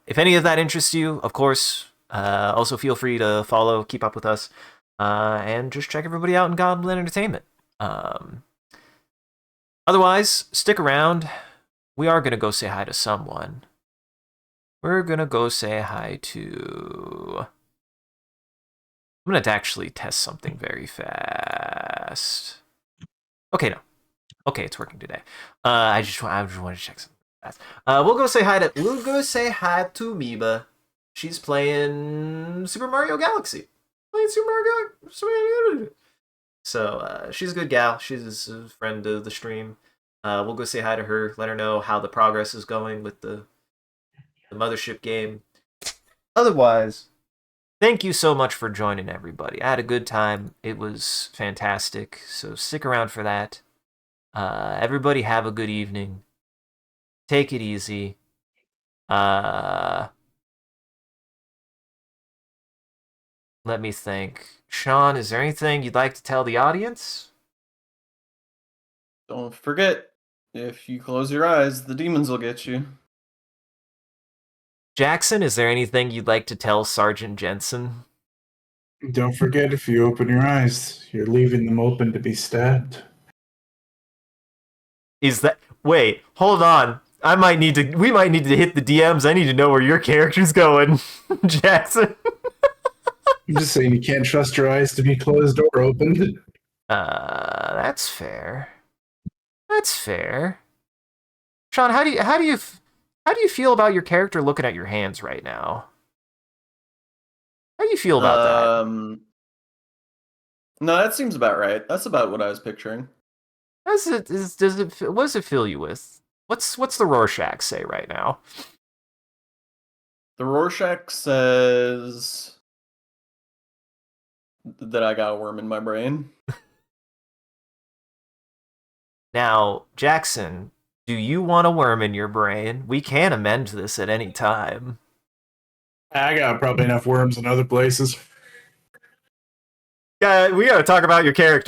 If any of that interests you, of course, also feel free to follow, keep up with us, and just check everybody out in Goblin Entertainment. Otherwise, stick around. We are going to go say hi to someone. We're going to go say hi to... I'm going to actually test something very fast. Okay, no. Okay, it's working today. I just want to check something fast. We'll go say hi to Miba. She's playing Super Mario Galaxy. So she's a good gal. She's a friend of the stream. We'll go say hi to her. Let her know how the progress is going with the Mothership game. Otherwise, thank you so much for joining, everybody. I had a good time. It was fantastic. So stick around for that. Everybody have a good evening. Take it easy. Let me think. Sean, is there anything you'd like to tell the audience? Don't forget, if you close your eyes, the demons will get you. Jackson, is there anything you'd like to tell Sergeant Jensen? Don't forget, if you open your eyes, you're leaving them open to be stabbed. Wait, hold on. We might need to hit the DMs. I need to know where your character's going, Jackson. I'm just saying you can't trust your eyes to be closed or opened. That's fair. That's fair. Sean, how do you feel about your character looking at your hands right now? How do you feel about that? No, that seems about right. That's about what I was picturing. What does it fill you with? What's the Rorschach say right now? The Rorschach says that I got a worm in my brain. Now, Jackson, do you want a worm in your brain? We can amend this at any time. I got probably enough worms in other places. Yeah, we gotta talk about your character.